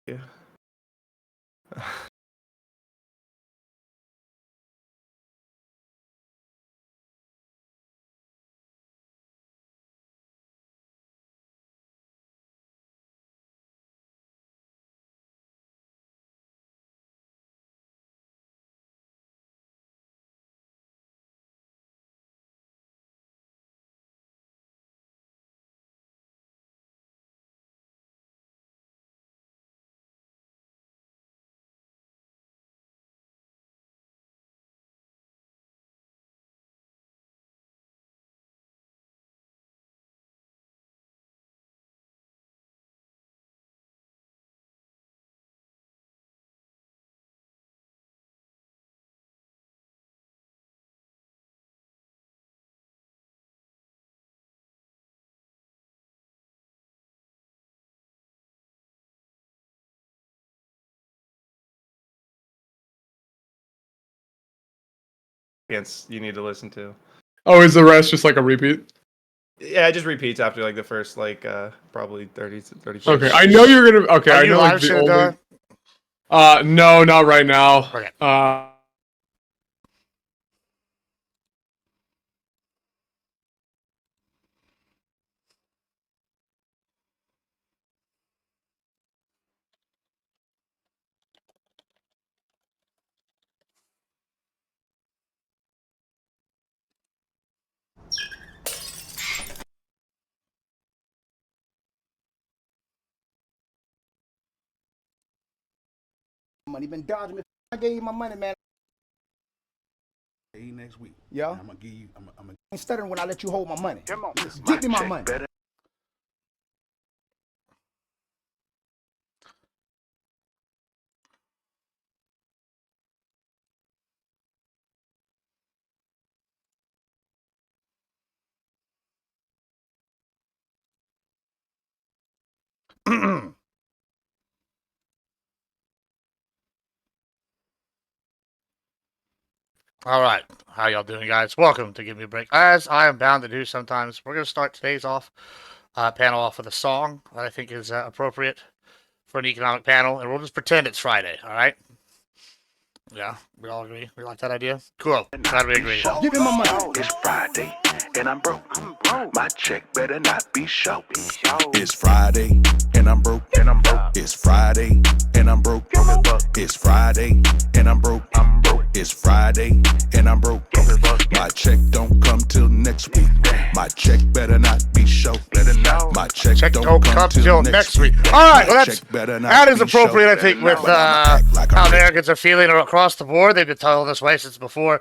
Yeah. You need to listen to. Oh, is the rest just like a repeat? Yeah, it just repeats after like the first probably 30 seconds. Okay, I know you're gonna. Okay, Are I you know live, like the Shenandoah? only. No, not right now. Okay. Money been dodging me. I gave you my money, man. Next week. Yeah. I'm gonna give you. I'm gonna. I'm stuttering when I let you hold my money. Come on. Give me my money. All right. How y'all doing, guys? Welcome to Give Me a Break. As I am bound to do sometimes, we're going to start today's panel off with a song that I think is appropriate for an economic panel, and we'll just pretend it's Friday, all right? Yeah, we all agree? We like that idea? Cool. Glad we agree. Give me my money. It's Friday and I'm broke. My check better not be short. It's Friday and I'm broke. It's Friday and I'm broke. It's Friday and I'm broke. It's Friday and I'm broke. My check don't come till next week. My check better not be short. My check don't come till next week. All right, well, that is appropriate, I think, with how Americans are feeling across the board. They've been telling this way since before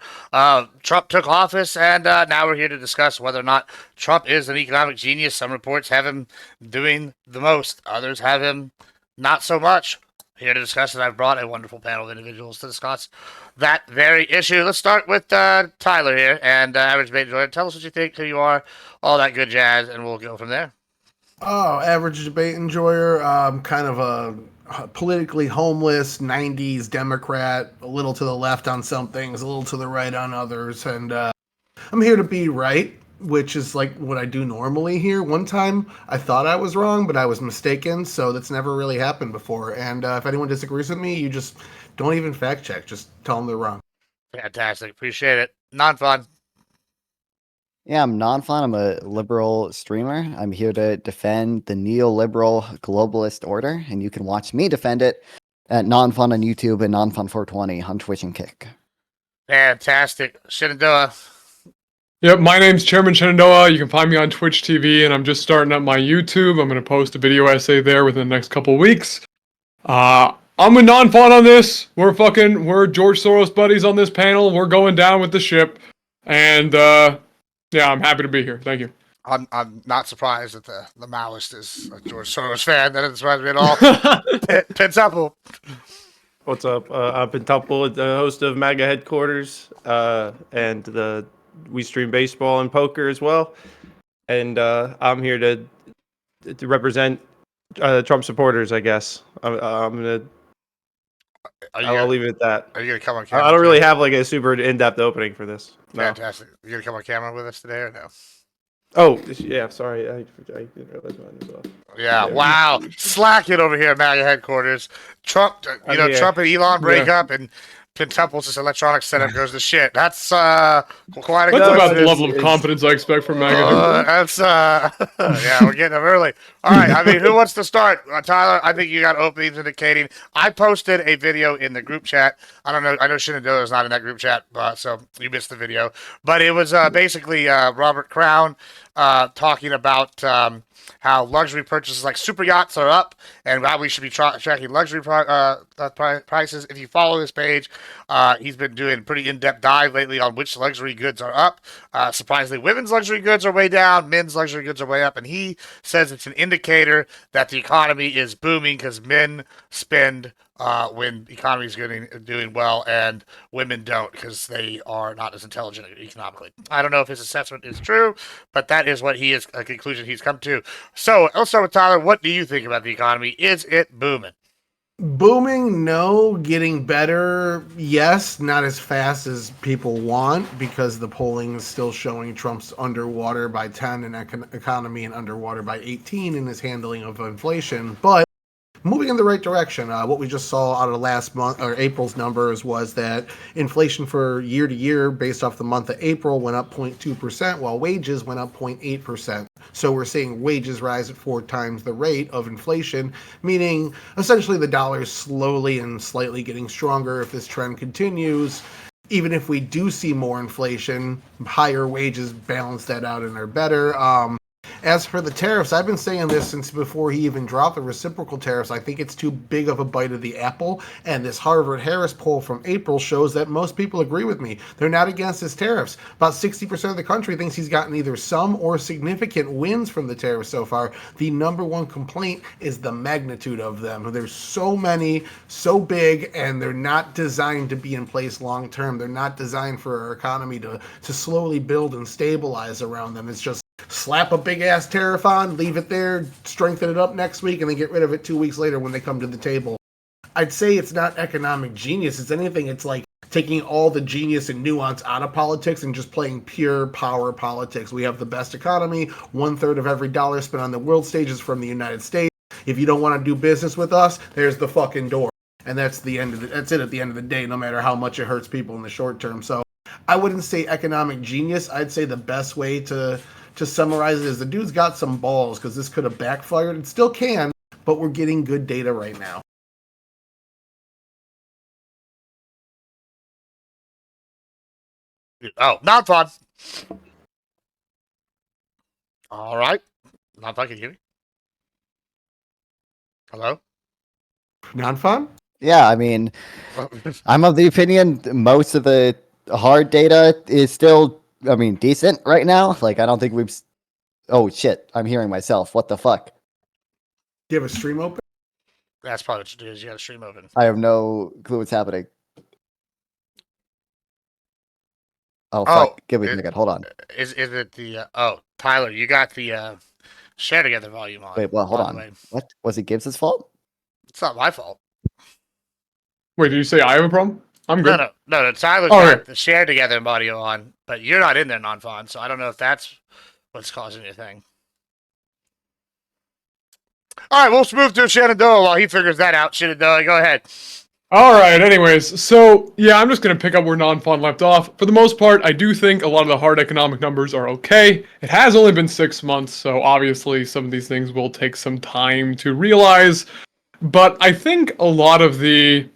Trump took office, and now we're here to discuss whether or not Trump is an economic genius. Some reports have him doing the most. Others have him not so much. Here to discuss it, I've brought a wonderful panel of individuals to discuss that very issue. Let's start with Tyler here, and Average Debate Enjoyer. Tell us what you think, who you are, all that good jazz, and we'll go from there. Oh, average debate enjoyer. Kind of a politically homeless 90s Democrat, a little to the left on some things, a little to the right on others. And I'm here to be right, which is like what I do normally here. One time I thought I was wrong, but I was mistaken. So that's never really happened before. And if anyone disagrees with me, you just don't even fact check. Just tell them they're wrong. Fantastic. Appreciate it. Non-fun. Yeah, I'm non-fun. I'm a liberal streamer. I'm here to defend the neoliberal globalist order, and you can watch me defend it at non-fun on YouTube and non-fun420 on Twitch and Kick. Fantastic. Shenandoah. Yep, my name's Chairman Shenandoah. You can find me on Twitch TV, and I'm just starting up my YouTube. I'm going to post a video essay there within the next couple weeks. I'm a non-fun on this. We're George Soros buddies on this panel. We're going down with the ship. And, yeah, I'm happy to be here. Thank you. I'm not surprised that the Maoist is a George Soros fan. That doesn't surprise me at all. Pentuple. What's up? I'm Pentuple, the host of MAGA Headquarters, and we stream baseball and poker as well. And I'm here to represent Trump supporters, I guess. I'll leave it at that. Are you gonna come on camera? I don't really have like a super in-depth opening for this. No. Fantastic. You gonna come on camera with us today or no? Oh, yeah. Sorry, I didn't realize mine was off. Yeah, There. wow. Slacking over here at MAGA headquarters. Trump, I'm here. Trump and Elon break Yeah. up, and Pentemple's electronic setup goes to shit. That's quite a That's No, about the it's- level of it's- competence I expect from MAGA. that's yeah, we're getting them early. All right, I mean, who wants to start? Tyler, I think you got openings indicating. I posted a video in the group chat. I don't know. I know Shenandoah is not in that group chat, so you missed the video. But it was basically Robert Crown talking about how luxury purchases like super yachts are up, and how we should be tracking luxury prices. If you follow his page, he's been doing a pretty in-depth dive lately on which luxury goods are up. Surprisingly, women's luxury goods are way down, men's luxury goods are way up, and he says it's an indicator that the economy is booming because men spend when the economy is doing well, and women don't because they are not as intelligent economically. I don't know if his assessment is true, but that is what he is a conclusion he's come to. So let's start with Tyler. What do you think about the economy? Is it booming? Booming, no. Getting better, yes. Not as fast as people want because the polling is still showing Trump's underwater by 10 in economy and underwater by 18 in his handling of inflation. But moving in the right direction. What we just saw out of last month or April's numbers was that inflation for year to year, based off the month of April, went up 0.2%, while wages went up 0.8%. So we're seeing wages rise at 4 times the rate of inflation, meaning essentially the dollar is slowly and slightly getting stronger. If this trend continues, even if we do see more inflation, higher wages balance that out and are better. As for the tariffs, I've been saying this since before he even dropped the reciprocal tariffs. I think it's too big of a bite of the apple. And this Harvard-Harris poll from April shows that most people agree with me. They're not against his tariffs. About 60% of the country thinks he's gotten either some or significant wins from the tariffs so far. The number one complaint is the magnitude of them. There's so many, so big, and they're not designed to be in place long term. They're not designed for our economy to slowly build and stabilize around them. It's just slap a big ass tariff on, leave it there, strengthen it up next week, and then get rid of it 2 weeks later when they come to the table. I'd say it's not economic genius. It's anything. It's like taking all the genius and nuance out of politics and just playing pure power politics. We have the best economy. 1/3 of every dollar spent on the world stage is from the United States. If you don't want to do business with us, there's the fucking door. And that's the end of it. That's it at the end of the day, no matter how much it hurts people in the short term. So I wouldn't say economic genius. I'd say the best way to summarize it is the dude's got some balls, because this could have backfired. It still can, but we're getting good data right now. Oh, not fun. All right. Not fun. Can you hear me? Hello? Non-fun? Yeah, I mean, I'm of the opinion most of the hard data is still, I mean, decent right now. Like, I don't think we've. Oh shit! I'm hearing myself. What the fuck? Do you have a stream open? That's probably what you do. Is you got a stream open. I have no clue what's happening. Oh fuck! Give me a second. Hold on. Is it the Tyler? You got the share together volume on. Wait, well, hold by the on. way. What was it? Gibbs's fault? It's not my fault. Wait, did you say I have a problem? I'm good. No. Tyler's Oh, got okay. the share together audio on, but you're not in there non-fun, so I don't know if that's what's causing your thing. All right, we'll move to Shenandoah while he figures that out. Shenandoah, go ahead. All right, anyways, so yeah, I'm just going to pick up where non-fun left off. For the most part, I do think a lot of the hard economic numbers are okay. It has only been 6 months, so obviously some of these things will take some time to realize. But I think a lot of the,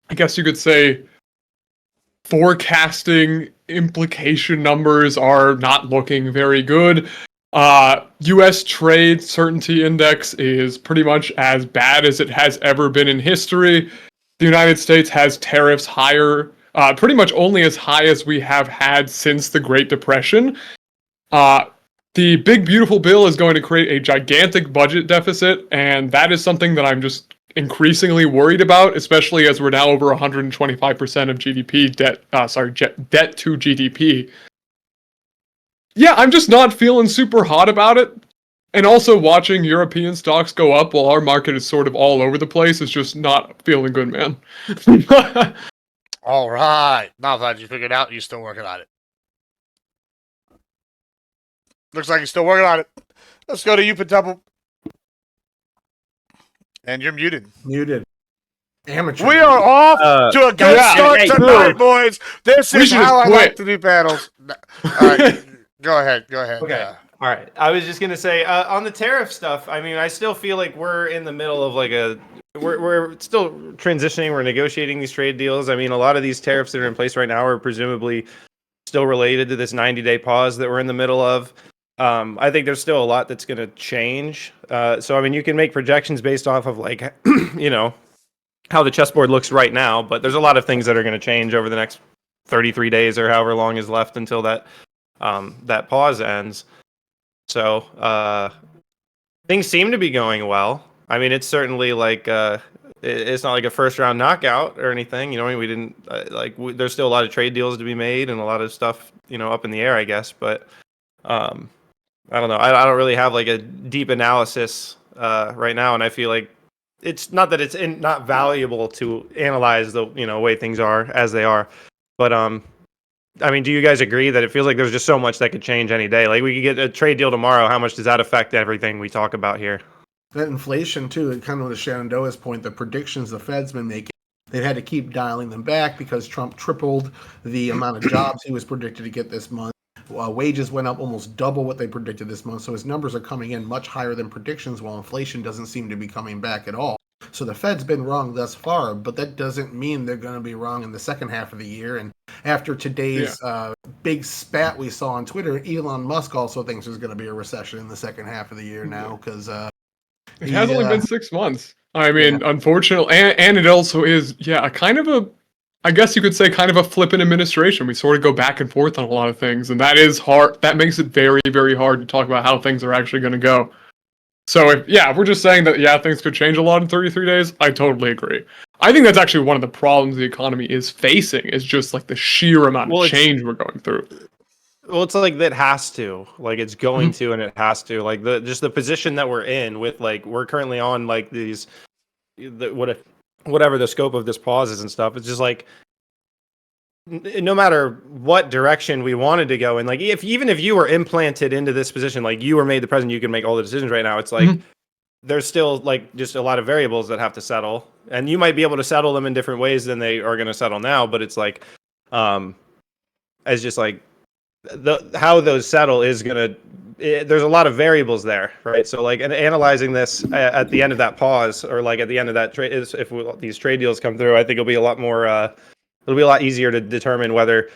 I guess you could say, forecasting implication numbers are not looking very good. U.S. trade certainty index is pretty much as bad as it has ever been in history. The United States has tariffs higher, pretty much only as high as we have had since the Great Depression. The Big Beautiful Bill is going to create a gigantic budget deficit, and that is something that I'm just increasingly worried about, especially as we're now over 125% of GDP debt to GDP. Yeah, I'm just not feeling super hot about it. And also watching European stocks go up while our market is sort of all over the place is just not feeling good, man. All right. Now that you figured it out, you're still working on it. Looks like he's still working on it. Let's go to you, Pentuple. And you're muted. Muted. Amateur. We are off to a good start tonight, boys. This is how I like to do panels. All right, go ahead. Okay. All right. I was just gonna say on the tariff stuff. I mean, I still feel like we're in the middle of like we're still transitioning. We're negotiating these trade deals. I mean, a lot of these tariffs that are in place right now are presumably still related to this 90-day pause that we're in the middle of. I think there's still a lot that's going to change. So, I mean, you can make projections based off of like, how the chessboard looks right now, but there's a lot of things that are going to change over the next 33 days or however long is left until that pause ends. So, things seem to be going well. I mean, it's certainly like it's not like a first round knockout or anything. We didn't there's still a lot of trade deals to be made and a lot of stuff up in the air, I guess. But I don't know. I don't really have like a deep analysis right now, and I feel like it's not that it's not valuable to analyze the way things are as they are. But I mean, do you guys agree that it feels like there's just so much that could change any day? Like we could get a trade deal tomorrow. How much does that affect everything we talk about here? That inflation too, and kind of to Shenandoah's point, the predictions the Fed's been making, they've had to keep dialing them back because Trump tripled the amount of jobs he was predicted to get this month. Wages went up almost double what they predicted this month, so his numbers are coming in much higher than predictions, while inflation doesn't seem to be coming back at all. So the Fed's been wrong thus far, but that doesn't mean they're going to be wrong in the second half of the year. And after today's big spat we saw on Twitter, Elon Musk also thinks there's going to be a recession in the second half of the year now because it has only been 6 months. I mean, unfortunately, and it also is, I guess you could say kind of a flippant administration. We sort of go back and forth on a lot of things, and that is hard. That makes it very, very hard to talk about how things are actually going to go. So if we're just saying that, things could change a lot in 33 days, I totally agree. I think that's actually one of the problems the economy is facing, is just like the sheer amount of change we're going through. Well, it's like that has to, like it's going to, and it has to, like the position that we're in with, like we're currently on like these, whatever the scope of this pause is and stuff. It's just like no matter what direction we wanted to go in, like even if you were implanted into this position, like you were made the president, you can make all the decisions right now. It's like there's still like just a lot of variables that have to settle, and you might be able to settle them in different ways than they are going to settle now. But it's like, as just like how those settle is gonna. There's a lot of variables there, right? So like, and analyzing this at the end of that pause, or like at the end of that trade, if these trade deals come through, I think it'll be a lot more. It'll be a lot easier to determine whether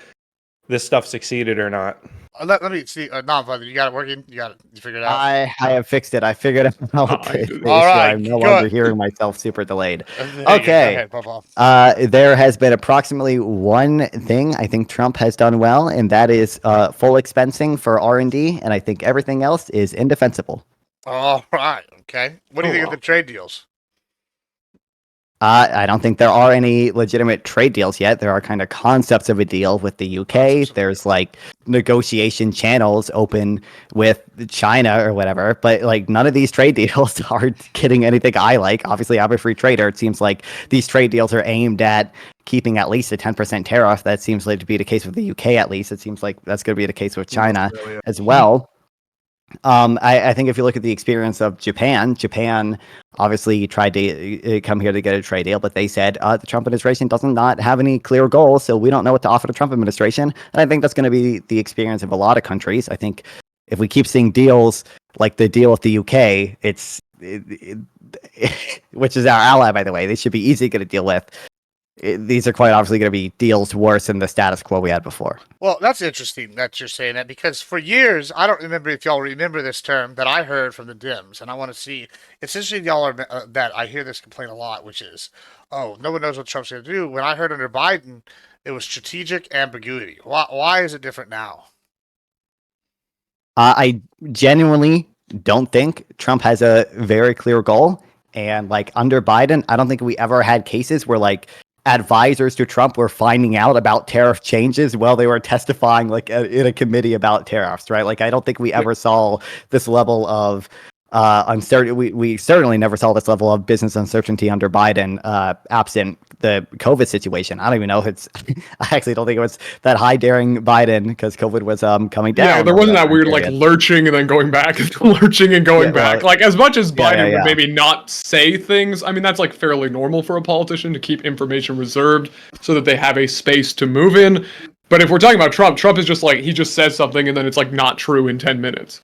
this stuff succeeded or not. Let me see. You got it working? You figured it out? I have fixed it. I figured it out. All right. I'm no longer hearing myself super delayed. Okay. There has been approximately one thing I think Trump has done well, and that is full expensing for R&D, and I think everything else is indefensible. All right. Okay. What do you think of the trade deals? I don't think there are any legitimate trade deals yet. There are kind of concepts of a deal with the UK. There's like negotiation channels open with China or whatever, but like none of these trade deals are getting anything I like. Obviously, I'm a free trader. It seems like these trade deals are aimed at keeping at least a 10% tariff. That seems like to be the case with the UK at least. It seems like that's going to be the case with China as well. I think if you look at the experience of Japan obviously tried to come here to get a trade deal, but they said the Trump administration does not have any clear goals, so we don't know what to offer the Trump administration. And I think that's going to be the experience of a lot of countries. I think if we keep seeing deals like the deal with the UK, which is our ally, by the way, they should be easy to get a deal with. These are quite obviously going to be deals worse than the status quo we had before. Well, that's interesting that you're saying that, because for years, I don't remember if y'all remember this term that I heard from the Dems, and I want to see, it's interesting y'all are, that I hear this complaint a lot, which is, oh, no one knows what Trump's going to do. When I heard under Biden, it was strategic ambiguity. Why is it different now? I genuinely don't think Trump has a very clear goal. And like under Biden, I don't think we ever had cases where like advisors to Trump were finding out about tariff changes while they were testifying like in a committee about tariffs, right? Like I don't think we ever saw this level of uncertain. We certainly never saw this level of business uncertainty under Biden, absent the COVID situation. I don't even know if it's. I actually don't think it was that high during Biden because COVID was coming down. Yeah, there over wasn't that time weird like period. lurching and then going back, lurching and going Yeah, back. well, Like as much as Biden yeah. would maybe not say things, I mean that's like fairly normal for a politician to keep information reserved so that they have a space to move in. But if we're talking about Trump, Trump is just like he just says something and then it's like not true in 10 minutes.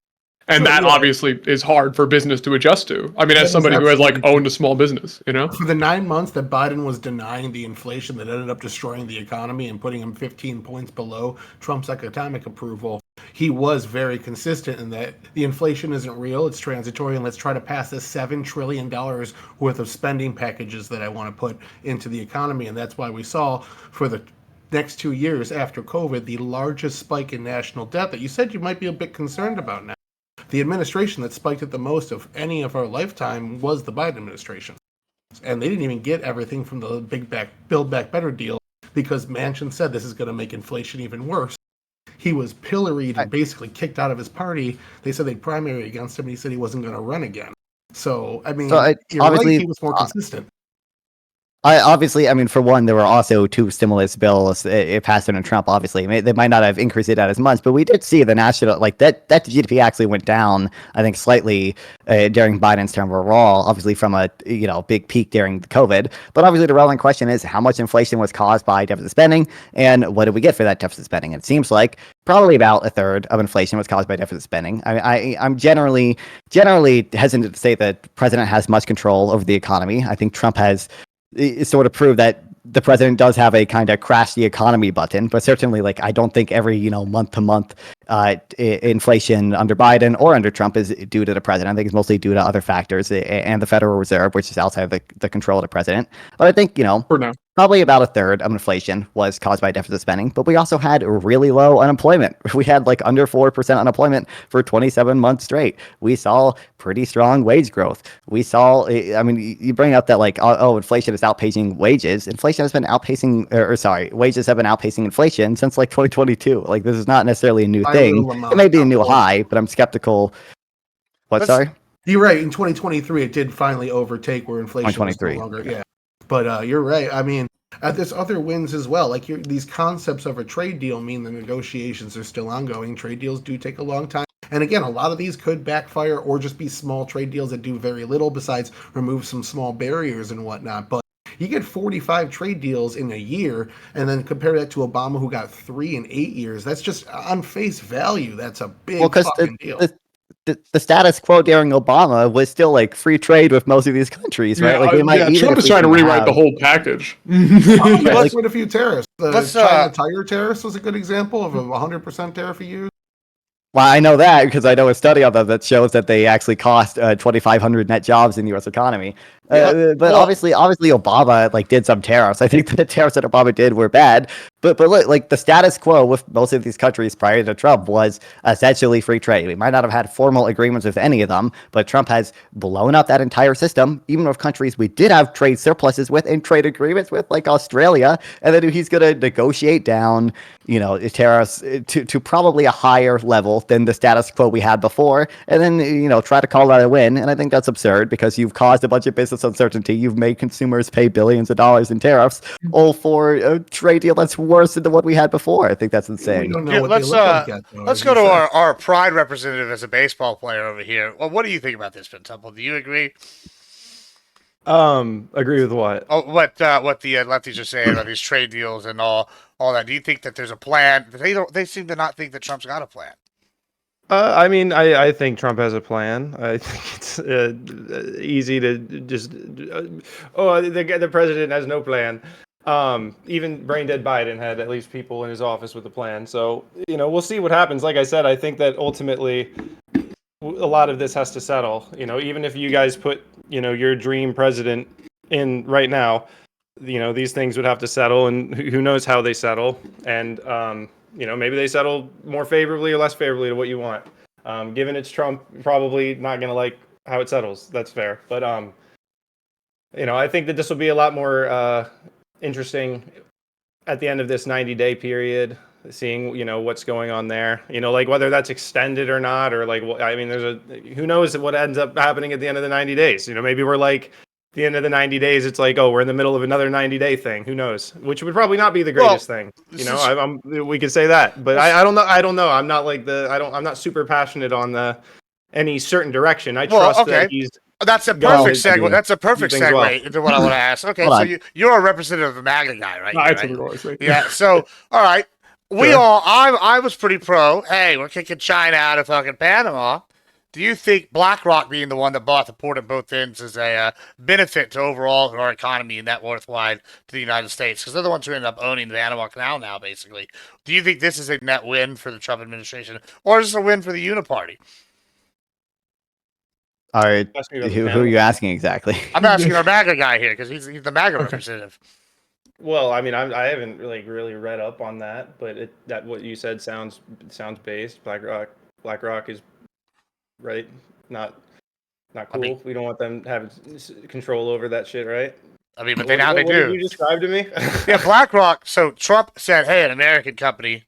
And Sure, that yeah. obviously is hard for business to adjust to. I mean, That as is somebody who has like absolutely owned a small business, you know? For the 9 months that Biden was denying the inflation that ended up destroying the economy and putting him 15 points below Trump's economic approval, he was very consistent in that the inflation isn't real, it's transitory, and let's try to pass this $7 trillion worth of spending packages that I want to put into the economy. And that's why we saw for the next 2 years after COVID the largest spike in national debt that you said you might be a bit concerned about now. The administration that spiked it the most of any of our lifetime was the Biden administration. And they didn't even get everything from the Build Back Better deal because Manchin said this is going to make inflation even worse. He was pilloried and basically kicked out of his party. They said they'd primary against him, and he said he wasn't going to run again. So, I mean, you're right, he was more consistent. I mean, for one, there were also 2 stimulus bills passed under Trump. Obviously, they might not have increased it as much, but we did see the national that GDP actually went down. I think slightly during Biden's term overall. Obviously, from a big peak during COVID. But obviously, the relevant question is how much inflation was caused by deficit spending, and what did we get for that deficit spending? It seems like probably about a third of inflation was caused by deficit spending. I'm generally hesitant to say that the president has much control over the economy. I think Trump has sort of prove that the president does have a kind of crash the economy button, but certainly like I don't think every month to month inflation under Biden or under Trump is due to the president. I think it's mostly due to other factors and the Federal Reserve, which is outside of the control of the president. But I think For now. probably about a third of inflation was caused by deficit spending, but we also had really low unemployment. We had like under 4% unemployment for 27 months straight. We saw pretty strong wage growth. We saw, I mean, you bring up that like, inflation is outpacing wages. Inflation has been outpacing, wages have been outpacing inflation since like 2022. Like this is not necessarily a new thing. It may be a new high, but I'm skeptical. Sorry? You're right. In 2023, it did finally overtake where inflation was no longer. Yeah. But you're right. I mean, there's other wins as well. Like these concepts of a trade deal mean the negotiations are still ongoing. Trade deals do take a long time. And again, a lot of these could backfire or just be small trade deals that do very little besides remove some small barriers and whatnot. But you get 45 trade deals in a year, and then compare that to Obama, who got 3 in 8 years. That's just on face value. That's a big fucking deal. The status quo during Obama was still like free trade with most of these countries, right? Trump is trying to rewrite the whole package. Let's win a few tariffs. The China tire tariffs was a good example of a 100% tariff you use. Well, I know that because I know a study on them that shows that they actually cost 2,500 net jobs in the U.S. economy. But obviously, Obama like did some tariffs. I think the tariffs that Obama did were bad. But look, like the status quo with most of these countries prior to Trump was essentially free trade. We might not have had formal agreements with any of them, but Trump has blown up that entire system, even with countries we did have trade surpluses with and trade agreements with, like Australia. And then he's going to negotiate down, tariffs to probably a higher level than the status quo we had before, and then try to call that a win. And I think that's absurd because you've caused a bunch of business uncertainty. You've made consumers pay billions of dollars in tariffs, all for a trade deal that's worse than what we had before. I think that's insane. We don't know what let's they look like yet, though, let's go to our pride representative as a baseball player over here. Well, what do you think about this, Ben Temple? Do you agree? Agree with what? Oh, what the lefties are saying about these trade deals and all that. Do you think that there's a plan? They seem to not think that Trump's got a plan. I mean, I think Trump has a plan. I think it's easy to just, the president has no plan. Even brain dead Biden had at least people in his office with a plan. So, we'll see what happens. Like I said, I think that ultimately a lot of this has to settle. Even if you guys put, your dream president in right now, these things would have to settle, and who knows how they settle. And, maybe they settle more favorably or less favorably to what you want. Given it's Trump, probably not going to like how it settles. That's fair. But, I think that this will be a lot more interesting at the end of this 90-day period. seeing what's going on there. Like whether that's extended or not, or like I mean, who knows what ends up happening at the end of the 90 days. Maybe we're like the end of the 90 days. It's like, oh, we're in the middle of another 90-day thing. Who knows? Which would probably not be the greatest thing. We could say that, but I don't know. I'm not like I'm not super passionate on any certain direction. I trust that he's. That's a perfect segue. agree. That's a perfect segue into what I want to ask. Okay, Hold so on. you're a representative of the MAGA guy, right? No, Here, it's right? what we always say. Yeah. So, all right, I was pretty pro. Hey, we're kicking China out of fucking Panama. Do you think BlackRock being the one that bought the port at both ends is a benefit to overall our economy and net worthwhile to the United States? Because they're the ones who end up owning the Panama Canal now, basically. Do you think this is a net win for the Trump administration, or is this a win for the Uniparty? All right, who are you asking exactly? I'm asking our MAGA guy here because he's the MAGA representative. Well, I mean, I haven't really read up on that, but that what you said sounds based. BlackRock is right, not cool. I mean, we don't want them having control over that shit, right? I mean, but What they do. did you describe to me? Yeah, BlackRock. So Trump said, "Hey, an American company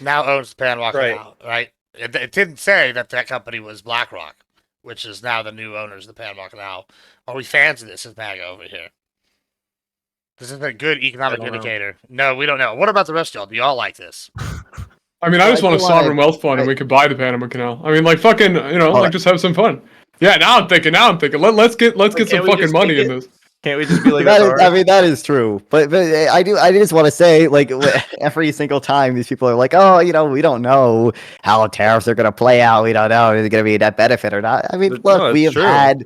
now owns the Panama Canal." Right? It didn't say that company was BlackRock, which is now the new owners of the Panama Canal. Are we fans of this as MAGA over here? This is a good economic indicator. No, we don't know. What about the rest of y'all? Do y'all like this? I mean, I just want a sovereign wealth fund, and we could buy the Panama Canal. I mean, like fucking, like just have some fun. Yeah, now I'm thinking. Let's get some fucking money in this. Can't we just be like that is true. But I just want to say, like, every single time these people are like, oh, we don't know how tariffs are going to play out. We don't know if it's going to be a net benefit or not. I mean, look, we've had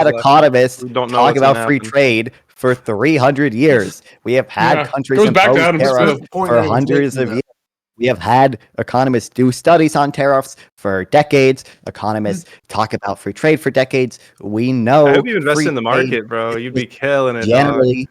economists talk about free trade for 300 years. We have had countries impose tariffs for hundreds of years. We have had economists do studies on tariffs for decades. Economists talk about free trade for decades. We know. I hope you invest in the market, bro. You'd be killing it. Generally,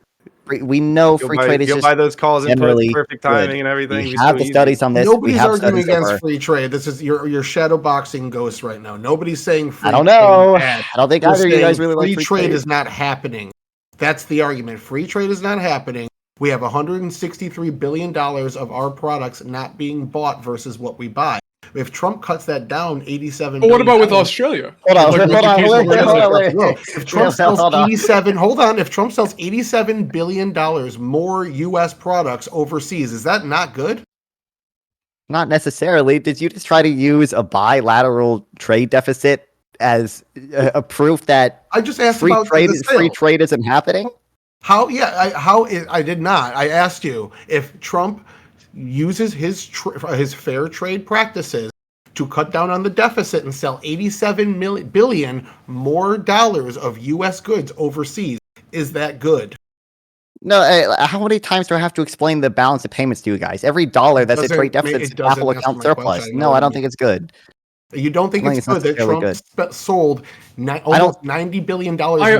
we know free trade is you'll just buy those calls in perfect timing good. and everything. We have the studies on this. Nobody's arguing against against free trade. This is you're shadow boxing ghosts right now. Nobody's saying free I don't know. trade. I don't think either of you guys really like free trade is not happening. That's the argument. Free trade is not happening. We have $163 billion of our products not being bought versus what we buy. If Trump cuts that down, $87 But what about with Australia? Hold on. If Trump sells if Trump sells $87 billion more U.S. products overseas, is that not good? Not necessarily. Did you just try to use a bilateral trade deficit as a proof that I just asked free about free trade isn't happening? I did not. I asked you if Trump uses his fair trade practices to cut down on the deficit and sell $87 billion more dollars of U.S. goods overseas. Is that good? No. How many times do I have to explain the balance of payments to you guys? Every dollar that's a trade deficit is capital account surplus. No, I don't think it's good. You don't think it's good that Trump sold almost $90 billion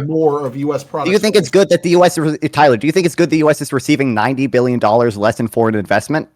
more of U.S. products? Do you think it's good that the U.S. Tyler? Do you think it's good the U.S. is receiving $90 billion less in foreign investment?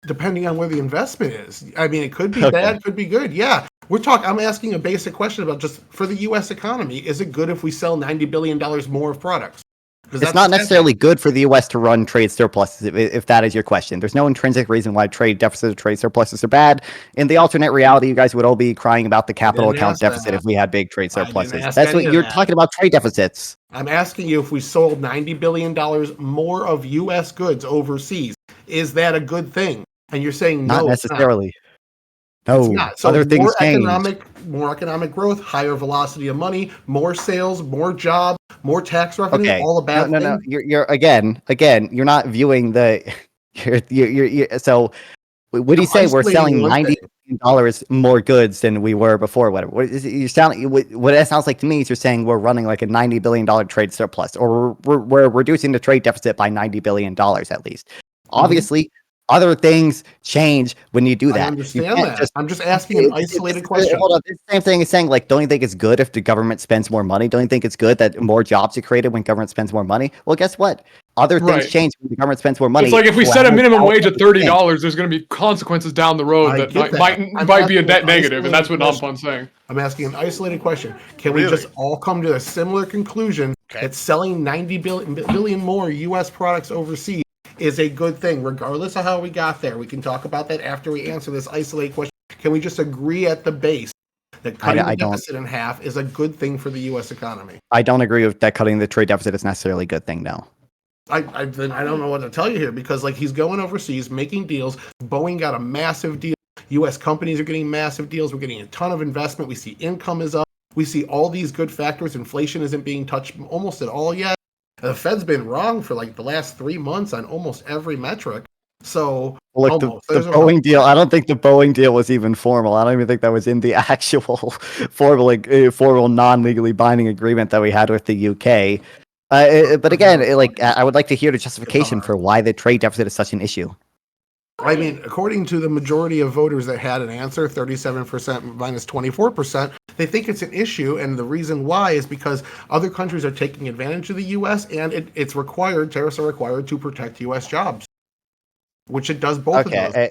Depending on where the investment is. I mean, it could be bad, could be good. Yeah, I'm asking a basic question about just for the U.S. economy. Is it good if we sell $90 billion more of products? It's not necessarily good for the U.S. to run trade surpluses, if that is your question. There's no intrinsic reason why trade deficits or trade surpluses are bad. In the alternate reality, you guys would all be crying about the capital account deficit if we had big trade surpluses. That's what you're talking about, trade deficits. I'm asking you if we sold $90 billion more of U.S. goods overseas, is that a good thing? And you're saying no, not necessarily. No, it's not. So other things change. More economic growth, higher velocity of money, more sales, more jobs, more tax revenue. All a bad thing. No. You're again. You're not viewing the. So, what do you say? We're selling $90 billion more goods than we were before. Whatever. What it sounds like to me is you're saying we're running like a $90 billion trade surplus, or we're reducing the trade deficit by $90 billion at least. Obviously. Other things change when you do that. I understand that. I'm just asking an isolated question. Hold on. The same thing is saying, like, don't you think it's good if the government spends more money? Don't you think it's good that more jobs are created when government spends more money? Well, guess what? Other things change when the government spends more money. It's like if we set a minimum wage at $30, there's going to be consequences down the road that might be a net negative, and that's what Non-Fun's saying. I'm asking an isolated question. Can we just all come to a similar conclusion that selling $90 billion more U.S. products overseas is a good thing, regardless of how we got there. We can talk about that after we answer this isolated question. Can we just agree at the base that cutting the deficit in half is a good thing for the U.S. economy? I don't agree with that. Cutting the trade deficit is necessarily a good thing. No. Then I don't know what to tell you here, because like he's going overseas, making deals. Boeing got a massive deal. U.S. companies are getting massive deals. We're getting a ton of investment. We see income is up. We see all these good factors. Inflation isn't being touched almost at all yet. The Fed's been wrong for like the last 3 months on almost every metric. So look, the Boeing deal, I don't think the Boeing deal was even formal. I don't even think that was in the actual formal non-legally binding agreement that we had with the UK. But again, I would like to hear the justification for why the trade deficit is such an issue. I mean, according to the majority of voters that had an answer, 37% minus 24%, they think it's an issue, and the reason why is because other countries are taking advantage of the U.S., and it's required, tariffs are required to protect U.S. jobs, which it does both of those.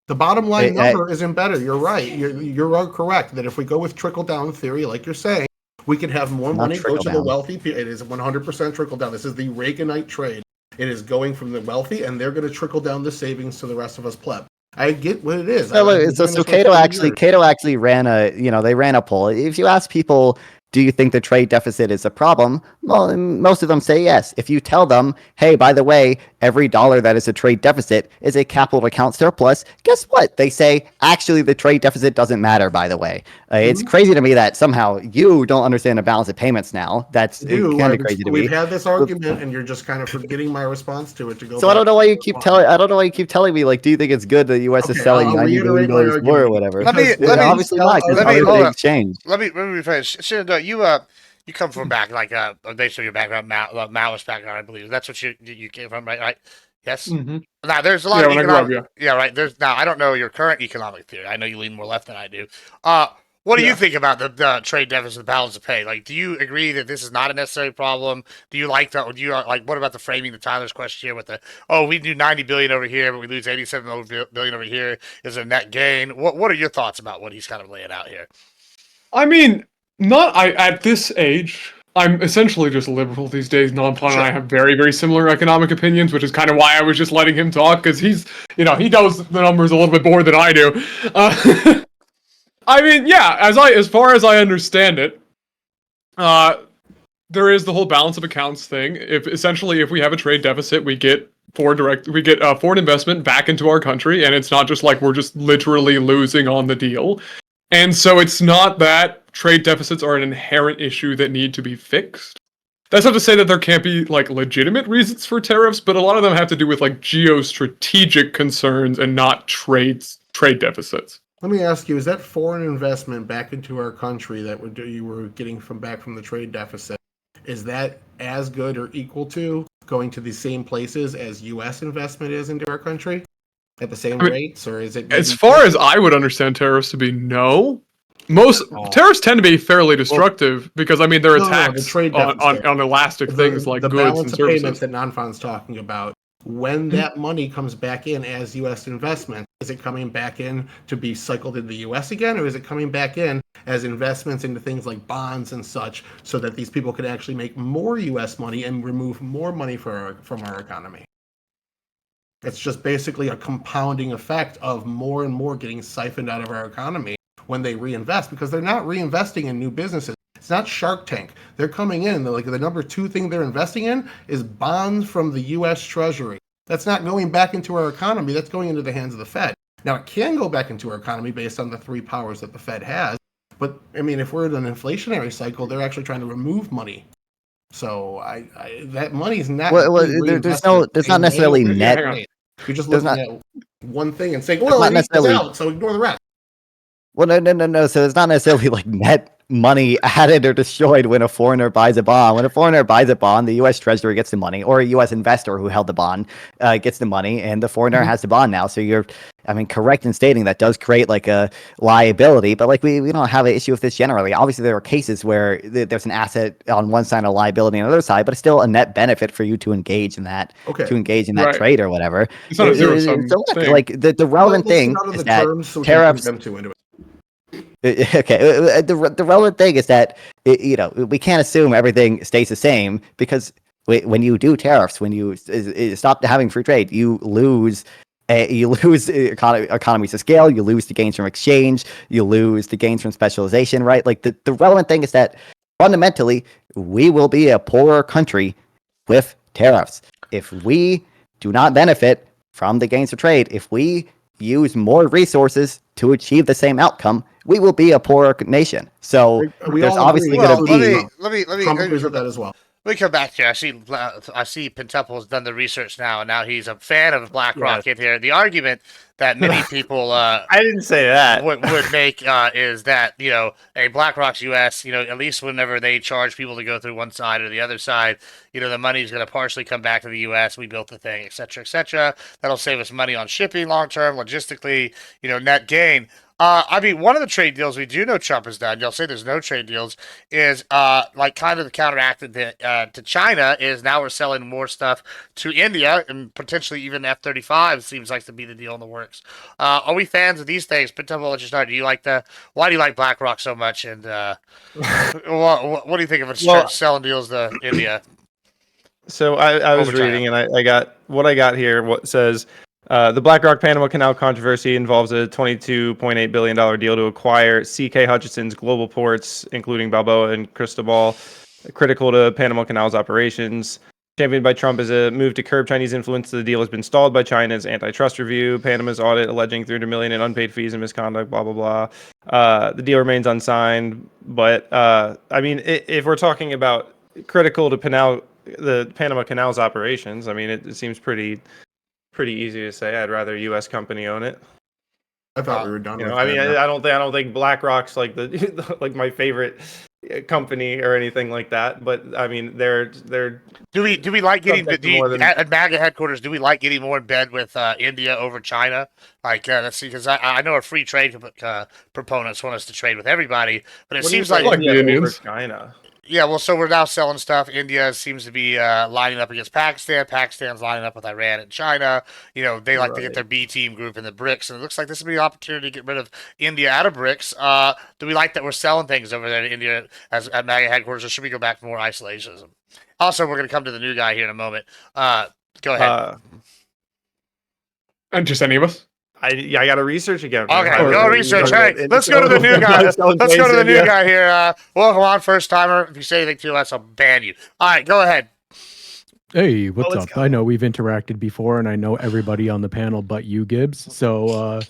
The bottom line number isn't better. You're right. You're correct that if we go with trickle-down theory, like you're saying, we can have more money go to the wealthy. It is 100% trickle-down. This is the Reaganite trade. It is going from the wealthy, and they're going to trickle down the savings to the rest of us pleb. I get what it is. So Cato actually ran a poll. If you ask people, do you think the trade deficit is a problem? Well, most of them say yes. If you tell them, hey, by the way, every dollar that is a trade deficit is a capital account surplus, guess what? They say, actually, the trade deficit doesn't matter, by the way. It's crazy to me that somehow you don't understand the balance of payments now. That's kind of crazy to me. We've had this argument, and you're just kind of forgetting my response to it. So I don't know why you keep telling me, like, do you think it's good the U.S. is selling $90 billion more or whatever? Obviously not. Let me finish. You come from back basically your background, Maoist background, I believe. That's what you came from, right? Yes. Mm-hmm. Now there's a lot of economic. Yeah, right. I don't know your current economic theory. I know you lean more left than I do. What do you think about the trade deficit, the balance of pay? Like, do you agree that this is not a necessary problem? Do you like that? What about the framing the Tyler's question here with we do 90 billion over here, but we lose 87 billion over here? Is it a net gain? What are your thoughts about what he's kind of laying out here? I mean, at this age, I'm essentially just liberal these days. Non-Pun and I have very, very similar economic opinions, which is kind of why I was just letting him talk, because he knows the numbers a little bit more than I do. I mean, yeah, as far as I understand it, there is the whole balance of accounts thing. If we have a trade deficit, we get foreign investment back into our country, and it's not just like we're just literally losing on the deal. And so it's not that trade deficits are an inherent issue that need to be fixed. That's not to say that there can't be legitimate reasons for tariffs, but a lot of them have to do with geostrategic concerns and not trade deficits. Let me ask you: is that foreign investment back into our country that you were getting back from the trade deficit? Is that as good or equal to going to the same places as U.S. investment is into our country? At the same rates, or is it? As far as I would understand tariffs to be, no. Tariffs tend to be fairly destructive because they're attacks on elastic things like goods and services. The balance of payments that Non-Fun's talking about, when that money comes back in as U.S. investment, is it coming back in to be cycled in the U.S. again, or is it coming back in as investments into things like bonds and such, so that these people could actually make more U.S. money and remove more money from our economy? It's just basically a compounding effect of more and more getting siphoned out of our economy when they reinvest, because they're not reinvesting in new businesses. It's not Shark Tank. They're coming in. The number 2 thing they're investing in is bonds from the U.S. Treasury. That's not going back into our economy. That's going into the hands of the Fed. Now, it can go back into our economy based on the 3 powers that the Fed has. But, if we're in an inflationary cycle, they're actually trying to remove money. So that money's not. There's not necessarily net. You're just looking at one thing and saying, well, it's out, so ignore the rest. Well, no. So it's not necessarily net money added or destroyed when a foreigner buys a bond. When a foreigner buys a bond, the U.S. Treasury gets the money, or a U.S. investor who held the bond gets the money, and the foreigner has the bond now. So you're, correct in stating that does create a liability, but we don't have an issue with this generally. Obviously, there are cases where there's an asset on one side and a liability on the other side, but it's still a net benefit for you to engage in that, trade or whatever. It's not a zero-sum thing. The relevant thing is that tariffs. Okay, the relevant thing is that we can't assume everything stays the same, because when you do tariffs, when you stop having free trade, you lose economies of scale, you lose the gains from exchange, you lose the gains from specialization, right? Like the relevant thing is that fundamentally we will be a poorer country with tariffs. If we do not benefit from the gains of trade, if we use more resources to achieve the same outcome, we will be a poorer nation. So We there's all obviously agree. going to Well, be. Trump agrees with that as well. Let me come back here. I see Pentuple has done the research now, and now he's a fan of BlackRock in here. The argument that many people I didn't say that. would make is that a BlackRock's U.S. At least whenever they charge people to go through one side or the other side, the money's going to partially come back to the U.S. We built the thing, et cetera, et cetera. That'll save us money on shipping long term, logistically, net gain. I mean, one of the trade deals we do know Trump has done, y'all say there's no trade deals, is like kind of the counteracted to China is now we're selling more stuff to India and potentially even F-35 seems like to be the deal in the works. Are we fans of these things? But let you start. Why do you like BlackRock so much? And what do you think of it selling deals to India? So I was reading, and I got what I got here. What says the BlackRock Panama Canal controversy involves a $22.8 billion deal to acquire C.K. Hutchison's global ports, including Balboa and Cristobal, critical to Panama Canal's operations. Championed by Trump as a move to curb Chinese influence, the deal has been stalled by China's antitrust review, Panama's audit alleging $300 million in unpaid fees and misconduct, blah, blah, blah. The deal remains unsigned. But, I mean, if we're talking about critical to the Panama Canal's operations, I mean, it seems pretty easy to say I'd rather a U.S. company own it. I thought we were done with that. I mean, I don't think BlackRock's like like my favorite company or anything like that. But I mean, they're. Do we like getting at MAGA headquarters? Do we like getting more in bed with India over China? Like, let's see, because I know our free trade proponents want us to trade with everybody, but it seems like India over China. Yeah, well, so we're now selling stuff. India seems to be lining up against Pakistan. Pakistan's lining up with Iran and China. They like to get their B team group in the BRICS, and it looks like this would be an opportunity to get rid of India out of BRICS. Do we like that we're selling things over there to India at MAGA headquarters, or should we go back to more isolationism? Also, we're going to come to the new guy here in a moment. Go ahead. And just any of us? I got to research again. Okay, go research. Hey, let's go to the new guy. Let's go to the new guy here. Welcome on, first timer. If you say anything to us, I'll ban you. All right, go ahead. Hey, what's up? I know we've interacted before, and I know everybody on the panel but you, Gibbs. So,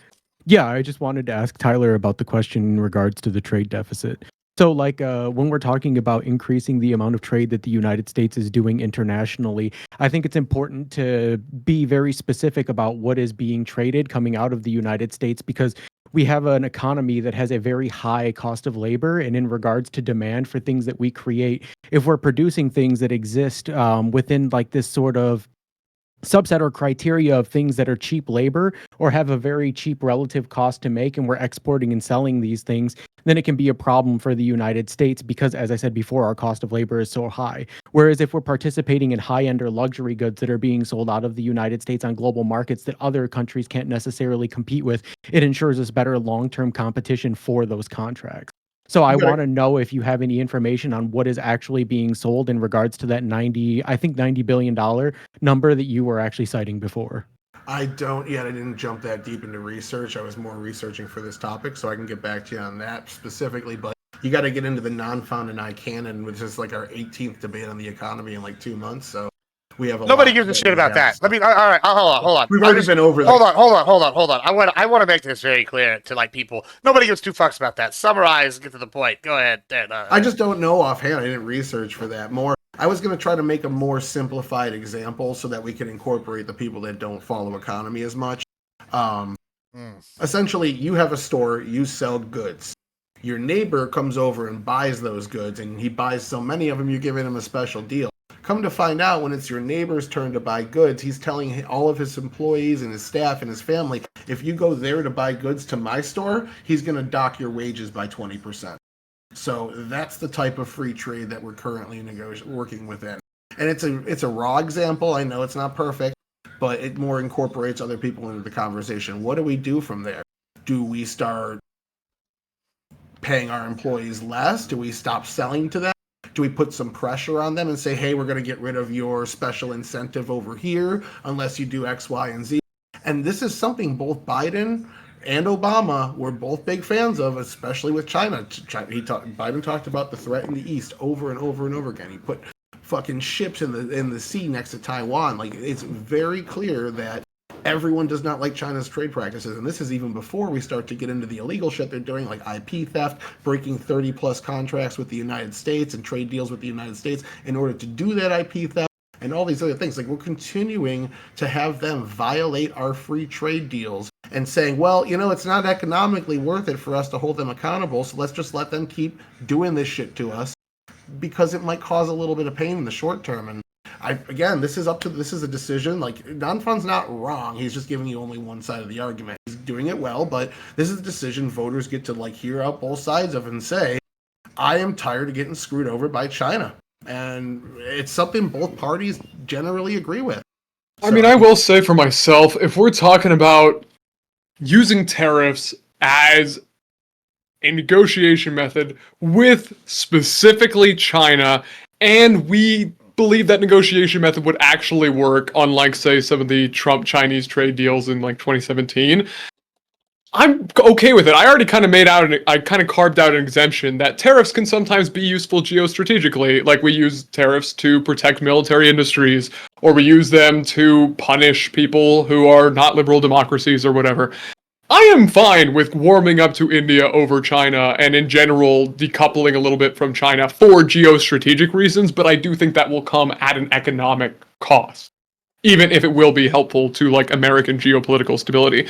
yeah, I just wanted to ask Tyler about the question in regards to the trade deficit. So, like, when we're talking about increasing the amount of trade that the United States is doing internationally, I think it's important to be very specific about what is being traded coming out of the United States, because we have an economy that has a very high cost of labor, and in regards to demand for things that we create, if we're producing things that exist within like this sort of subset or criteria of things that are cheap labor or have a very cheap relative cost to make, and we're exporting and selling these things, then it can be a problem for the United States because, as I said before, our cost of labor is so high. Whereas if we're participating in high-end or luxury goods that are being sold out of the United States on global markets that other countries can't necessarily compete with, it ensures us better long-term competition for those contracts. So I want to know if you have any information on what is actually being sold in regards to that $90 billion number that you were actually citing before. I don't yet. I didn't jump that deep into research. I was more researching for this topic, so I can get back to you on that specifically. But you got to get into the non-found and I-canon, which is like our 18th debate on the economy in like 2 months. So we have nobody gives a shit about that. Let me. All right, hold on. We've already been over that. Hold on. I want to make this very clear to like people. Nobody gives two fucks about that. Summarize. Get to the point. Go ahead. I just don't know offhand. I didn't research for that more. I was going to try to make a more simplified example so that we can incorporate the people that don't follow economy as much. Essentially, you have a store, you sell goods. Your neighbor comes over and buys those goods, and he buys so many of them, you're giving him a special deal. Come to find out, when it's your neighbor's turn to buy goods, he's telling all of his employees and his staff and his family, if you go there to buy goods to my store, he's going to dock your wages by 20%. So that's the type of free trade that we're currently working within. And it's a raw example. I know it's not perfect, but it more incorporates other people into the conversation. What do we do from there? Do we start paying our employees less? Do we stop selling to them? Do we put some pressure on them and say, hey, we're going to get rid of your special incentive over here unless you do X, Y, and Z? And this is something both Biden and Obama were both big fans of, especially with China. Biden talked about the threat in the East over and over and over again. He put fucking ships in the sea next to Taiwan. Like, it's very clear that everyone does not like China's trade practices, and this is even before we start to get into the illegal shit they're doing, like IP theft, breaking 30 plus contracts with the United States and trade deals with the United States in order to do that IP theft, and all these other things. Like, we're continuing to have them violate our free trade deals and saying, well, it's not economically worth it for us to hold them accountable, so let's just let them keep doing this shit to us because it might cause a little bit of pain in the short term. And this is a decision. Like, Non-Fun's not wrong. He's just giving you only one side of the argument. He's doing it well, but this is a decision voters get to hear out both sides of and say, I am tired of getting screwed over by China. And it's something both parties generally agree with. I mean, I will say for myself, if we're talking about using tariffs as a negotiation method with specifically China, and we believe that negotiation method would actually work, unlike, say, some of the Trump-Chinese trade deals in 2017, I'm okay with it. I already kind of carved out an exemption that tariffs can sometimes be useful geostrategically. Like, we use tariffs to protect military industries, or we use them to punish people who are not liberal democracies or whatever. I am fine with warming up to India over China and in general decoupling a little bit from China for geostrategic reasons, but I do think that will come at an economic cost, even if it will be helpful to American geopolitical stability.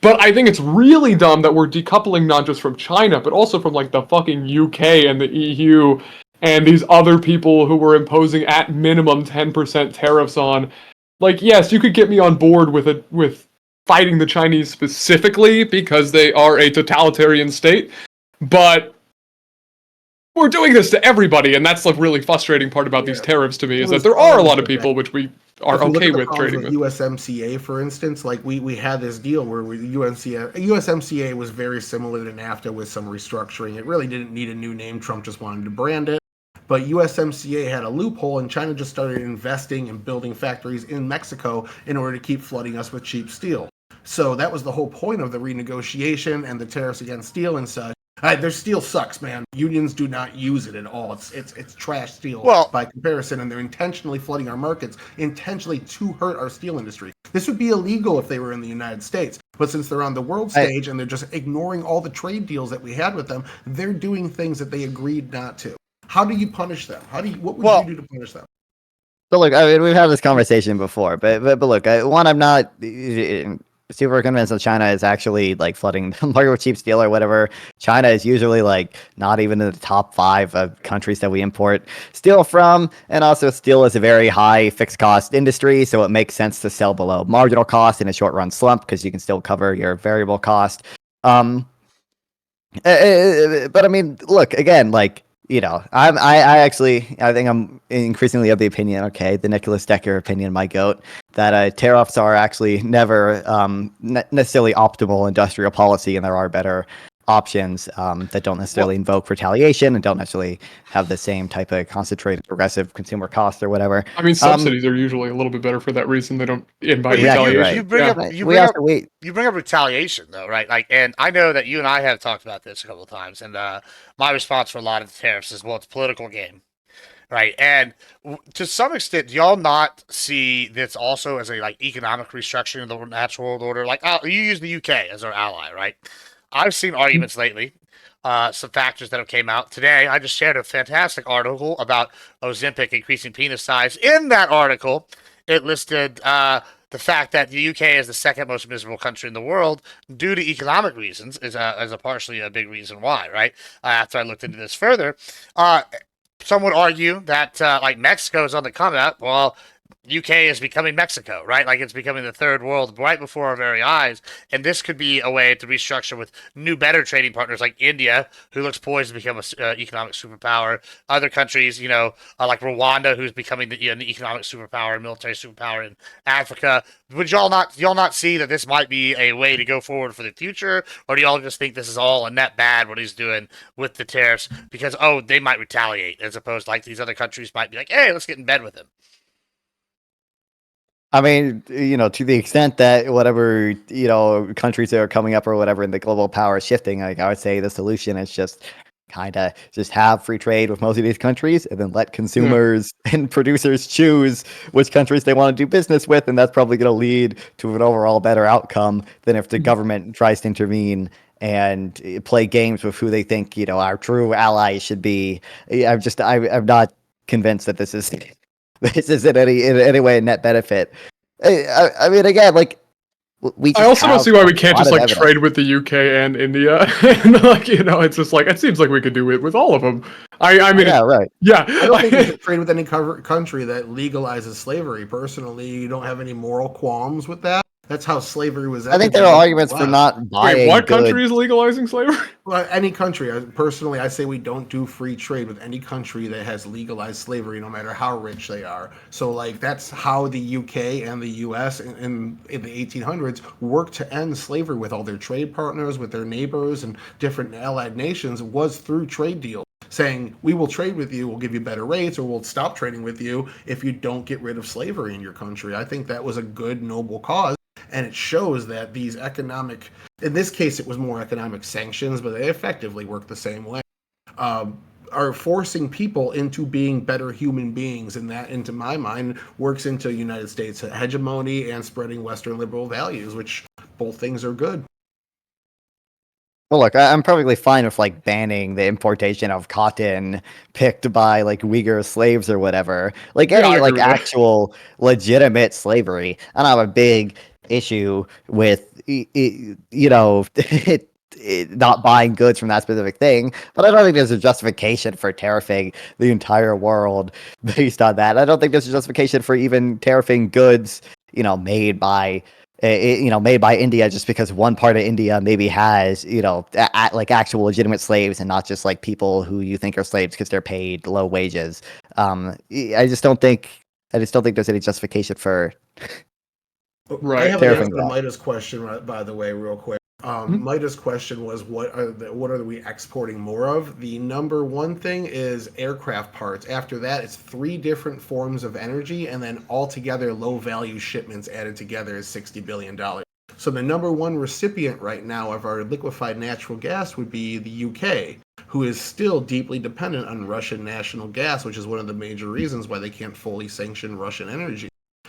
But I think it's really dumb that we're decoupling not just from China, but also from the fucking UK and the EU and these other people who were imposing at minimum 10% tariffs on. Yes, you could get me on board with fighting the Chinese specifically because they are a totalitarian state, but we're doing this to everybody, and that's the really frustrating part about these tariffs to me, is that there are a lot of people which we are okay with trading with. USMCA, for instance, we had this deal where USMCA was very similar to NAFTA with some restructuring. It really didn't need a new name. Trump just wanted to brand it. But USMCA had a loophole, and China just started investing and building factories in Mexico in order to keep flooding us with cheap steel. So that was the whole point of the renegotiation and the tariffs against steel and such. Their steel sucks, man. Unions do not use it at all. It's trash steel by comparison, and they're intentionally flooding our markets, intentionally to hurt our steel industry. This would be illegal if they were in the United States, but since they're on the world stage and they're just ignoring all the trade deals that we had with them, they're doing things that they agreed not to. How do you punish them? What would you do to punish them? But look, I mean, we've had this conversation before, but look, I'm not super convinced that China is actually flooding the market with cheap steel or whatever. China is usually not even in the top 5 of countries that we import steel from, and also steel is a very high fixed cost industry, so it makes sense to sell below marginal cost in a short run slump because you can still cover your variable cost. But I mean, look, again, I think I'm increasingly of the opinion, the Nicholas Decker opinion, my goat, that tariffs are actually never necessarily optimal industrial policy, and there are better options that don't necessarily invoke retaliation and don't necessarily have the same type of concentrated progressive consumer cost or whatever. I mean, subsidies are usually a little bit better for that reason. They don't invite retaliation. Right. You bring up retaliation, though, right? And I know that you and I have talked about this a couple of times, and my response for a lot of the tariffs is, well, it's a political game. Right, and to some extent, do y'all not see this also as a economic restructuring of the natural world order? You use the UK as our ally, right? I've seen arguments lately, some factors that have came out today. I just shared a fantastic article about Ozempic increasing penis size. In that article, it listed the fact that the UK is the second most miserable country in the world due to economic reasons is a partially a big reason why, right? After I looked into this further, some would argue that Mexico is on the come up. Well, UK is becoming Mexico, right? Like it's becoming the third world right before our very eyes. And this could be a way to restructure with new, better trading partners like India, who looks poised to become an economic superpower. Other countries, like Rwanda, who's becoming an economic superpower and military superpower in Africa. Would y'all not see that this might be a way to go forward for the future, or do y'all just think this is all a net bad what he's doing with the tariffs because they might retaliate as opposed to like these other countries might be like, hey, let's get in bed with him. I mean, to the extent that whatever, countries that are coming up or whatever in the global power shifting, like I would say the solution is just kind of just have free trade with most of these countries and then let consumers and producers choose which countries they want to do business with. And that's probably going to lead to an overall better outcome than if the government tries to intervene and play games with who they think, our true allies should be. I'm not convinced that this is this is in any way a net benefit. I mean, again, like we. I also don't see why we can't just like evidence. trade with the UK and India, and like it's just like it seems like we could do it with all of them. I mean, yeah, right. Yeah, I don't think you should trade with any country that legalizes slavery. Personally, you don't have any moral qualms with that. That's how slavery was. I think there are arguments for not buying. Wait, what country is legalizing slavery? Well, any country. Personally, I say we don't do free trade with any country that has legalized slavery, no matter how rich they are. So, like, that's how the UK and the US in the 1800s worked to end slavery with all their trade partners, with their neighbors and different allied nations, was through trade deals. Saying, we will trade with you, we'll give you better rates, or we'll stop trading with you if you don't get rid of slavery in your country. I think that was a good, noble cause. And it shows that these economic, in this case, it was more economic sanctions, but they effectively work the same way, are forcing people into being better human beings. And that, into my mind, works into United States hegemony and spreading Western liberal values, which both things are good. Well, look, I'm perfectly fine with like banning the importation of cotton picked by like Uyghur slaves or whatever. Like any like actual legitimate slavery. I don't have a big issue with not buying goods from that specific thing, but I don't think there's a justification for tariffing the entire world based on that. I don't think there's a justification for even tariffing goods, made by India just because one part of India maybe has, like actual legitimate slaves and not just like people who you think are slaves because they're paid low wages. I just don't think there's any justification for. Right. I have an answer to Mita's question, by the way, real quick. Mita's question was, what are we exporting more of? The number one thing is aircraft parts. After that, it's 3 different forms of energy, and then altogether low-value shipments added together is $60 billion. So the number one recipient right now of our liquefied natural gas would be the UK, who is still deeply dependent on Russian national gas, which is one of the major reasons why they can't fully sanction Russian energy.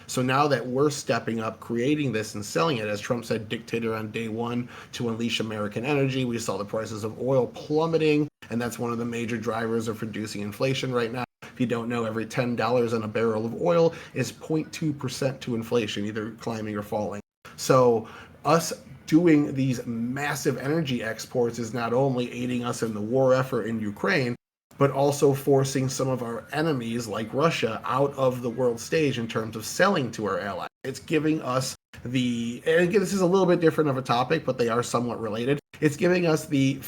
So now that we're stepping up, creating this and selling it, as Trump said, dictator on day one, to unleash American energy, we saw the prices of oil plummeting, and that's one of the major drivers of reducing inflation right now. If you don't know, every $10 on a barrel of oil is 0.2% to inflation, either climbing or falling. So us doing these massive energy exports is not only aiding us in the war effort in Ukraine, but also forcing some of our enemies like Russia out of the world stage in terms of selling to our allies. It's giving us and again, this is a little bit different of a topic, but they are somewhat related. It's giving us the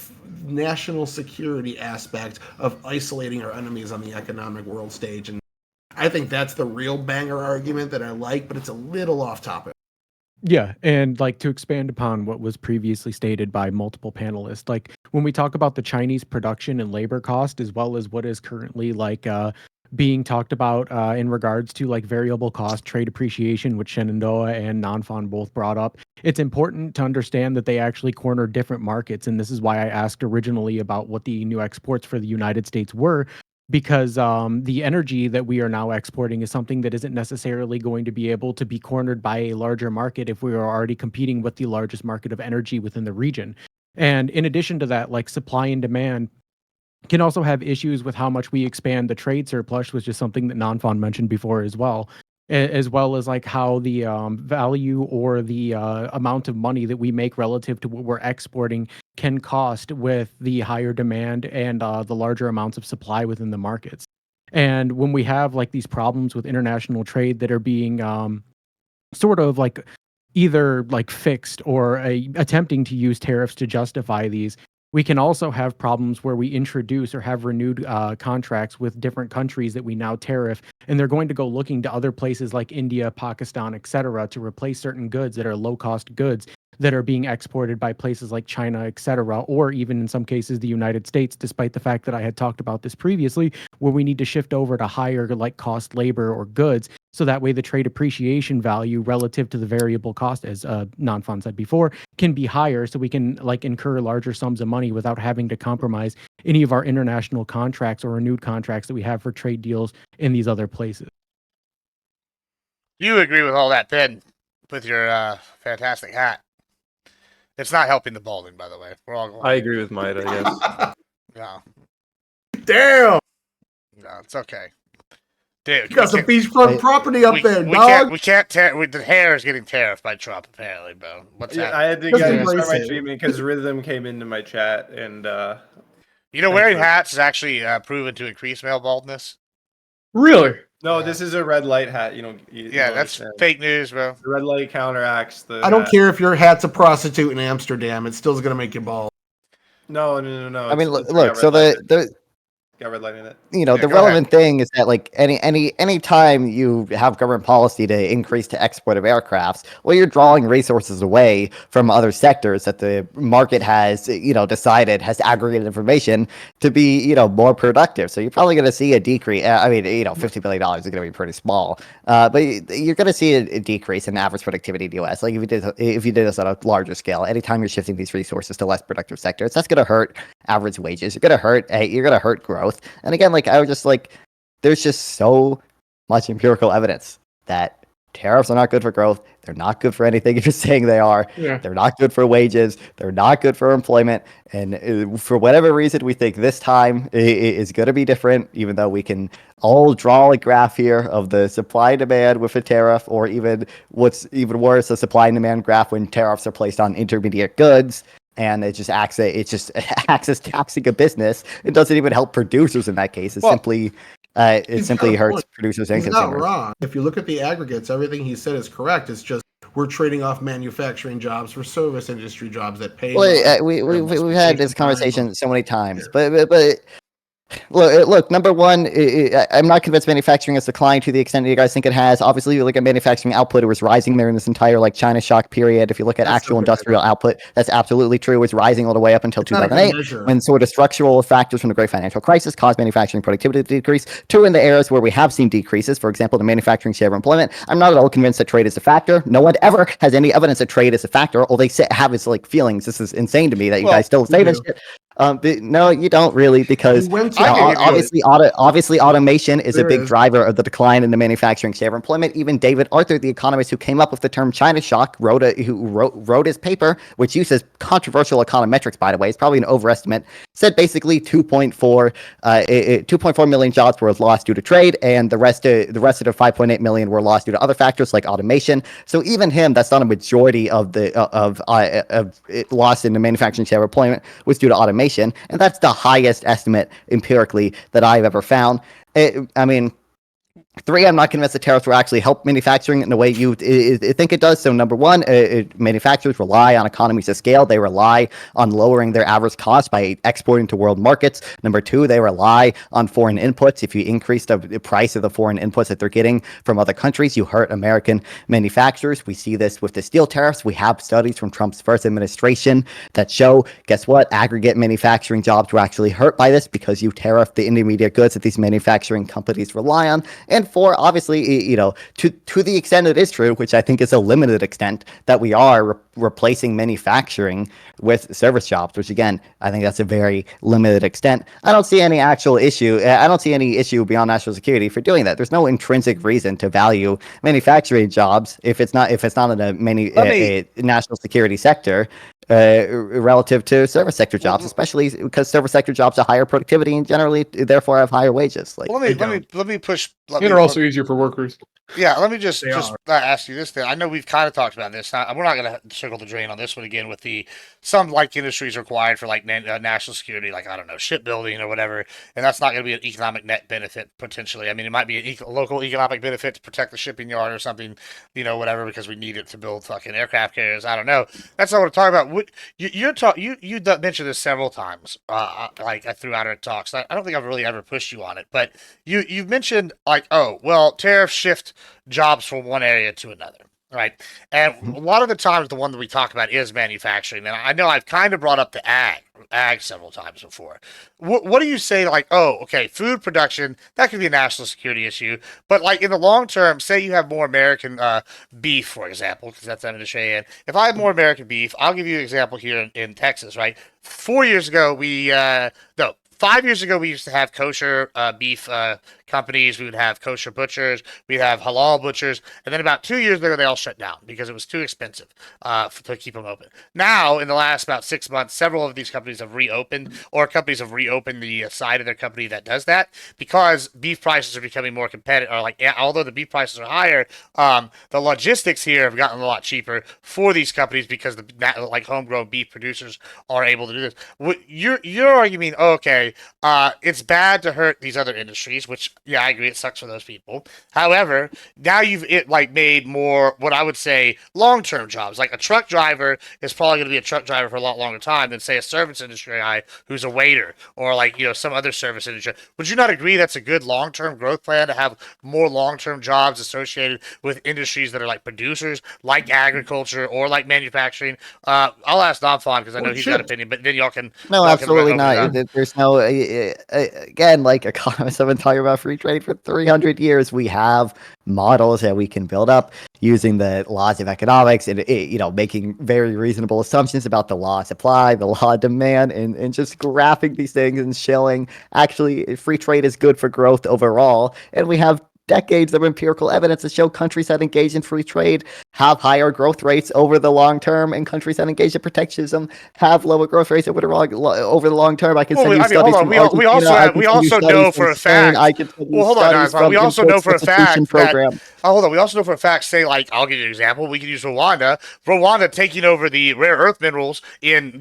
national security aspect of isolating our enemies on the economic world stage. And I think that's the real banger argument that I like, but it's a little off topic. Yeah, and like to expand upon what was previously stated by multiple panelists, like when we talk about the Chinese production and labor cost, as well as what is currently like being talked about in regards to like variable cost trade appreciation, which Shenandoah and Nanfan both brought up, it's important to understand that they actually corner different markets. And this is why I asked originally about what the new exports for the United States were, because the energy that we are now exporting is something that isn't necessarily going to be able to be cornered by a larger market if we are already competing with the largest market of energy within the region. And in addition to that, like supply and demand can also have issues with how much we expand the trade surplus, which is something that Nanfan mentioned before as well as like how the value or the amount of money that we make relative to what we're exporting can cost with the higher demand and the larger amounts of supply within the markets. And when we have like these problems with international trade that are being sort of like either like fixed or attempting to use tariffs to justify these, we can also have problems where we introduce or have renewed contracts with different countries that we now tariff, and they're going to go looking to other places like India, Pakistan, etc., to replace certain goods that are low-cost goods that are being exported by places like China, etc., or even in some cases the United States, despite the fact that I had talked about this previously, where we need to shift over to higher like cost labor or goods, so that way the trade appreciation value relative to the variable cost, as Non-Fon said before, can be higher, so we can like incur larger sums of money without having to compromise any of our international contracts or renewed contracts that we have for trade deals in these other places. You agree with all that, Ben, with your fantastic hat. It's not helping the balding, by the way. We're all going. I agree with Mike, I guess. Yeah. Damn! No, it's okay. Dude, You got some beachfront property up there, dog. We can't the hair is getting tariffed by Trump, apparently, bro. What's that? I had to Just start embrace my it. treatment because Rhythm came into my chat and You know, wearing hats is actually proven to increase male baldness. Really? no, this is a red light hat. You Yeah, don't that's understand. fake news, bro. The red light counteracts the. I don't hat. care if your hat's a prostitute in Amsterdam. It's still gonna make you bald. No. I mean, it's look. got So red light. the Got red light in it. you know, Yeah, the go ahead. relevant thing is that like any time you have government policy to increase the export of aircrafts, well, you're drawing resources away from other sectors that the market has, decided has aggregated information to be, more productive. So you're probably going to see a decrease. I mean, $50 billion is going to be pretty small, but you're going to see a decrease in average productivity in the U.S. Like if you did this on a larger scale, anytime you're shifting these resources to less productive sectors, that's going to hurt average wages. You're going to hurt growth. And again, like I was just like, there's just so much empirical evidence that tariffs are not good for growth. They're not good for anything if you're saying they are. Yeah. They're not good for wages. They're not good for employment. And for whatever reason, we think this time is going to be different, even though we can all draw a graph here of the supply and demand with a tariff, or even what's even worse, a supply and demand graph when tariffs are placed on intermediate goods. And it just acts as taxing a business. It doesn't even help producers in that case. It simply hurts producers and He's consumers. not wrong. If you look at the aggregates, everything he said is correct. It's just we're trading off manufacturing jobs for service industry jobs that pay. Well, we've had this conversation so many times, but look. Number one, I'm not convinced manufacturing has declined to the extent that you guys think it has. Obviously, you look at manufacturing output; it was rising there in this entire like China shock period. If you look at actual industrial output, that's absolutely true. It was rising all the way up until 2008, when sort of structural factors from the Great Financial Crisis caused manufacturing productivity to decrease. Two, in the areas where we have seen decreases, for example, the manufacturing share of employment. I'm not at all convinced that trade is a factor. No one ever has any evidence that trade is a factor. All they have is like feelings. This is insane to me that you guys still say this shit. No, you don't really, because obviously automation is a big driver of the decline in the manufacturing share of employment. Even David Arthur, the economist who came up with the term China shock, wrote his paper, which uses controversial econometrics, by the way. It's probably an overestimate. Said basically 2.4 million jobs were lost due to trade, and the rest of the 5.8 million were lost due to other factors like automation. So even him, that's not a majority of the loss in the manufacturing share of employment was due to automation. And that's the highest estimate empirically that I've ever found. Three, I'm not convinced that tariffs will actually help manufacturing in the way you think it does. So number one, manufacturers rely on economies of scale. They rely on lowering their average cost by exporting to world markets. Number two, they rely on foreign inputs. If you increase the price of the foreign inputs that they're getting from other countries, you hurt American manufacturers. We see this with the steel tariffs. We have studies from Trump's first administration that show, guess what? Aggregate manufacturing jobs were actually hurt by this because you tariff the intermediate goods that these manufacturing companies rely on. And four, obviously, to the extent it is true, which I think is a limited extent, that we are replacing manufacturing with service jobs, which again, I think that's a very limited extent. I don't see any actual issue. I don't see any issue beyond national security for doing that. There's no intrinsic reason to value manufacturing jobs if it's not in a national security sector. Relative to service sector jobs, especially because service sector jobs are higher productivity and generally therefore have higher wages. Like, let me push. And are also easier for workers. Yeah, let me just They are. ask you this thing. I know we've kind of talked about this. We're not going to circle the drain on this one again with some like industries required for like national security, like I don't know, shipbuilding or whatever, and that's not going to be an economic net benefit potentially. I mean, it might be a local economic benefit to protect the shipping yard or something, whatever, because we need it to build fucking aircraft carriers. I don't know. That's not what I'm talking about. You mentioned this several times, like throughout our talks. I don't think I've really ever pushed you on it, but you've mentioned like, oh well, tariffs shift jobs from one area to another, right? And a lot of the times, the one that we talk about is manufacturing. And I know I've kind of brought up the ag several times before. What do you say? Like, oh, okay, food production that could be a national security issue, but like in the long term, say you have more American beef, for example, because that's an industry. And if I have more American beef, I'll give you an example here in Texas, right? 4 years ago, no. 5 years ago, we used to have kosher beef companies. We would have kosher butchers. We'd have halal butchers. And then about 2 years ago, they all shut down because it was too expensive to keep them open. Now, in the last about 6 months, several of these companies have reopened, or companies have reopened the side of their company that does that because beef prices are becoming more competitive. Or like, although the beef prices are higher, the logistics here have gotten a lot cheaper for these companies because the like homegrown beef producers are able to do this. You're arguing, okay, it's bad to hurt these other industries, which I agree, it sucks for those people. However, now you've made more what I would say long-term jobs. Like a truck driver is probably going to be a truck driver for a lot longer time than say a service industry guy who's a waiter or like some other service industry. Would you not agree that's a good long-term growth plan to have more long-term jobs associated with industries that are like producers, like agriculture or like manufacturing? I'll ask Donfon because I know he's got an opinion, but then y'all can. No, y'all can absolutely open it not. up. There's no, again, like economists have been talking about free trade for 300 years. We have models that we can build up using the laws of economics and, making very reasonable assumptions about the law of supply, the law of demand, and just graphing these things and showing actually free trade is good for growth overall. And we have decades of empirical evidence to show countries that engage in free trade have higher growth rates over the long term, and countries that engage in protectionism have lower growth rates over the long term. I can send you studies from Argentina. We also know for a fact. I can send you Well, hold on, studies Donfon. from We also import know for a substitution fact that. program. Hold on. We also know for a fact, say, like, I'll give you an example. We could use Rwanda. Rwanda taking over the rare earth minerals in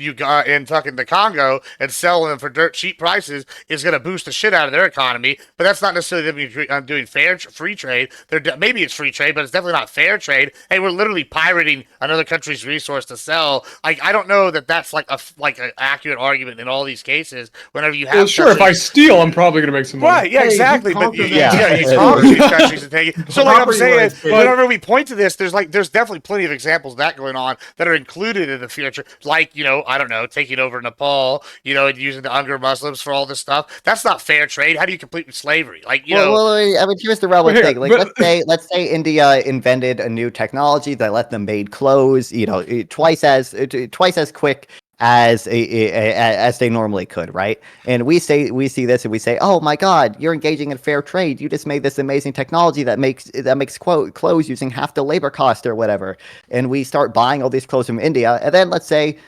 fucking the Congo and selling them for dirt cheap prices is going to boost the shit out of their economy. But that's not necessarily them doing free trade. Maybe it's free trade, but it's definitely not fair trade. Hey, we're literally pirating another country's resource to sell. Like, I don't know that that's like an accurate argument in all these cases. Whenever you have, well, sure, if I steal, I'm probably going to make some money. right, yeah, Hey, exactly. you But conquer you that. conquer these countries and take it. So, like I'm Property saying, rights, baby. whenever we point to this, there's definitely plenty of examples of that going on that are included in the future. Like, I don't know, taking over Nepal, and using the Uyghur Muslims for all this stuff. That's not fair trade. How do you complete with slavery? Like, Well, I mean, here's the relevant Well, here, thing. Like, but- let's say India invented a new technology that let them made clothes, twice as quick as as they normally could, right? And we see this and we say, oh my God, you're engaging in fair trade. You just made this amazing technology that makes clothes using half the labor cost or whatever. And we start buying all these clothes from India, and then let's say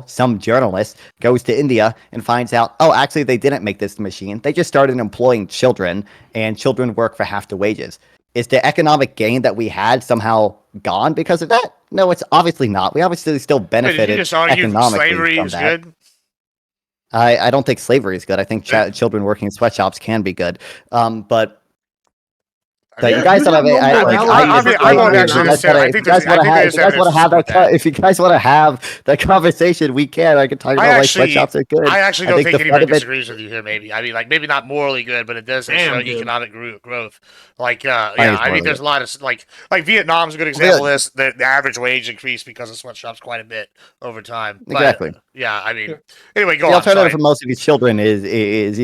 some journalist goes to India and finds out, oh, actually they didn't make this machine. They just started employing children, and children work for half the wages. Is the economic gain that we had somehow gone because of that? No, it's obviously not. We obviously still benefited you just argue economically slavery from is that. good. I don't think slavery is good. I think children working in sweatshops can be good. But you guys don't have it. I won't actually necessarily. I think If you guys want to have that conversation, we can. I can talk about why sweatshops are good. I actually don't think anybody of it- disagrees with you here. Maybe maybe not morally good, but it does show Damn, dude. economic growth. Like it's I mean, morally there's a lot of like Vietnam's a good example of this. The average wage increased because of sweatshops quite a bit over time. But, Exactly. yeah, I mean, anyway, go The on. alternative Sorry. for most of these children is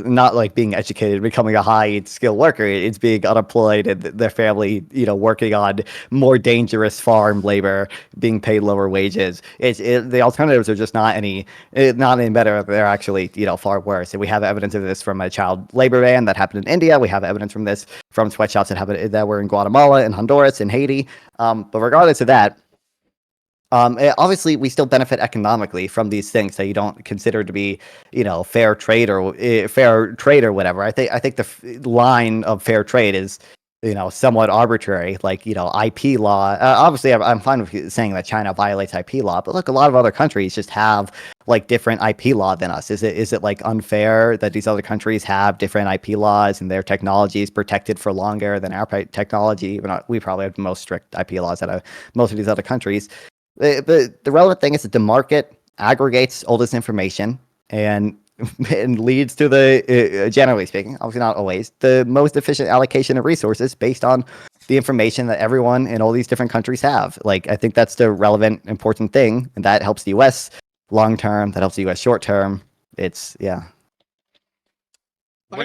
not like being educated, becoming a high skilled worker. It's being unemployed and their family, working on more dangerous farm labor, being paid lower wages. The alternatives are just not any better. They're actually, far worse. And we have evidence of this from a child labor ban that happened in India. We have evidence from this from sweatshops that were in Guatemala and Honduras and Haiti. But regardless of that, obviously, we still benefit economically from these things that you don't consider to be, fair trade or whatever. I think the line of fair trade is somewhat arbitrary, like, IP law. Obviously, I'm fine with saying that China violates IP law, but look, a lot of other countries just have like different IP law than us. Is it like unfair that these other countries have different IP laws and their technology is protected for longer than our technology? We probably have the most strict IP laws out of most of these other countries. The relevant thing is that the market aggregates all this information and leads to the, generally speaking, obviously not always, the most efficient allocation of resources based on the information that everyone in all these different countries have. Like, I think that's the relevant, important thing, and that helps the U.S. long term, that helps the U.S. short term. I'm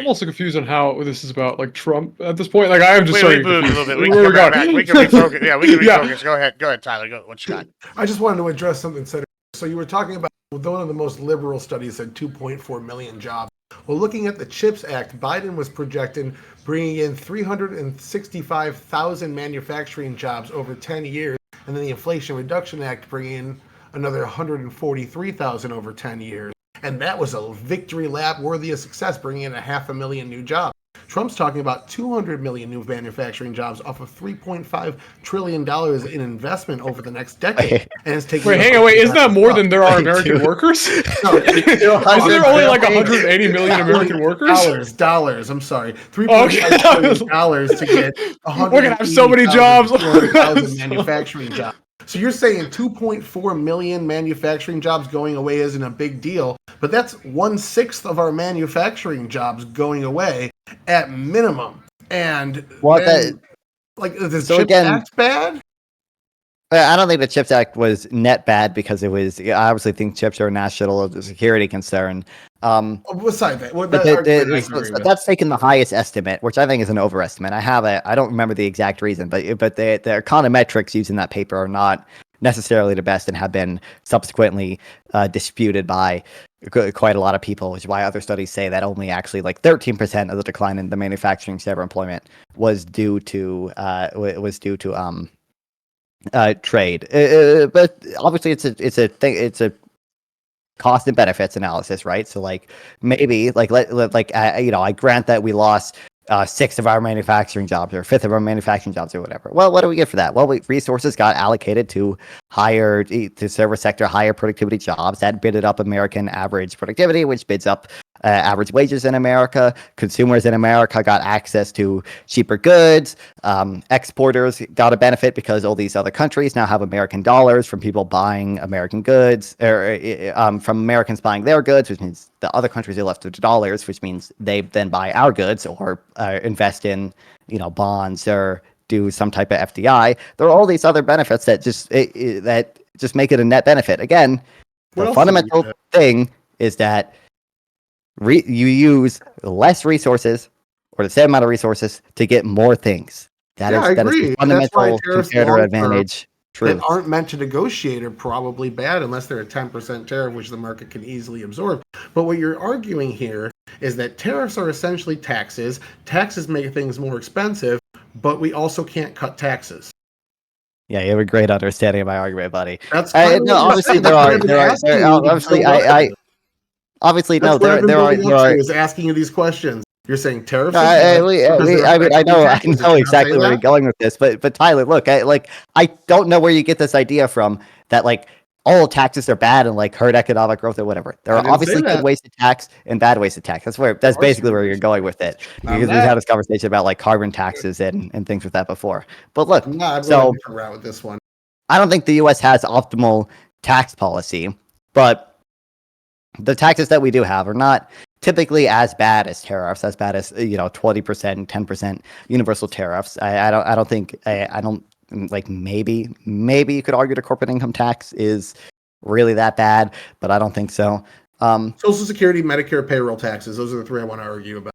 also confused on how this is about like Trump at this point. Like, I am just We starting moved a confused. little bit. We can come back. We can refocus. Yeah, we can Yeah. refocus. Go ahead, Tyler. Go. What you got? I just wanted to address something said. So you were talking about one of the most liberal studies said 2.4 million jobs. Well, looking at the CHIPS Act, Biden was projecting bringing in 365,000 manufacturing jobs over 10 years, and then the Inflation Reduction Act bringing in another 143,000 over 10 years. And that was a victory lap worthy of success, bringing in 500,000 new jobs. Trump's talking about 200 million new manufacturing jobs off of $3.5 trillion in investment over the next decade. And it's taking. Wait, hang on, isn't that more than there are American workers? No, Isn't there only like 180 million American workers? Dollars. I'm sorry, $3.5 billion to get We're gonna have so many jobs. 200,000 manufacturing jobs. So you're saying 2.4 million manufacturing jobs going away isn't a big deal, but that's 1/6 of our manufacturing jobs going away at minimum. And the CHIPS Act bad? I don't think the CHIPS Act was net bad because it was. I obviously think chips are a national security concern. Besides that, that's taken the highest estimate, which I think is an overestimate. I don't remember the exact reason, but the econometrics used in that paper are not necessarily the best and have been subsequently disputed by quite a lot of people, which is why other studies say that only actually like 13% of the decline in the manufacturing sector employment was due to trade. But obviously it's a cost and benefits analysis, right? So like maybe I grant that we lost 6 of our manufacturing jobs or 5th of our manufacturing jobs or whatever. Well, what do we get for that? Well, resources got allocated to service sector higher productivity jobs that bidded up American average productivity, which bids up average wages in America. Consumers in America got access to cheaper goods. Exporters got a benefit because all these other countries now have American dollars from people buying American goods, or from Americans buying their goods, which means the other countries are left with dollars, which means they then buy our goods or invest in bonds or do some type of FDI. There are all these other benefits that just make it a net benefit. Again, the fundamental thing is that you use less resources or the same amount of resources to get more things. That is the fundamental comparative advantage. That aren't meant to negotiate are probably bad unless they're a 10% tariff, which the market can easily absorb. But what you're arguing here is that tariffs are essentially taxes. Taxes make things more expensive, but we also can't cut taxes. Yeah, you have a great understanding of my argument, buddy. That's obviously there are is asking you these questions. You're saying tariffs? I know exactly where you're going with this, but Tyler, look, I don't know where you get this idea from that like all taxes are bad and like hurt economic growth or whatever. There are obviously good ways to tax and bad ways to tax. That's basically where you're going with it. Because we've had this conversation about like carbon taxes and things with that before. But look, I'm going a different route with this one. I don't think the U.S. has optimal tax policy, but the taxes that we do have are not typically as bad as tariffs, as bad as 20%, 10% universal tariffs. I don't think maybe you could argue the corporate income tax is really that bad, but I don't think so. Social Security, Medicare, payroll taxes. Those are the 3 I want to argue about.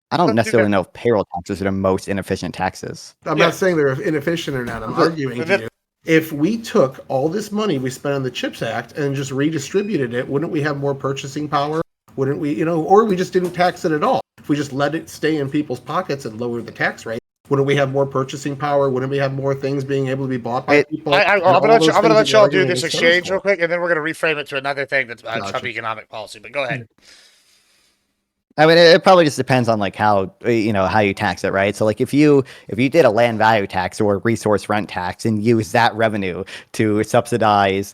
I don't necessarily know if payroll taxes are the most inefficient taxes. I'm not saying they're inefficient or not. I'm arguing to you. If we took all this money we spent on the CHIPS Act and just redistributed it, wouldn't we have more purchasing power? Wouldn't we, or we just didn't tax it at all? If we just let it stay in people's pockets and lower the tax rate, wouldn't we have more purchasing power? Wouldn't we have more things being able to be bought by people? I'm going to let y'all do this exchange real quick, and then we're going to reframe it to another thing that's Trump economic policy. But go ahead. I mean, it probably just depends on like how how you tax it, right? So like if you did a land value tax or a resource rent tax and use that revenue to subsidize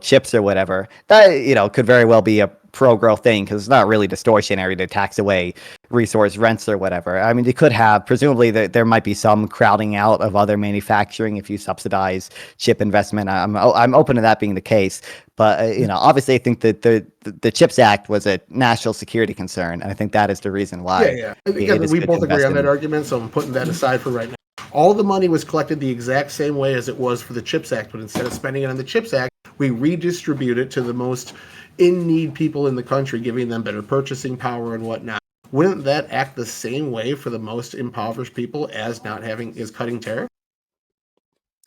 chips or whatever, that could very well be a pro-growth thing because it's not really distortionary to tax away resource rents or whatever. I mean, you could have presumably there might be some crowding out of other manufacturing if you subsidize chip investment. I'm open to that being the case. But obviously, I think that the CHIPS Act was a national security concern, and I think that is the reason why. Yeah. Again, we both agree on that argument, so I'm putting that aside for right now. All the money was collected the exact same way as it was for the CHIPS Act, but instead of spending it on the CHIPS Act, we redistribute it to the most in-need people in the country, giving them better purchasing power and whatnot. Wouldn't that act the same way for the most impoverished people as cutting tariffs?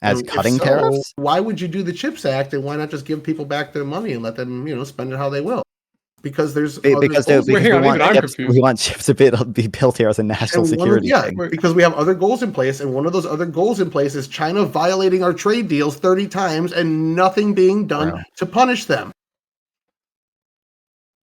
As cutting tariffs? Why would you do the CHIPS Act, and why not just give people back their money and let them, spend it how they will? Because we want chips to be built here as a national security thing. Because we have other goals in place, and one of those other goals in place is China violating our trade deals 30 times and nothing being done to punish them.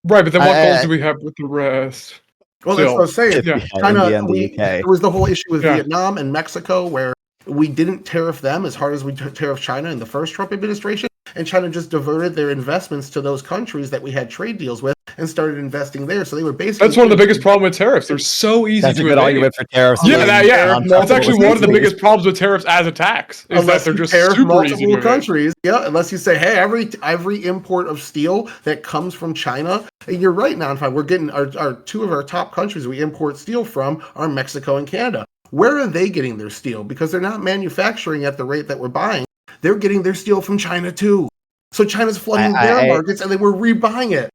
Right, but then what goals do we have with the rest? Well, that's what I was saying. China, there was the whole issue with Vietnam and Mexico where we didn't tariff them as hard as we tariffed China in the first Trump administration, and China just diverted their investments to those countries that we had trade deals with and started investing there. So they were basically... That's one of the biggest problems with tariffs. They're so easy That's to a good argument for tariffs. That's actually one of the biggest problems with tariffs as a tax. Is that they're just super easy to countries. Yeah, unless you say, hey, every import of steel that comes from China, and you're right now, in fact, we're getting our two of our top countries we import steel from are Mexico and Canada. Where are they getting their steel? Because they're not manufacturing at the rate that we're buying. They're getting their steel from China too. So China's flooding their markets, and they were rebuying it.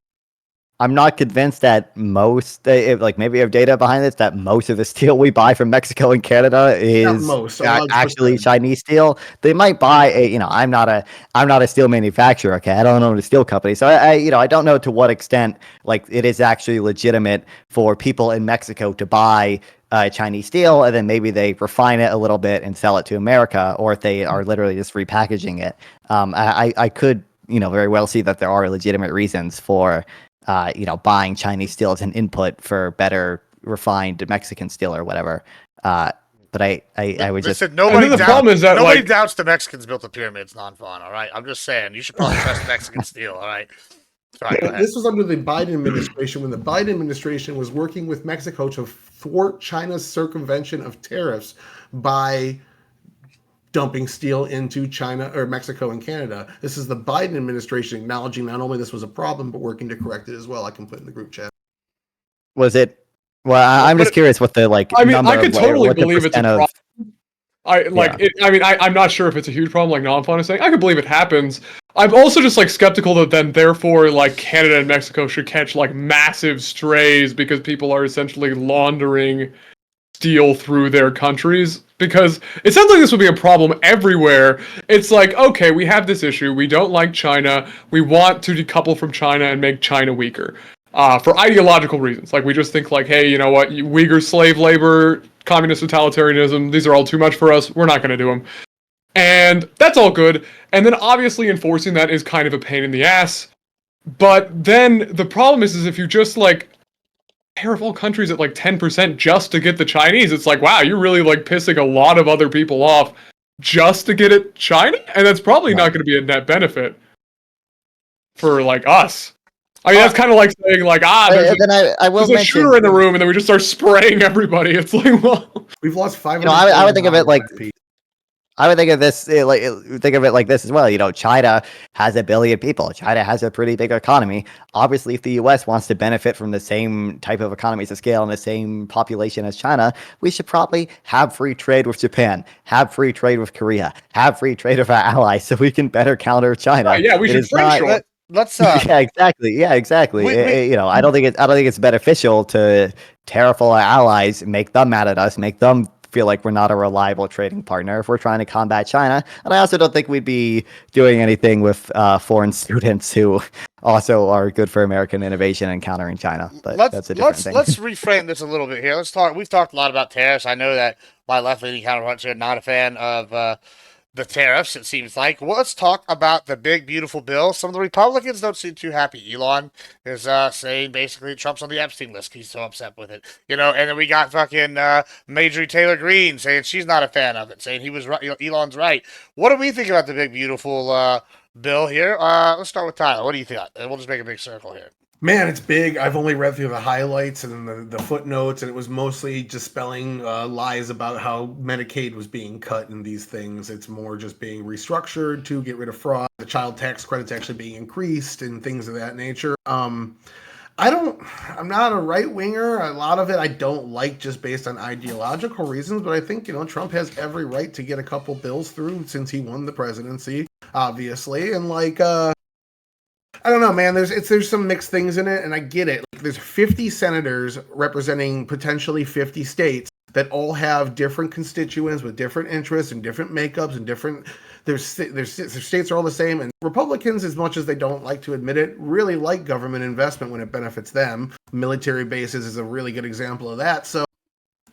I'm not convinced that maybe you have data behind this, that most of the steel we buy from Mexico and Canada is actually Chinese steel. They might buy I'm not a steel manufacturer. Okay. I don't own a steel company. So I don't know to what extent it is actually legitimate for people in Mexico to buy Chinese steel, and then maybe they refine it a little bit and sell it to America, or if they are literally just repackaging it. I could, very well see that there are legitimate reasons for, buying Chinese steel as an input for better refined Mexican steel or whatever. But I would just... Nobody doubts the Mexicans built the pyramids, non-fun, all right? I'm just saying, you should probably trust Mexican steel, all right? Sorry, this was under the Biden administration, when the Biden administration was working with Mexico to thwart China's circumvention of tariffs by dumping steel into China or Mexico and Canada. This is the Biden administration acknowledging not only this was a problem, but working to correct it as well. I can put in the group chat. Was it? Well, I'm just curious what the I could totally believe it's a problem. I'm not sure if it's a huge problem, like Non-Fun is saying. I could believe it happens. I'm also just skeptical that then therefore Canada and Mexico should catch massive strays because people are essentially laundering steel through their countries, because it sounds like this would be a problem everywhere. It's okay, we have this issue, we don't like China, we want to decouple from China and make China weaker for ideological reasons. We just think hey, you know what, Uyghur slave labor, communist totalitarianism, these are all too much for us, we're not going to do them. And that's all good. And then obviously enforcing that is kind of a pain in the ass. But then the problem is if you just tariff all countries at 10% just to get the Chinese, it's wow, you're really pissing a lot of other people off just to get at China? And that's probably not going to be a net benefit for us. I mean, that's kind of saying there's a shooter in the room, and then we just start spraying everybody. It's well, we've lost 500. I would think of it I would think of this like this as well. China has 1 billion people. China has a pretty big economy. Obviously, if the U.S. wants to benefit from the same type of economies of scale and the same population as China, we should probably have free trade with Japan, have free trade with Korea, have free trade with our allies, so we can better counter China. We should trade. Let's yeah, exactly. I don't think it's beneficial to tariff all our allies, make them mad at us, make them feel like we're not a reliable trading partner if we're trying to combat China. And I also don't think we'd be doing anything with foreign students who also are good for American innovation and countering China. But that's a different thing. Let's reframe this a little bit here. We've talked a lot about tariffs. I know that my left-leaning counterparts are not a fan of the tariffs, it seems like. Well, let's talk about the big, beautiful bill. Some of the Republicans don't seem too happy. Elon is saying basically Trump's on the Epstein list. He's so upset with it. And then we got fucking Marjorie Taylor Greene saying she's not a fan of it, saying he was right. Elon's right. What do we think about the big, beautiful bill here? Let's start with Tyler. What do you think? And we'll just make a big circle here. Man, it's big. I've only read through the highlights and the footnotes, and it was mostly dispelling lies about how Medicaid was being cut in these things. It's more just being restructured to get rid of fraud. The child tax credit's actually being increased and things of that nature. I'm not a right winger. A lot of it I don't like just based on ideological reasons, but I think, Trump has every right to get a couple bills through since he won the presidency, obviously. And I don't know, man. There's some mixed things in it, and I get it. There's 50 senators representing potentially 50 states that all have different constituents with different interests and different makeups and different. Their states are all the same, and Republicans, as much as they don't like to admit it, really like government investment when it benefits them. Military bases is a really good example of that. So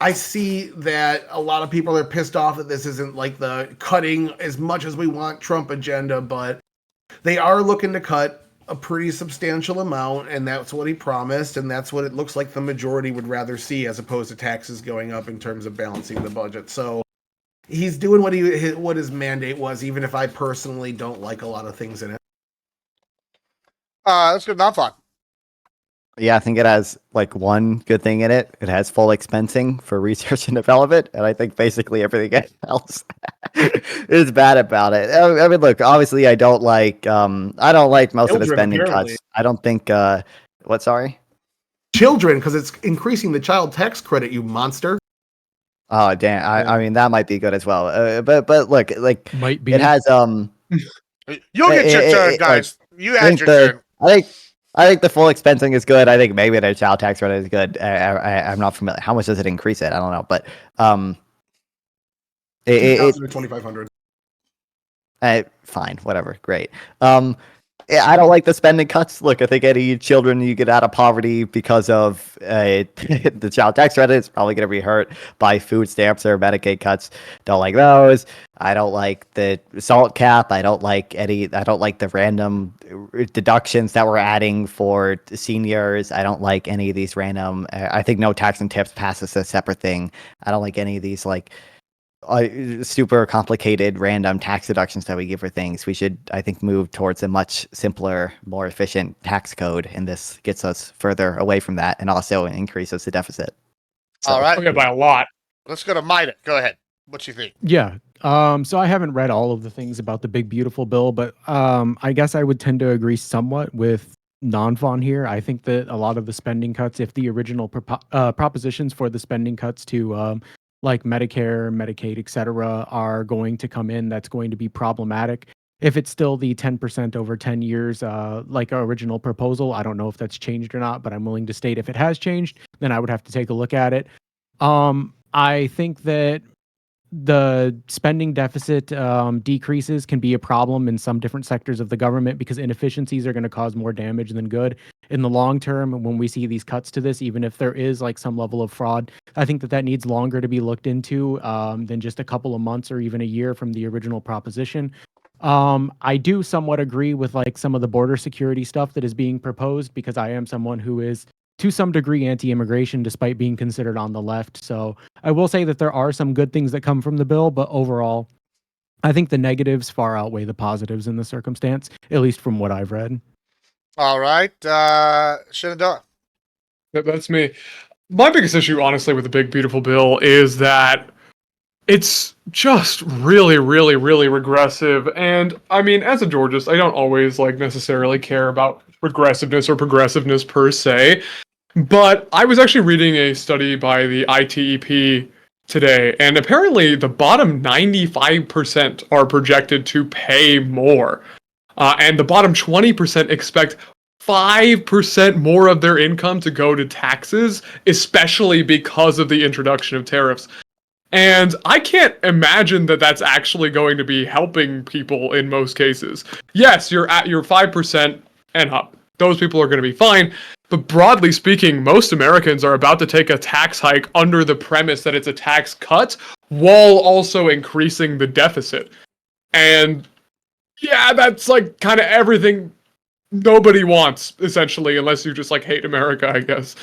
I see that a lot of people are pissed off that this isn't like the cutting as much as we want Trump agenda, but they are looking to cut a pretty substantial amount, and that's what he promised, and that's what it looks like the majority would rather see, as opposed to taxes going up in terms of balancing the budget. So he's doing what his mandate was, even if I personally don't like a lot of things in it. Let's go non-fun. Yeah, I think it has one good thing in it. It has full expensing for research and development, and I think basically everything else is bad about it. I mean, look, obviously, I don't like most of the spending cuts. I don't think. What? Sorry. Children, because it's increasing the child tax credit. You monster. Oh damn! I mean, that might be good as well. But look, Might be. It has You'll get your turn, guys. You had your turn. I think the full expensing is good. I think maybe the child tax credit is good. I'm not familiar. How much does it increase it? I don't know, but it 2,500. Fine, whatever, great. I don't like the spending cuts. Look, I think any children you get out of poverty because of the child tax credit is probably going to be hurt by food stamps or Medicaid cuts. Don't like those. I don't like the SALT cap. I don't like the random deductions that we're adding for seniors. I don't like any of these random. I think no tax and tips passes a separate thing. I don't like any of these super complicated random tax deductions that we give for things. We should, I think, move towards a much simpler, more efficient tax code, and this gets us further away from that and also increases the deficit. So, all right. Okay, by a lot. Let's go to Mida. Go ahead. What you think? Yeah. So I haven't read all of the things about the big beautiful bill, but I guess I would tend to agree somewhat with non-Fawn here. I think that a lot of the spending cuts, if the original propositions for the spending cuts to like Medicare, Medicaid, etc., are going to come in, that's going to be problematic. If it's still the 10% over 10 years, like our original proposal, I don't know if that's changed or not, but I'm willing to state if it has changed, then I would have to take a look at it. I think that the spending deficit decreases can be a problem in some different sectors of the government because inefficiencies are going to cause more damage than good in the long term. When we see these cuts to this, even if there is like some level of fraud, I think that needs longer to be looked into than just a couple of months or even a year from the original proposition. I do somewhat agree with like some of the border security stuff that is being proposed because I am someone who is to some degree anti-immigration despite being considered on the left. So I will say that there are some good things that come from the bill, but overall, I think the negatives far outweigh the positives in the circumstance, at least from what I've read. All right. Shenandoah. That's me. My biggest issue, honestly, with the big, beautiful bill is that it's just really, really, really regressive. And I mean, as a Georgist, I don't always necessarily care about regressiveness or progressiveness per se. But I was actually reading a study by the ITEP today, and apparently the bottom 95% are projected to pay more. And the bottom 20% expect 5% more of their income to go to taxes, especially because of the introduction of tariffs. And I can't imagine that that's actually going to be helping people in most cases. Yes, you're at your 5% and up. Those people are going to be fine. But broadly speaking, most Americans are about to take a tax hike under the premise that it's a tax cut while also increasing the deficit. And yeah, that's like kind of everything nobody wants, essentially, unless you just like hate America, I guess.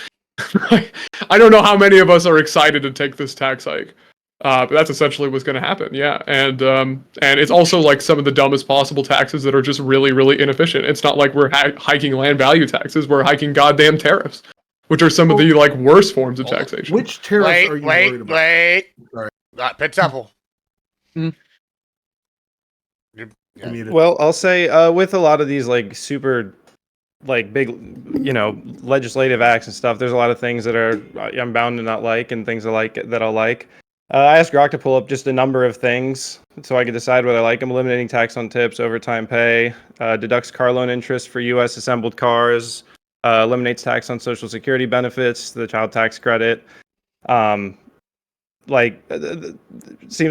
I don't know how many of us are excited to take this tax hike. But that's essentially what's going to happen, yeah. And it's also like some of the dumbest possible taxes that are just really, really inefficient. It's not like we're hiking land value taxes; we're hiking goddamn tariffs, which are some of the like worst forms of taxation. Which tariffs are you worried about? Wait. Sorry. Pit Temple. Well, I'll say with a lot of these like super like big, legislative acts and stuff, there's a lot of things that are I'm bound to not like, and things I like that I'll like. I asked Grok to pull up just a number of things so I could decide whether I like them. Eliminating tax on tips, overtime pay, deducts car loan interest for U.S. assembled cars, eliminates tax on Social Security benefits, the child tax credit. Seems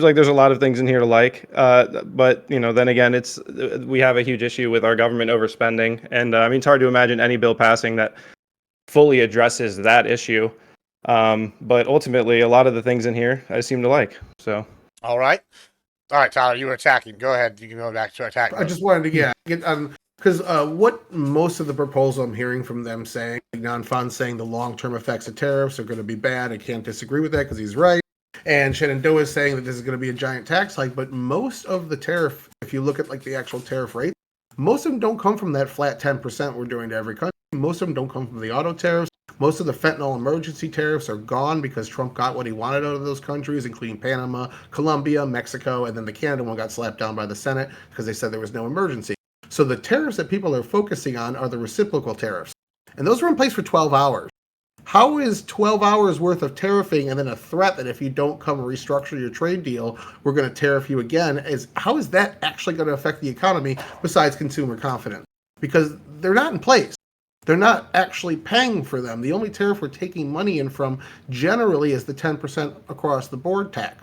like there's a lot of things in here to like, but then again, we have a huge issue with our government overspending, and it's hard to imagine any bill passing that fully addresses that issue. But ultimately, a lot of the things in here I seem to like. So, all right, Tyler, you were attacking. Go ahead. You can go back to attacking. I just wanted to get because what most of the proposal I'm hearing from them saying, non-fun saying the long-term effects of tariffs are going to be bad. I can't disagree with that because he's right. And Shenandoah is saying that this is going to be a giant tax hike, but most of the tariff, if you look at like the actual tariff rate, most of them don't come from that flat 10% we're doing to every country. Most of them don't come from the auto tariffs. Most of the fentanyl emergency tariffs are gone because Trump got what he wanted out of those countries, including Panama, Colombia, Mexico, and then the Canada one got slapped down by the Senate because they said there was no emergency. So the tariffs that people are focusing on are the reciprocal tariffs. And those were in place for 12 hours. How is 12 hours worth of tariffing and then a threat that if you don't come restructure your trade deal, we're going to tariff you again? How is that actually going to affect the economy besides consumer confidence? Because they're not in place. They're not actually paying for them. The only tariff we're taking money in from generally is the 10% across the board tax.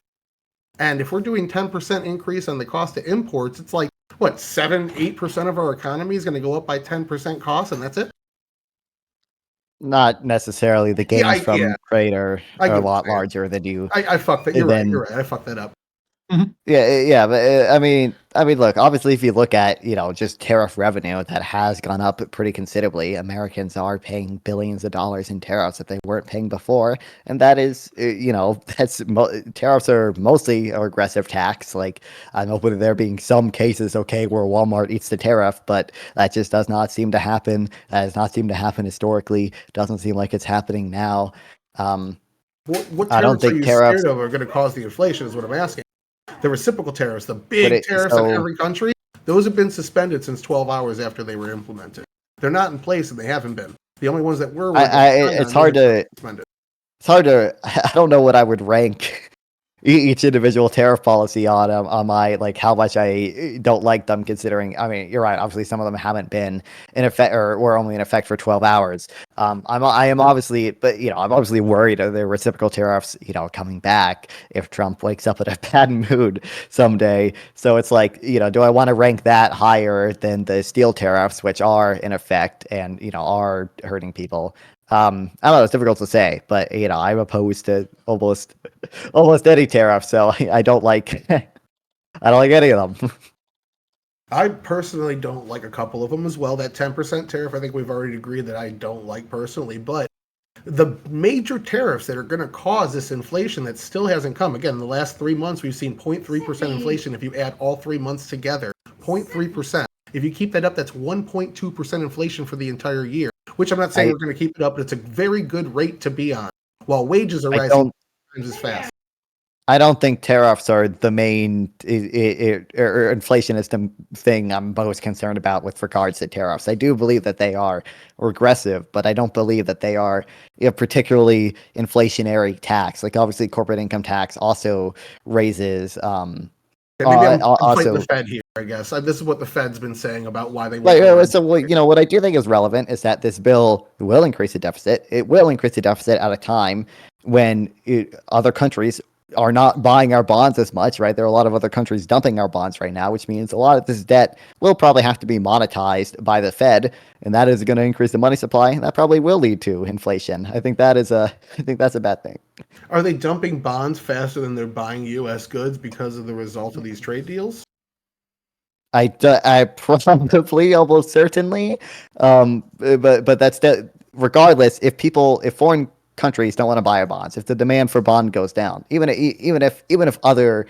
And if we're doing 10% increase on the cost of imports, it's like, 7-8% of our economy is going to go up by 10% cost, and that's it? Not necessarily. The gains from trade are a lot larger than you. I fucked that. You're right. I fucked that up. Mm-hmm. Yeah, but I mean, look. Obviously, if you look at just tariff revenue, that has gone up pretty considerably. Americans are paying billions of dollars in tariffs that they weren't paying before, and that is, tariffs are mostly a regressive tax. Like, I'm open to there being some cases, where Walmart eats the tariff, but that just does not seem to happen. That has not seemed to happen historically. Doesn't seem like it's happening now. What tariffs are you scared of are going to cause the inflation? Is what I'm asking. The reciprocal tariffs, the big tariffs in every country, those have been suspended since 12 hours after they were implemented. They're not in place, and they haven't been. The only ones that were. It's hard to. I don't know what I would rank each individual tariff policy on my how much I don't like them. Considering, you're right. Obviously, some of them haven't been in effect or were only in effect for 12 hours. I'm obviously worried of the reciprocal tariffs, coming back if Trump wakes up in a bad mood someday. So it's do I want to rank that higher than the steel tariffs, which are in effect and are hurting people? I don't know. It's difficult to say, but I'm opposed to almost any tariff, so I don't like any of them. I personally don't like a couple of them as well. That 10% tariff, I think we've already agreed that I don't like personally, but the major tariffs that are going to cause this inflation that still hasn't come. Again, in the last 3 months, we've seen 0.3% inflation. If you add all 3 months together, 0.3%. If you keep that up, that's 1.2% inflation for the entire year, which I'm not saying we're going to keep it up, but it's a very good rate to be on, while wages are rising times as fast. I don't think tariffs are the main or inflation is the thing I'm most concerned about with regards to tariffs. I do believe that they are regressive, but I don't believe that they are a particularly inflationary tax. Like, obviously, corporate income tax also raises. Maybe I'm fighting the Fed here, I guess. This is what the Fed's been saying about why they. So, what I do think is relevant is that this bill will increase the deficit. It will increase the deficit at a time when other countries are not buying our bonds as much, right? There are a lot of other countries dumping our bonds right now, which means a lot of this debt will probably have to be monetized by the Fed, and that is going to increase the money supply. That probably will lead to inflation. I think that's a bad thing. Are they dumping bonds faster than they're buying U.S. goods because of the result of these trade deals? I probably almost certainly, but that's regardless. If foreign countries don't want to buy our bonds, if the demand for bond goes down, even if other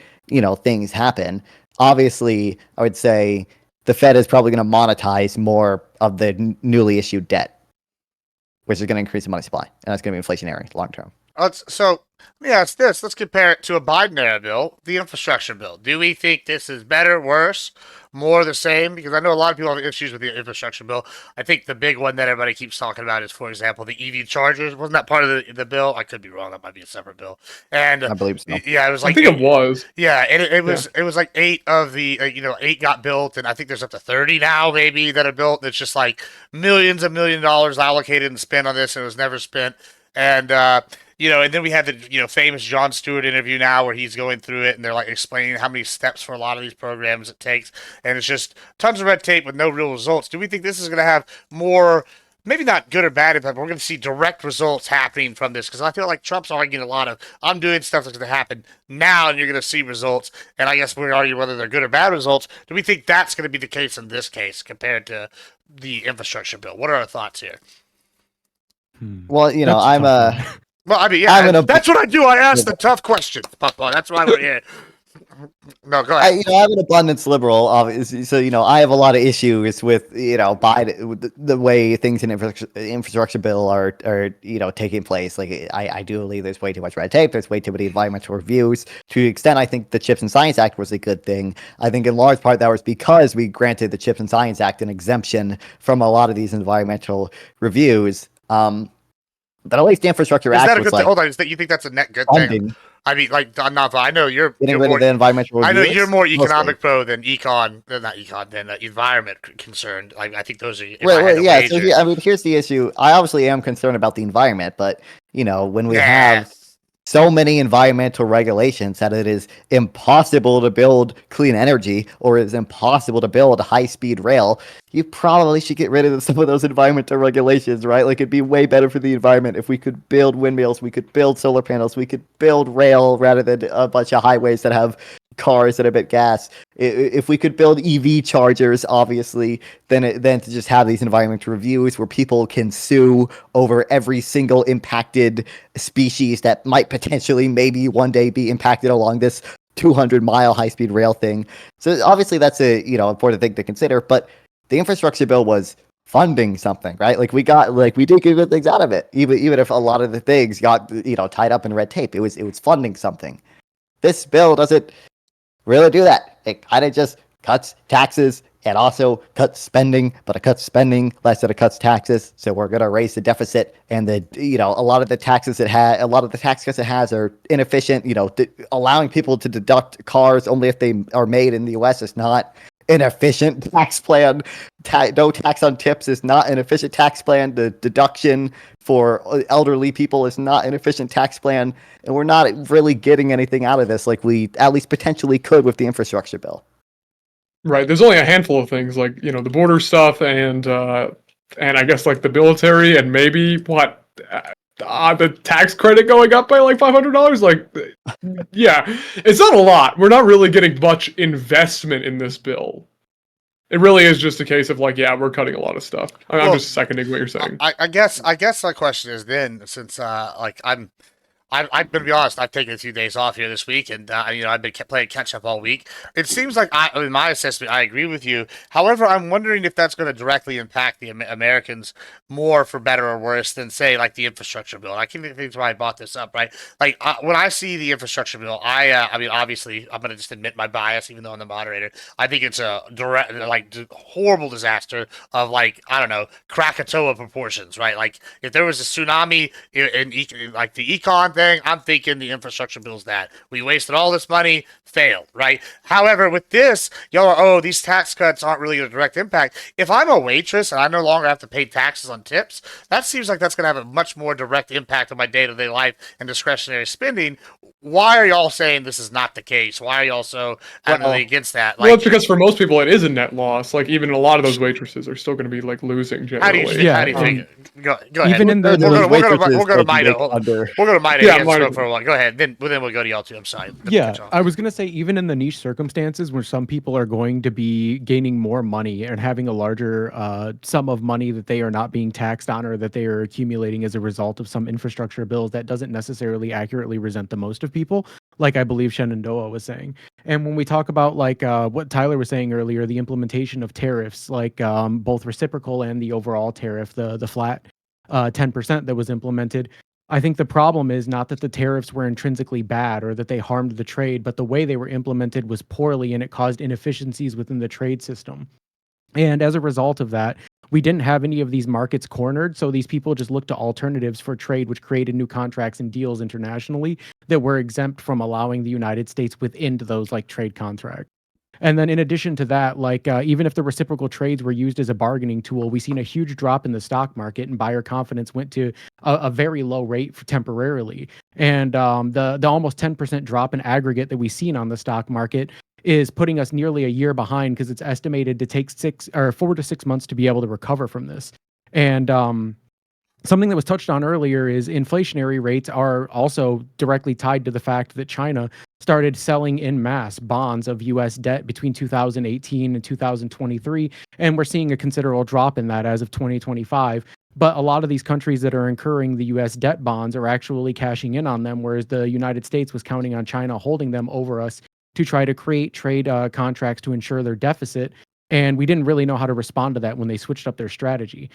things happen, obviously I would say the Fed is probably going to monetize more of the newly issued debt, which is going to increase the money supply, and that's going to be inflationary long term. It's this. Let's compare it to a Biden era bill, the infrastructure bill. Do we think this is better, worse, more the same? Because I know a lot of people have issues with the infrastructure bill. I think the big one that everybody keeps talking about is, for example, the EV chargers. Wasn't that part of the bill? I could be wrong. That might be a separate bill. And I believe so. Yeah, it was like I think it was. Yeah, and it was like 8 of the 8 got built, and I think there's up to 30 now maybe that are built. It's just like millions of $1 million allocated and spent on this, and it was never spent. And and then we had the famous Jon Stewart interview now where he's going through it and they're like explaining how many steps for a lot of these programs it takes, and it's just tons of red tape with no real results. Do we think this is going to have more, maybe not good or bad impact, but we're going to see direct results happening from this? Because I feel like Trump's arguing a lot of, I'm doing stuff that's going to happen now and you're going to see results, and I guess we're arguing whether they're good or bad results. Do we think that's going to be the case in this case compared to the infrastructure bill? What are our thoughts here? Well, I'm Well, I mean, yeah, that's what I do. I ask the tough questions, Papa. That's why we're here. No, go ahead. I'm an abundance liberal, obviously, so I have a lot of issues with Biden, with the way things in infrastructure bill are taking place. Like I do believe there's way too much red tape. There's way too many environmental reviews. To the extent I think the Chips and Science Act was a good thing, I think in large part that was because we granted the Chips and Science Act an exemption from a lot of these environmental reviews. But at least the Infrastructure Act was like, hold on, is that you think that's a net good thing? I mean, like, I know you're more, the environmental I know reviews, you're more economic mostly. pro than environment concerned. I think those are. Yeah. So here's the issue. I obviously am concerned about the environment, but when we have so many environmental regulations that it is impossible to build clean energy or it is impossible to build high-speed rail, you probably should get rid of some of those environmental regulations, right? Like, it'd be way better for the environment if we could build windmills, we could build solar panels, we could build rail rather than a bunch of highways that have cars that emit gas. If we could build EV chargers, obviously, then to just have these environmental reviews where people can sue over every single impacted species that might potentially maybe one day be impacted along this 200-mile high-speed rail thing. So obviously that's a important thing to consider, but the infrastructure bill was funding something, right? Like we did get good things out of it, even if a lot of the things got tied up in red tape. It was funding something. This bill doesn't really do that. It kind of just cuts taxes and also cuts spending, but it cuts spending less than it cuts taxes. So we're gonna raise the deficit, and a lot of the tax cuts it has are inefficient. Allowing people to deduct cars only if they are made in the U.S. is not an efficient tax plan. No tax on tips is not an efficient tax plan. The deduction for elderly people is not an efficient tax plan, and we're not really getting anything out of this like we at least potentially could with the infrastructure bill. Right. There's only a handful of things, like the border stuff and I guess like the military and maybe the tax credit going up by like $500. Like, yeah, it's not a lot. We're not really getting much investment in this bill. It really is just a case of like, yeah, we're cutting a lot of stuff. I'm just seconding what you're saying. I guess my question is then, since I'm going to be honest, I've taken a few days off here this week, and I've been playing catch up all week. It seems like in my assessment, I agree with you. However, I'm wondering if that's going to directly impact the Americans more for better or worse than, say, like the infrastructure bill. And I can think why I brought this up, right? Like when I see the infrastructure bill, I mean, obviously, I'm going to just admit my bias, even though I'm the moderator. I think it's a horrible disaster of Krakatoa proportions, right? Like if there was a tsunami in like the econ thing, I'm thinking the infrastructure bill's that. We wasted all this money, failed, right? However, with this, y'all are, these tax cuts aren't really a direct impact. If I'm a waitress and I no longer have to pay taxes on tips, that seems like that's going to have a much more direct impact on my day-to-day life and discretionary spending. Why are y'all saying this is not the case? Why are y'all so adamantly against that? Well, it's because for most people it is a net loss. Like even a lot of those waitresses are still going to be like losing generally. How do you think? Go ahead. Even in the we'll go to Mito. We'll go to Mito. had spoke for a while. Go ahead. Then we'll go to y'all too. I'm sorry. Yeah, I was gonna say even in the niche circumstances where some people are going to be gaining more money and having a larger sum of money that they are not being taxed on or that they are accumulating as a result of some infrastructure bills that doesn't necessarily accurately represent the most of people, like I believe Shenandoah was saying. And when we talk about like what Tyler was saying earlier, the implementation of tariffs, like both reciprocal and the overall tariff, the flat 10% that was implemented. I think the problem is not that the tariffs were intrinsically bad or that they harmed the trade, but the way they were implemented was poorly and it caused inefficiencies within the trade system. And as a result of that, we didn't have any of these markets cornered. So these people just looked to alternatives for trade, which created new contracts and deals internationally that were exempt from allowing the United States within those like trade contracts. And then in addition to that, like even if the reciprocal trades were used as a bargaining tool, we've seen a huge drop in the stock market and buyer confidence went to a very low rate for temporarily. And the almost 10% drop in aggregate that we've seen on the stock market is putting us nearly a year behind because it's estimated to take 4 to 6 months to be able to recover from this. And something that was touched on earlier is inflationary rates are also directly tied to the fact that China started selling in mass bonds of U.S. debt between 2018 and 2023, and we're seeing a considerable drop in that as of 2025. But a lot of these countries that are incurring the U.S. debt bonds are actually cashing in on them, whereas the United States was counting on China holding them over us to try to create trade contracts to ensure their deficit, and we didn't really know how to respond to that when they switched up their strategy.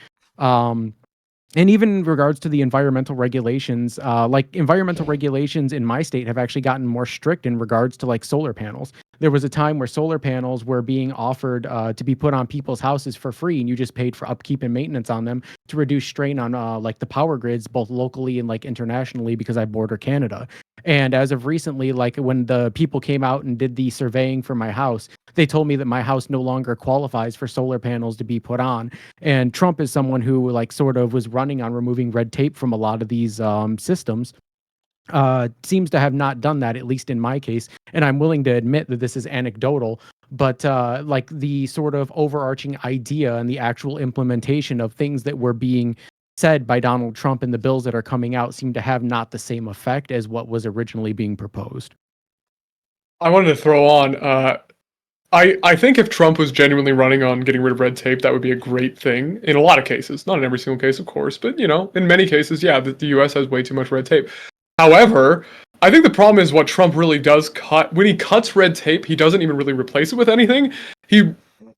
And even in regards to the environmental regulations, like environmental regulations in my state have actually gotten more strict in regards to like solar panels. There was a time where solar panels were being offered to be put on people's houses for free, and you just paid for upkeep and maintenance on them to reduce strain on like the power grids, both locally and like internationally, because I border Canada. And as of recently, like when the people came out and did the surveying for my house, they told me that my house no longer qualifies for solar panels to be put on. And Trump is someone who like sort of was running on removing red tape from a lot of these systems. Seems to have not done that, at least in my case. And I'm willing to admit that this is anecdotal, but like the sort of overarching idea and the actual implementation of things that were being said by Donald Trump and the bills that are coming out seem to have not the same effect as what was originally being proposed. I wanted to throw on, I think if Trump was genuinely running on getting rid of red tape, that would be a great thing in a lot of cases. Not in every single case, of course, but you know, in many cases, yeah, the US has way too much red tape. However, I think the problem is what Trump really does cut. When he cuts red tape, he doesn't even really replace it with anything. He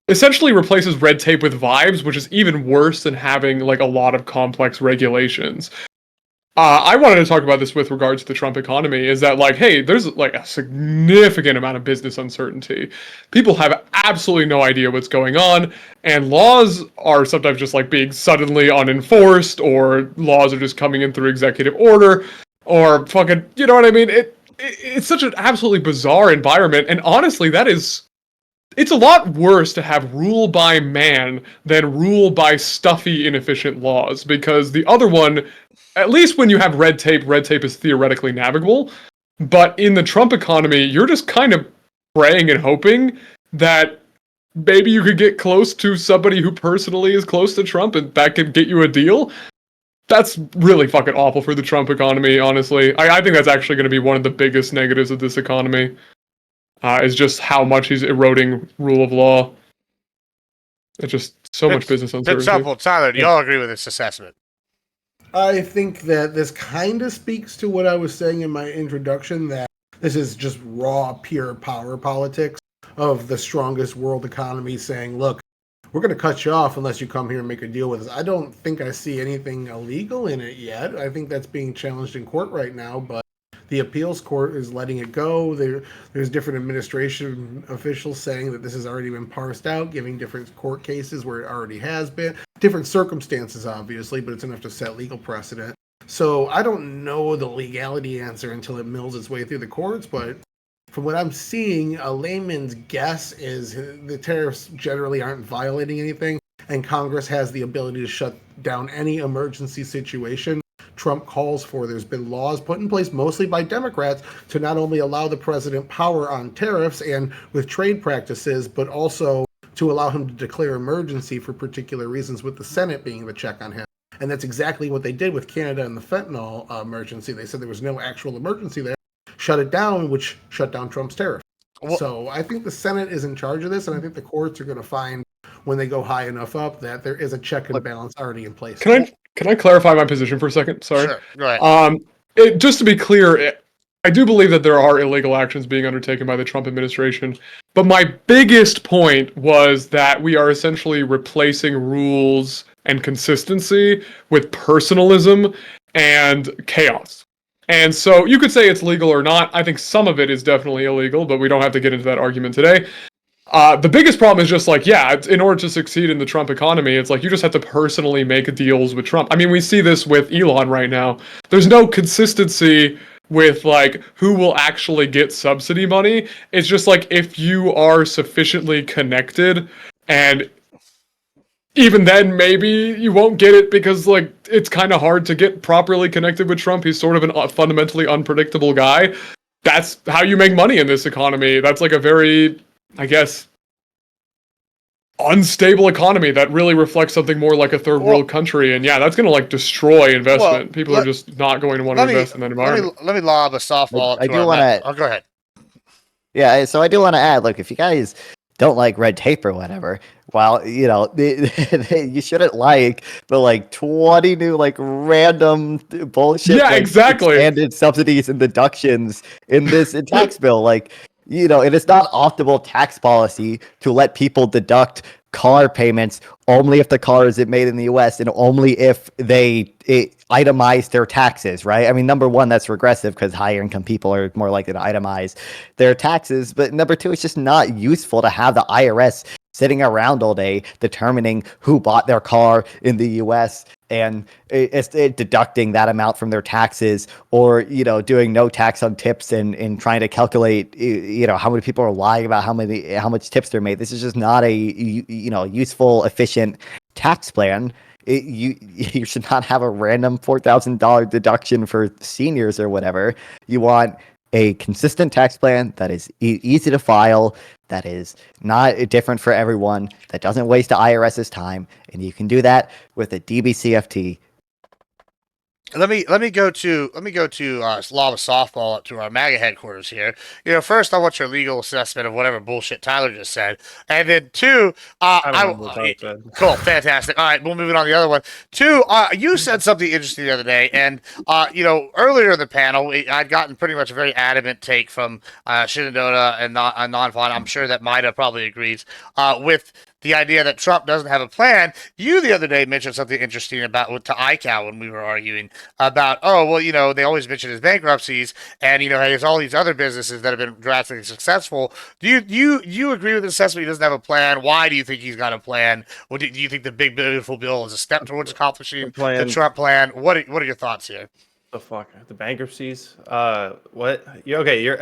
essentially replaces red tape with vibes, which is even worse than having like a lot of complex regulations. I wanted to talk about this with regards to the Trump economy, is that like, hey, there's like a significant amount of business uncertainty. People have absolutely no idea what's going on, and laws are sometimes just like being suddenly unenforced, or laws are just coming in through executive order, or fucking, you know what I mean? It's such an absolutely bizarre environment, and honestly, it's a lot worse to have rule by man than rule by stuffy, inefficient laws, because the other one, at least when you have red tape is theoretically navigable. But in the Trump economy, you're just kind of praying and hoping that maybe you could get close to somebody who personally is close to Trump and that could get you a deal. That's really fucking awful for the Trump economy, honestly. I think that's actually going to be one of the biggest negatives of this economy. Is just how much he's eroding rule of law. It's just so much business uncertainty. Simple. Tyler, do y'all agree with this assessment? I think that this kind of speaks to what I was saying in my introduction, that this is just raw, pure power politics of the strongest world economy saying, look, we're going to cut you off unless you come here and make a deal with us. I don't think I see anything illegal in it yet. I think that's being challenged in court right now, but the appeals court is letting it go. There's different administration officials saying that this has already been parsed out, giving different court cases where it already has been. Different circumstances, obviously, but it's enough to set legal precedent. So I don't know the legality answer until it mills its way through the courts, but from what I'm seeing, a layman's guess is the tariffs generally aren't violating anything, and Congress has the ability to shut down any emergency situation Trump calls for. There's been laws put in place mostly by Democrats to not only allow the president power on tariffs and with trade practices, but also to allow him to declare emergency for particular reasons, with the Senate being the check on him. And that's exactly what they did with Canada and the fentanyl emergency. They said there was no actual emergency there, shut it down, which shut down Trump's tariff. So I think the Senate is in charge of this, and I think the courts are going to find, when they go high enough up, that there is a check and balance already in place. Can I clarify my position for a second? Sorry. Sure. Go ahead. Just to be clear, I do believe that there are illegal actions being undertaken by the Trump administration. But my biggest point was that we are essentially replacing rules and consistency with personalism and chaos. And so you could say it's legal or not. I think some of it is definitely illegal, but we don't have to get into that argument today. The biggest problem is just like, in order to succeed in the Trump economy, it's like you just have to personally make deals with Trump. I mean, we see this with Elon right now. There's no consistency with like who will actually get subsidy money. It's just like if you are sufficiently connected, and even then maybe you won't get it because like it's kind of hard to get properly connected with Trump. He's sort of a fundamentally unpredictable guy. That's how you make money in this economy. That's like a very, I guess, unstable economy that really reflects something more like a third world country. And that's going to like destroy investment. People are just not going to want to invest in that environment. Let me lob a softball up I to do our want to. Oh, go ahead. Yeah, so I do want to add, look, if you guys don't like red tape or whatever, well, you shouldn't like the like 20 new like random bullshit. Yeah, like, exactly. Expanded subsidies and deductions in this tax bill. Like, it is not optimal tax policy to let people deduct car payments only if the car is made in the US and only if they itemize their taxes, right? I mean, number one, that's regressive because higher income people are more likely to itemize their taxes. But number two, it's just not useful to have the IRS sitting around all day determining who bought their car in the US and it's deducting that amount from their taxes, or doing no tax on tips and trying to calculate how many people are lying about how much tips they're made. This is just not a useful, efficient tax plan. You should not have a random $4,000 deduction for seniors or whatever. You want a consistent tax plan that is easy to file, that is not different for everyone, that doesn't waste the IRS's time, and you can do that with a DBCFT. Let me go to lob a softball up to our MAGA headquarters here. First I want your legal assessment of whatever bullshit Tyler just said, and then two, cool, fantastic. All right, we'll move on to the other one. Two, you said something interesting the other day, and earlier in the panel, I'd gotten pretty much a very adamant take from Shenandoah and Non-Fawn. I'm sure that Maida probably agrees with the idea that Trump doesn't have a plan. You the other day mentioned something interesting about to ICAO when we were arguing about, they always mention his bankruptcies and, he has all these other businesses that have been drastically successful. Do you agree with the assessment he doesn't have a plan? Why do you think he's got a plan? Or do you think the big beautiful bill is a step towards accomplishing the Trump plan? What are your thoughts here? The fuck? The bankruptcies? What? You're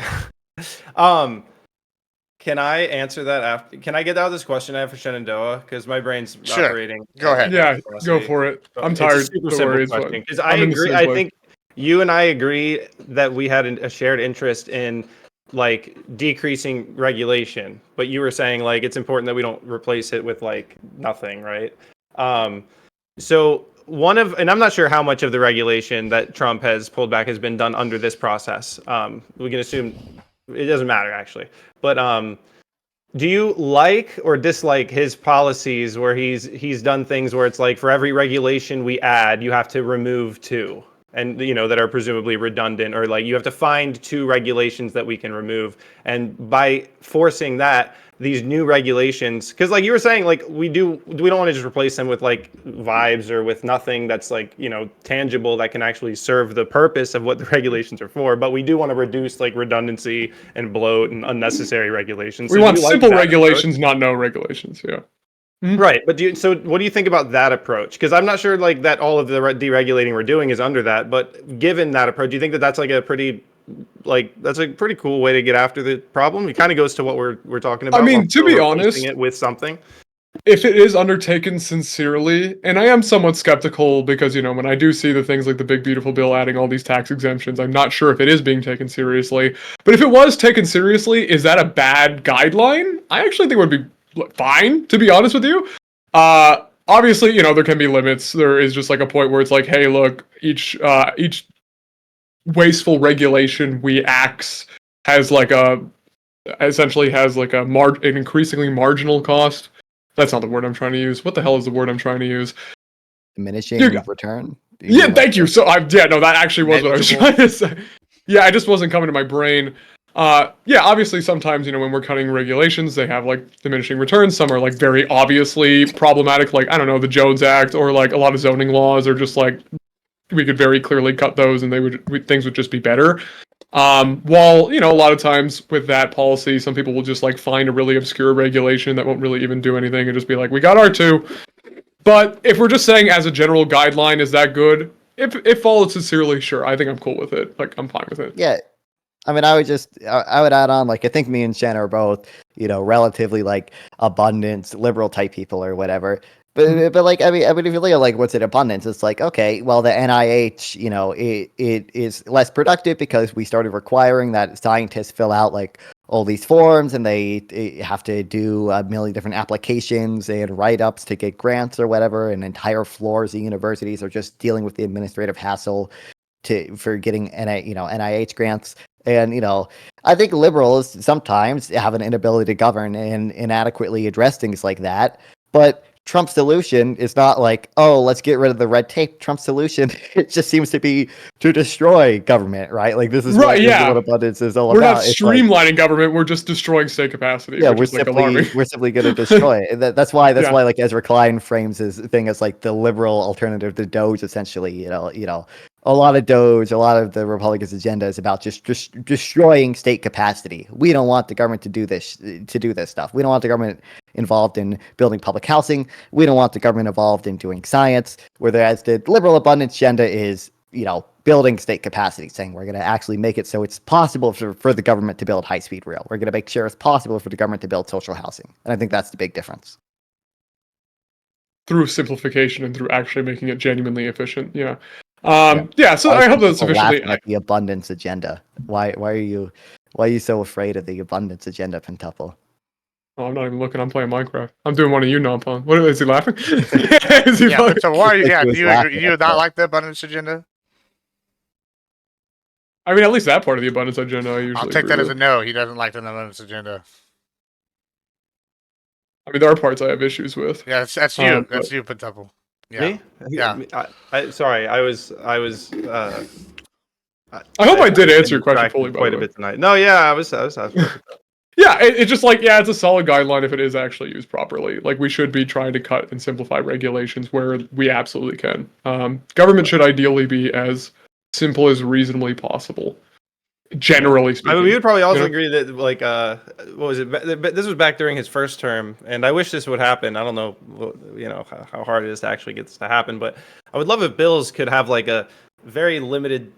Can I answer that after? Can I get out this question I have for Shenandoah? Because my brain's operating. Go ahead. Yeah, go for it. I'm tired. It's a super simple question. Because I agree. I think you and I agree that we had a shared interest in like decreasing regulation, but you were saying like it's important that we don't replace it with like nothing, right? So and I'm not sure how much of the regulation that Trump has pulled back has been done under this process. We can assume it doesn't matter actually. But do you like or dislike his policies where he's done things where it's like for every regulation we add, you have to remove two, and that are presumably redundant, or like you have to find two regulations that we can remove, and by forcing that, these new regulations, because like you were saying, like we don't want to just replace them with like vibes or with nothing that's like tangible that can actually serve the purpose of what the regulations are for, but we do want to reduce like redundancy and bloat and unnecessary regulations. We want simple regulations, not no regulations. Yeah. Mm-hmm. Right, but what do you think about that approach? Because I'm not sure like that all of the deregulating we're doing is under that, but given that approach, do you think that that's like that's a pretty cool way to get after the problem? It kind of goes to what we're talking about. I mean, to be honest, it with something. If it is undertaken sincerely, and I am somewhat skeptical because, when I do see the things like the big beautiful bill adding all these tax exemptions, I'm not sure if it is being taken seriously. But if it was taken seriously, is that a bad guideline? I actually think it would be fine, to be honest with you. obviously, there can be limits. There is just like a point where it's like, hey, look, each wasteful regulation we axe has like an increasingly marginal cost. That's not the word I'm trying to use. What the hell is the word I'm trying to use? Diminishing return. Yeah, thank you. So no, that actually was what I was trying to say. Yeah, I just wasn't coming to my brain. Yeah, obviously sometimes, when we're cutting regulations, they have like diminishing returns. Some are like very obviously problematic, like, I don't know, the Jones Act, or like a lot of zoning laws are just like, we could very clearly cut those and things would just be better. While, a lot of times with that policy, some people will just like find a really obscure regulation that won't really even do anything and just be like, we got R2. But if we're just saying as a general guideline, is that good? If followed sincerely, sure. I think I'm cool with it. Like, I'm fine with it. Yeah. I mean, I would add on, like, I think me and Shen are both, relatively like abundance, liberal type people or whatever. But like, I mean, if you look at like what's in abundance, it's like, okay, well, the NIH, it is less productive because we started requiring that scientists fill out like all these forms, and they have to do a million different applications and write-ups to get grants or whatever, and entire floors of universities are just dealing with the administrative hassle for getting NIH grants. And, I think liberals sometimes have an inability to govern and inadequately address things like that. But Trump's solution is not like, oh, let's get rid of the red tape. Trump's solution, it just seems to be to destroy government, right? Like, this is what abundance is all about. We're not streamlining government. We're just destroying state capacity. Yeah, we're simply going to destroy it. That's why like Ezra Klein frames his thing as like the liberal alternative to Doge, essentially. A lot of Doge, a lot of the Republicans' agenda is about just destroying state capacity. We don't want the government to do this stuff. We don't want the government involved in building public housing. We don't want the government involved in doing science. Whereas the liberal abundance agenda is, building state capacity, saying we're going to actually make it so it's possible for the government to build high-speed rail. We're going to make sure it's possible for the government to build social housing. And I think that's the big difference. Through simplification and through actually making it genuinely efficient. Yeah. So I hope that's sufficiently at the abundance agenda. Why are you so afraid of the abundance agenda, Pentuple? Oh, I'm not even looking. I'm playing Minecraft. I'm doing one of you, Nompon. What is he laughing? Is he funny? So why are you? Yeah, do you not like the abundance agenda? I mean, at least that part of the abundance agenda, I'll take that as a no. He doesn't like the abundance agenda. I mean, there are parts I have issues with. Yeah, that's you. That's you, Pentuple. Yeah. Me? Yeah. Sorry, I was. I hope I did answer your question fully. Quite a bit tonight. No, yeah, I was. Yeah, it's just like, it's a solid guideline if it is actually used properly. Like, we should be trying to cut and simplify regulations where we absolutely can. Government should ideally be as simple as reasonably possible. Generally speaking. I mean, we would probably also agree that, like, what was it? This was back during his first term, and I wish this would happen. I don't know, how hard it is to actually get this to happen, but I would love if bills could have like a very limited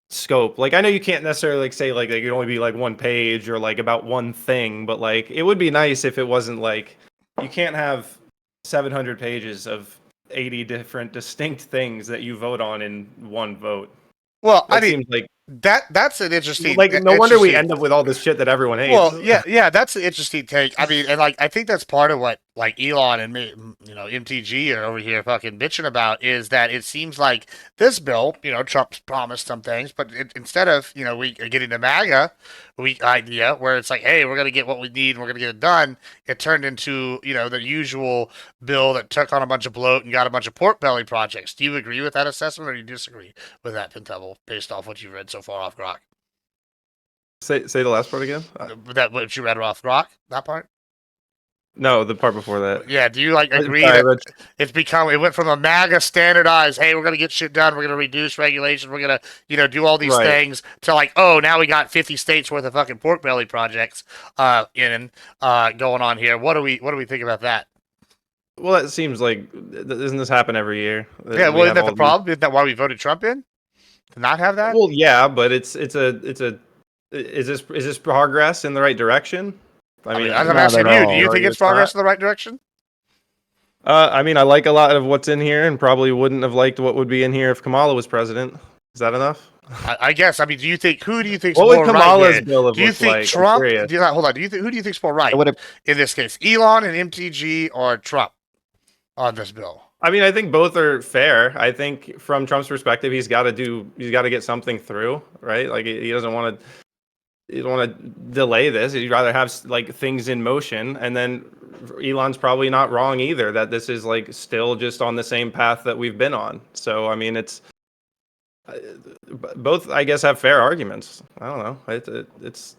scope. Like, I know you can't necessarily like say like it could only be like one page or like about one thing, but like it would be nice if it wasn't like you can't have 700 pages of 80 different distinct things that you vote on in one vote. Well, that seems like that's an interesting. Like, no wonder we end up with all this shit that everyone hates. Well, yeah, that's an interesting take. I mean, and like, I think that's part of what like Elon and me, MTG are over here fucking bitching about is that it seems like this bill, Trump's promised some things, but instead of we are getting the MAGA idea where it's like, hey, we're gonna get what we need and we're gonna get it done. It turned into the usual bill that took on a bunch of bloat and got a bunch of pork belly projects. Do you agree with that assessment, or do you disagree with that, Pentuple, based off what you read so far off Grok? Say the last part again. That what you read off Grok? That part? No, the part before that. Yeah, do you agree that it went from a MAGA standardized, hey, we're gonna get shit done, we're gonna reduce regulations, we're gonna do all these things, to like, oh, now we got 50 states worth of fucking pork belly projects going on here. What do we think about that? Well, that seems like, doesn't this happen every year? Yeah, well, isn't that the problem? Isn't that why we voted Trump in? To not have that? Well, yeah, but is this progress in the right direction? I mean, I'm asking you. Do you think it's progress in the right direction? I mean, I like a lot of what's in here, and probably wouldn't have liked what would be in here if Kamala was president. Is that enough? I guess. I mean, who do you think's what more would Kamala's right? bill have do you think like? Trump? Hold on. Who do you think's more right in this case? Elon and MTG or Trump? on this bill? I mean, I think both are fair. I think from Trump's perspective, he's got to get something through, right? Like he doesn't want to. You don't want to delay this. You'd rather have like things in motion. And then Elon's probably not wrong either, that this is like still just on the same path that we've been on. So I mean, it's both, I guess, have fair arguments. I don't know. It's.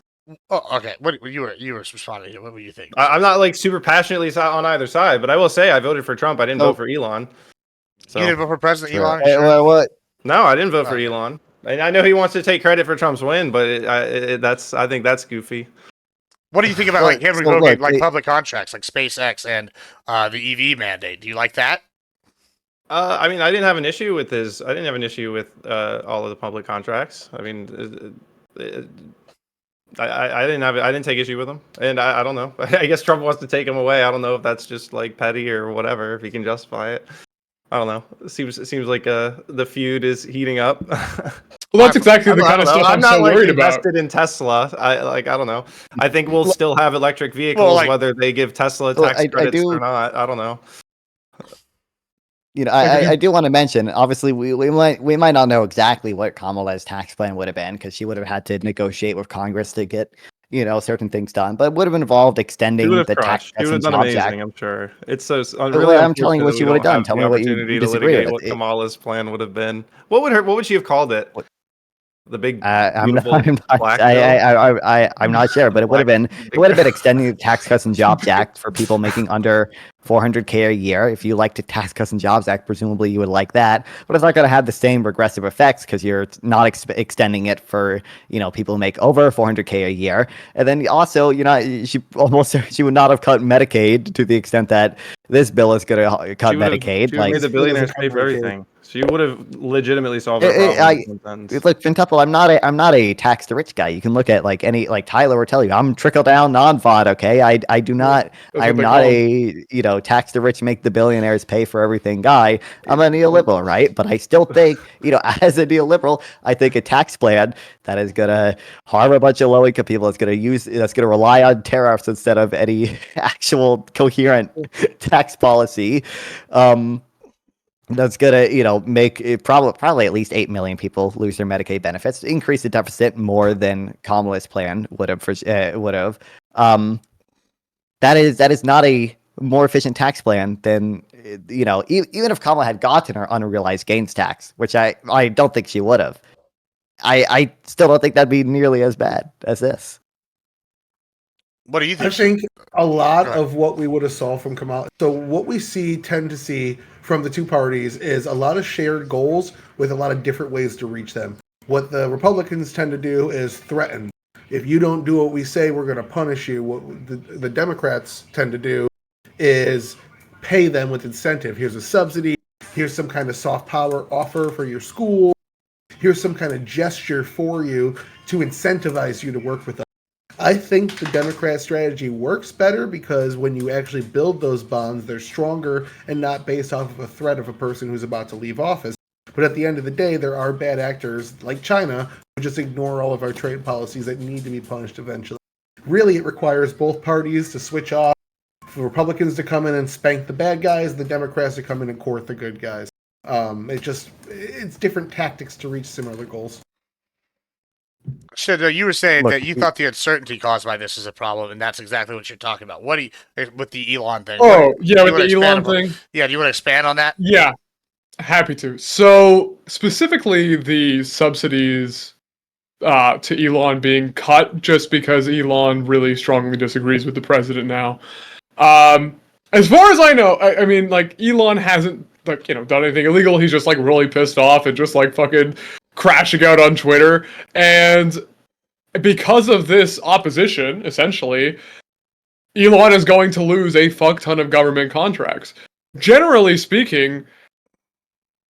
Oh, okay. What you were responding to? What were you think? I'm not like super passionately on either side, but I will say I voted for Trump. I didn't vote for Elon. So. You didn't vote for President Sure. Elon? Hey, Sure. what? No, I didn't vote for Elon. And I know he wants to take credit for Trump's win, but I think that's goofy. What do you think about Well, like him so revoking look, like public contracts, like SpaceX and the EV mandate? Do you like that? I mean, I didn't have an issue with all of the public contracts. I mean, I didn't take issue with them, and I don't know. I guess Trump wants to take them away. I don't know if that's just like petty or whatever. If he can justify it. I don't know. It seems like the feud is heating up. Well, that's exactly the kind of stuff I'm not so like worried about. invested in Tesla. I don't know. I think we'll still have electric vehicles, whether they give Tesla tax credits or not. I don't know. You know, I do want to mention. Obviously, we might not know exactly what Kamala's tax plan would have been, because she would have had to negotiate with Congress to get certain things done, but it would have involved extending the tax She would have cuts done and Jobs amazing, Act. I'm sure. It's so Well, I'm telling you what she would have done. Tell me what you to disagree litigate with. what Kamala's plan would have been. What would she have called it? The big I'm beautiful not, black bill? I'm not sure, but it would have been extending the Tax Cuts and Jobs Act for people making under 400K a year. If you like the Tax Cuts and Jobs Act, presumably you would like that, but it's not going to have the same regressive effects because you're not extending it for people who make over 400K a year. And then also, she would not have cut Medicaid to the extent that this bill is going to cut Medicaid. She would have made the billionaires pay for everything. She would have legitimately solved that problem. Look, Fintuple, I'm not a tax the rich guy. You can look at like Tyler will tell you, I'm trickle down non-FOD. Okay, I'm not a tax the rich, make the billionaires pay for everything guy. I'm a neoliberal, right? But I still think as a neoliberal, I think a tax plan that is gonna harm a bunch of low income people, that's gonna rely on tariffs instead of any actual coherent tax policy. That's gonna, make it probably at least 8 million people lose their Medicaid benefits, increase the deficit more than Kamala's plan would have. That is not a more efficient tax plan than even if Kamala had gotten her unrealized gains tax, which I don't think she would have. I still don't think that'd be nearly as bad as this. What do you think? I think a lot of what we would have saw from Kamala. So what we tend to see from the two parties is a lot of shared goals with a lot of different ways to reach them. What the Republicans tend to do is threaten. If you don't do what we say, we're going to punish you. What the Democrats tend to do is pay them with incentive. Here's a subsidy. Here's some kind of soft power offer for your school. Here's some kind of gesture for you to incentivize you to work with us. I think the Democrat strategy works better because when you actually build those bonds, they're stronger and not based off of a threat of a person who's about to leave office. But at the end of the day, there are bad actors like China who just ignore all of our trade policies that need to be punished eventually. Really, it requires both parties to switch off, for Republicans to come in and spank the bad guys, the Democrats to come in and court the good guys. It's different tactics to reach similar goals. You were saying that you thought the uncertainty caused by this is a problem, and that's exactly what you're talking about. What do you with the Elon thing? Oh, yeah, with the Elon thing. Yeah, do you want to expand on that? Yeah, happy to. So specifically, the subsidies to Elon being cut just because Elon really strongly disagrees with the president now. As far as I know, I mean, like Elon hasn't done anything illegal. He's just really pissed off and just fucking crashing out on Twitter, and because of this opposition, essentially, Elon is going to lose a fuck ton of government contracts. Generally speaking,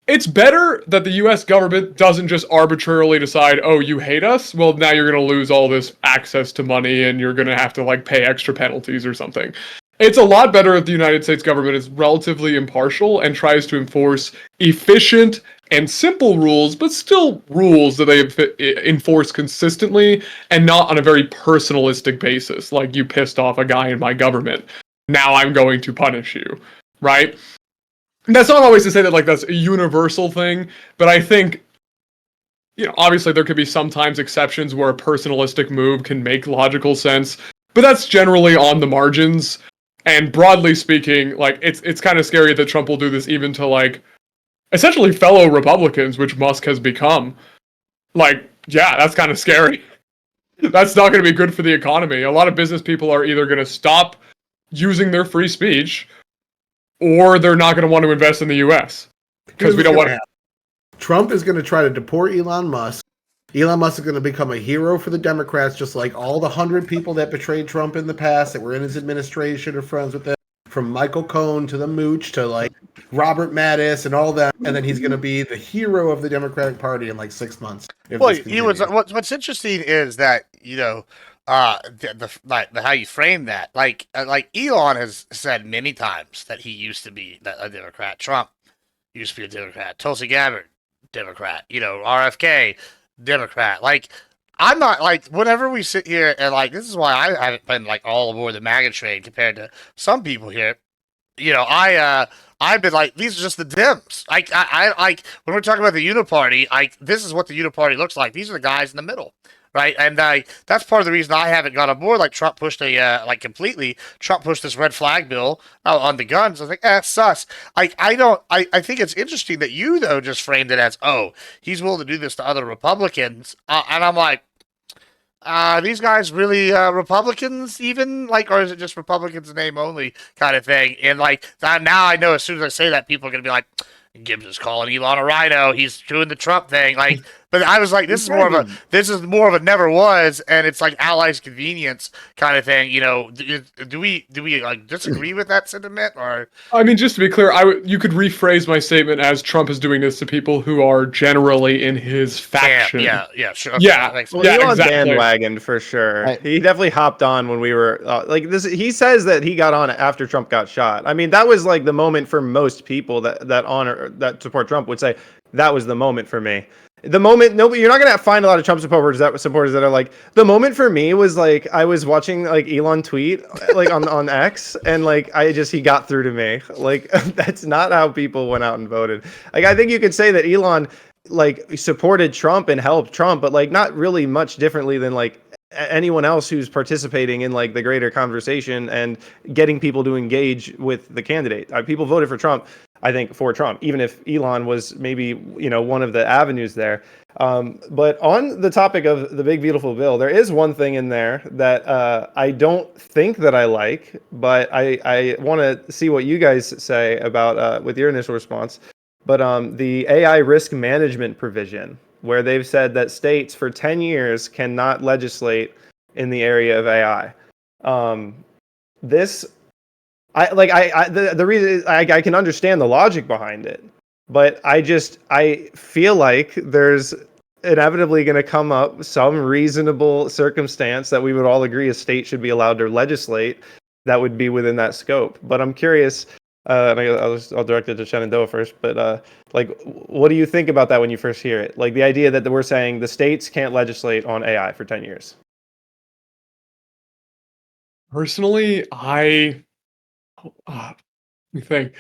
it's better that the US government doesn't just arbitrarily decide, oh, you hate us? Well, now you're going to lose all this access to money and you're going to have to pay extra penalties or something. It's a lot better if the United States government is relatively impartial and tries to enforce efficient and simple rules, but still rules that they enforce consistently and not on a very personalistic basis. Like, you pissed off a guy in my government, now I'm going to punish you, right? that's not always to say that like that's a universal thing, but I think, obviously there could be sometimes exceptions where a personalistic move can make logical sense, but that's generally on the margins. And broadly speaking, like it's kind of scary that Trump will do this even to like essentially fellow Republicans, which Musk has become. Like, yeah, that's kind of scary. That's not going to be good for the economy. A lot of business people are either going to stop using their free speech, or they're not going to want to invest in the U.S. because we don't want to. Trump is going to try to deport Elon Musk. Elon Musk is going to become a hero for the Democrats, just like all the 100 people that betrayed Trump in the past that were in his administration or friends with him, from Michael Cohen to the Mooch to like Robert Mattis and all that. And then he's going to be the hero of the Democratic Party in like 6 months. Well, what's interesting is that the how you frame that, like Elon has said many times that he used to be a Democrat. Trump used to be a Democrat. Tulsi Gabbard, Democrat. RFK, Democrat. Like, I'm not like, whenever we sit here and like, this is why I haven't been like all aboard the MAGA train compared to some people here. I've been like, these are just the Dems. I like when we're talking about the Uniparty, this is what the Uniparty looks like. These are the guys in the middle, right? And that's part of the reason I haven't got on board. Like Trump pushed Trump pushed this red flag bill on the guns. I was like, sus. I think it's interesting that you though just framed it as, oh, he's willing to do this to other Republicans, and I'm like, these guys really Republicans even, like, or is it just Republicans in name only kind of thing? And like now I know as soon as I say that, people are gonna be like, Gibbs is calling Elon a rhino. He's doing the Trump thing. Like, but I was like, this is more of a never was, and it's like allies convenience kind of thing. Do we like disagree with that sentiment? Or I mean, just to be clear, you could rephrase my statement as Trump is doing this to people who are generally in his faction. Yeah, sure. Okay, yeah, Elon exactly. Bandwagon for sure. He definitely hopped on when we were like this. He says that he got on after Trump got shot. I mean, that was like the moment for most people that support Trump would say that was the moment for me. The moment, you're not gonna find a lot of Trump supporters that are like, the moment for me was like I was watching like Elon tweet like on X, and like he got through to me. Like that's not how people went out and voted. Like I think you could say that Elon like supported Trump and helped Trump, but like not really much differently than like anyone else who's participating in like the greater conversation and getting people to engage with the candidate. People voted for Trump, I think, for Trump, even if Elon was maybe, one of the avenues there. But on the topic of the big, beautiful bill, there is one thing in there that I don't think that I like, but I want to see what you guys say about with your initial response. But the AI risk management provision, where they've said that states for 10 years cannot legislate in the area of AI. The reason is I can understand the logic behind it, but I feel like there's inevitably going to come up some reasonable circumstance that we would all agree a state should be allowed to legislate that would be within that scope. But I'm curious, and I'll direct it to Shenandoah first, but like, what do you think about that when you first hear it? Like the idea that we're saying the states can't legislate on AI for 10 years. Personally, let me think.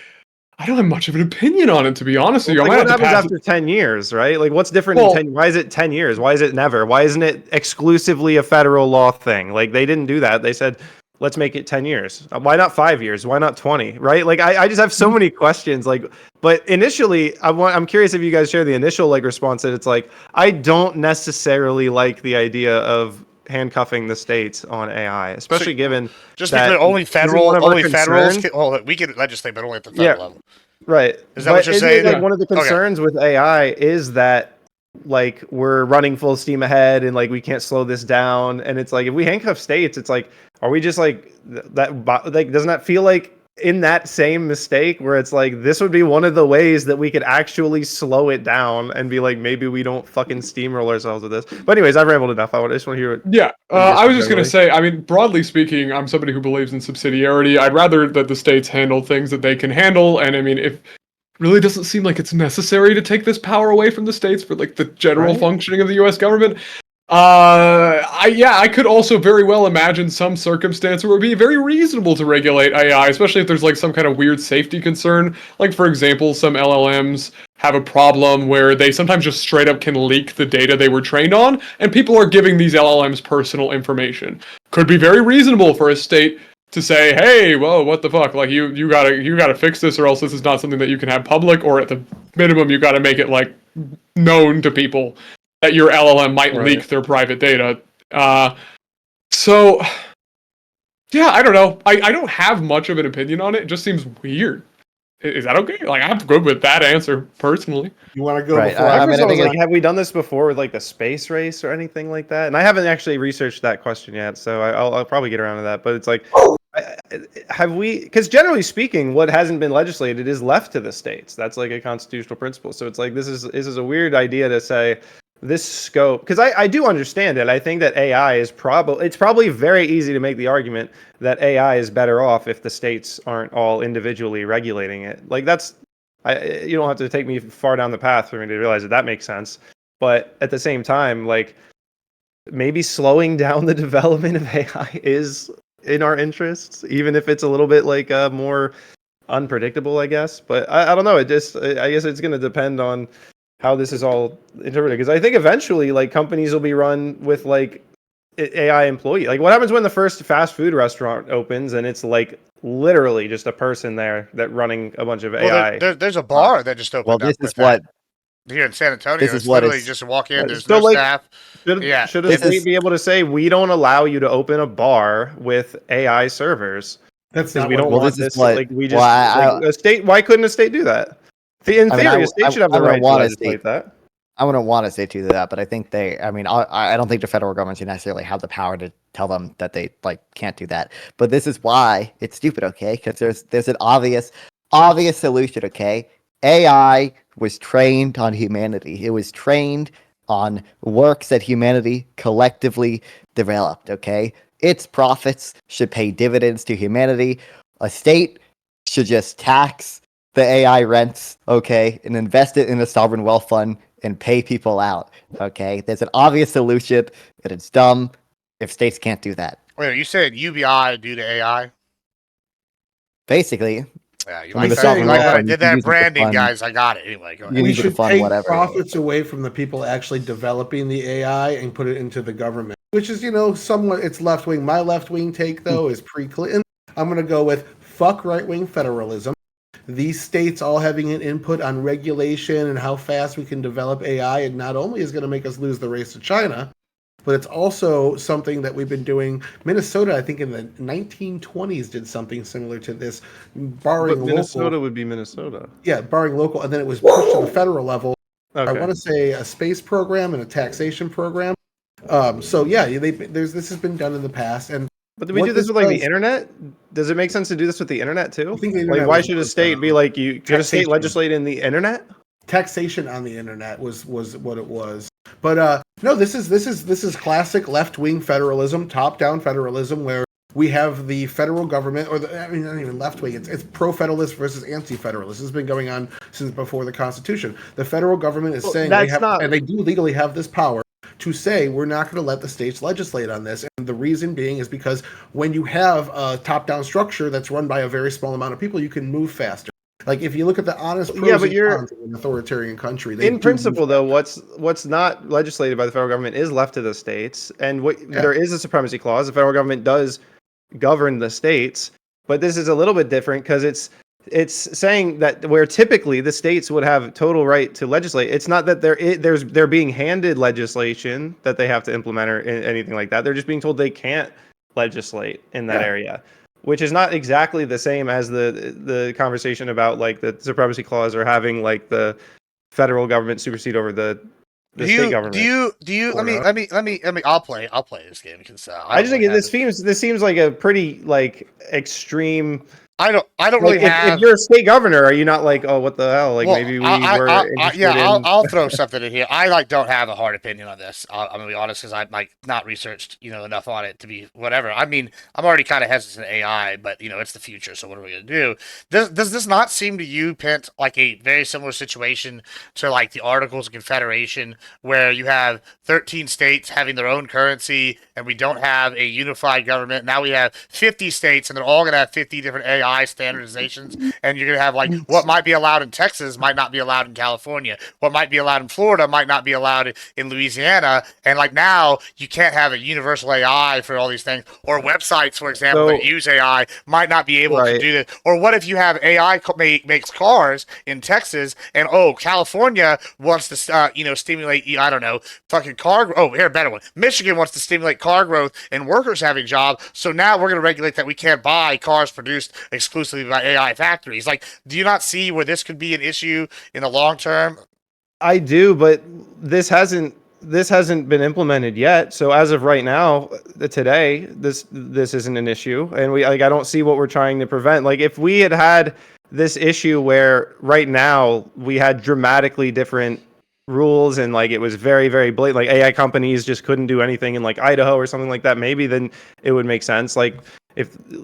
I don't have much of an opinion on it, to be honest with you. Like, what happens after 10 years, right? Like, what's different in 10? Why is it 10 years? Why is it never? Why isn't it exclusively a federal law thing? Like, they didn't do that. They said, let's make it 10 years. Why not 5 years? Why not 20? Right? Like, I just have so many questions. Like, but initially, I'm curious if you guys share the initial like response that it's like, I don't necessarily like the idea of handcuffing the states on AI, especially given just because only federals. We can legislate, but only at the federal level. Right. Is that what you're saying? Like one of the concerns with AI is that like we're running full steam ahead and like we can't slow this down. And it's like if we handcuff states, it's like, are we just like that? Like, doesn't that feel like in that same mistake where it's like this would be one of the ways that we could actually slow it down and be like, maybe we don't fucking steamroll ourselves with this. But anyways, I've rambled enough. I just want to hear it. Yeah, I was just going to say, I mean, broadly speaking, I'm somebody who believes in subsidiarity. I'd rather that the states handle things that they can handle. And I mean, if it really doesn't seem like it's necessary to take this power away from the states for like the general functioning of the U.S. government, I could also very well imagine some circumstance where it would be very reasonable to regulate AI, especially if there's like some kind of weird safety concern. Like, for example, some LLMs have a problem where they sometimes just straight up can leak the data they were trained on, and people are giving these LLMs personal information. Could be very reasonable for a state to say, hey, whoa, what the fuck? Like, you gotta fix this, or else this is not something that you can have public, or at the minimum, you gotta make it like known to people that your LLM might leak their private data. So, yeah, I don't know. I don't have much of an opinion on it. It just seems weird. Is that okay? Like, I'm good with that answer, personally. You want to go Right, before I I mean, was think like, have we done this before with like the space race or anything like that? And I haven't actually researched that question yet, so I'll probably get around to that. But it's like, have we? Because generally speaking, what hasn't been legislated is left to the states. That's like a constitutional principle. So it's like this is a weird idea to say this scope, because I do understand it. I think that AI is probably very easy to make the argument that AI is better off if the states aren't all individually regulating it. Like you don't have to take me far down the path for me to realize that makes sense. But at the same time, like maybe slowing down the development of AI is in our interests, even if it's a little bit like more unpredictable, I guess. But I don't know. I guess it's going to depend on how this is all interpreted, because I think eventually like companies will be run with like AI employee. Like, what happens when the first fast food restaurant opens and it's like literally just a person there that running a bunch of AI? There's a bar that just opened Well, up this with is what that here in San Antonio. this is It's what literally it's- just walk in. There's So, no like, staff. Yeah, Should a this state is- be able to say we don't allow you to open a bar with AI servers That's because not we what don't Well, want this is this? what- Like we well, just I- a state. Why couldn't a state do that? In I mean, theory, a state should have the I wouldn't right to want a legislate state- that. I wouldn't want to say to that, but I think I don't think the federal government should necessarily have the power to tell them that they like can't do that. But this is why it's stupid, okay? Because there's an obvious solution, okay? AI was trained on humanity. It was trained on works that humanity collectively developed, okay? Its profits should pay dividends to humanity. A state should just tax the AI rents, okay, and invest it in a sovereign wealth fund and pay people out, okay? There's an obvious solution, and it's dumb if states can't do that. Wait, you said UBI due to AI? Basically, Yeah, you I mean, like the that? sovereign You like wealth when I fund, you did can that use it for branding, fun. guys? I got it. Anyway, go You ahead. can We use it to should fund take whatever. profits away from the people actually developing the AI and put it into the government, which is, somewhat it's left wing. My left wing take though is pre-Clinton. I'm going to go with fuck right wing federalism. These states all having an input on regulation and how fast we can develop AI, and not only is going to make us lose the race to China, but it's also something that we've been doing. Minnesota, I think in the 1920s, did something similar to this, barring But Minnesota local. would be Minnesota. Yeah, barring local, and then it was pushed to the federal level. Okay. I want to say a space program and a taxation program. So yeah, this has been done in the past, and But do we what do this with like the does- internet? Does it make sense to do this with the internet too? I think the Like, internet why was should a was, state be like you? Could a state taxation. legislate in the internet? taxation on the internet was what it was. But no, this is classic left wing federalism, top down federalism, where we have the federal government, not even left wing. It's pro federalist versus anti federalist. This has been going on since before the Constitution. The federal government is saying and they do legally have this power to say we're not going to let the states legislate on this. And the reason being is because when you have a top down structure that's run by a very small amount of people, you can move faster. Like if you look at the honest pros and cons of an authoritarian country, in principle, though, what's not legislated by the federal government is left to the states, and there is a supremacy clause. The federal government does govern the states, but this is a little bit different because it's saying that where typically the states would have total right to legislate, it's not that they're being handed legislation that they have to implement or anything like that. They're just being told they can't legislate in that area, which is not exactly the same as the conversation about like the supremacy clause or having like the federal government supersede over the state government. Do you? Let me. I'll play this game because I just think this seems like a pretty like extreme I don't Like, really have. if you're a state governor, are you not like, oh, what the hell? Like, Well, maybe we were interested yeah, in. I'll throw something in here. I like don't have a hard opinion on this. I'm gonna be honest because I'm like not researched, enough on it to be whatever. I mean, I'm already kind of hesitant to AI, but it's the future. So what are we gonna do? Does this not seem to you, Pent, like a very similar situation to like the Articles of Confederation, where you have 13 states having their own currency, and we don't have a unified government? Now we have 50 states, and they're all gonna have 50 different AI standardizations, and you're gonna have like what might be allowed in Texas might not be allowed in California. What might be allowed in Florida might not be allowed in Louisiana. And like now, you can't have a universal AI for all these things. Or websites, for example, that use AI might not be able to do this. Or what if you have AI makes cars in Texas, and California wants to stimulate, I don't know, fucking car. Oh, here, a better one. Michigan wants to stimulate car growth and workers having jobs. So now we're going to regulate that we can't buy cars produced exclusively by AI factories. Like, do you not see where this could be an issue in the long term? I do, but this hasn't been implemented yet. So as of right now, today, this isn't an issue, and I don't see what we're trying to prevent. Like, if we had this issue where right now we had dramatically different rules and like it was very, very blatant, like AI companies just couldn't do anything in like Idaho or something like that, maybe then it would make sense.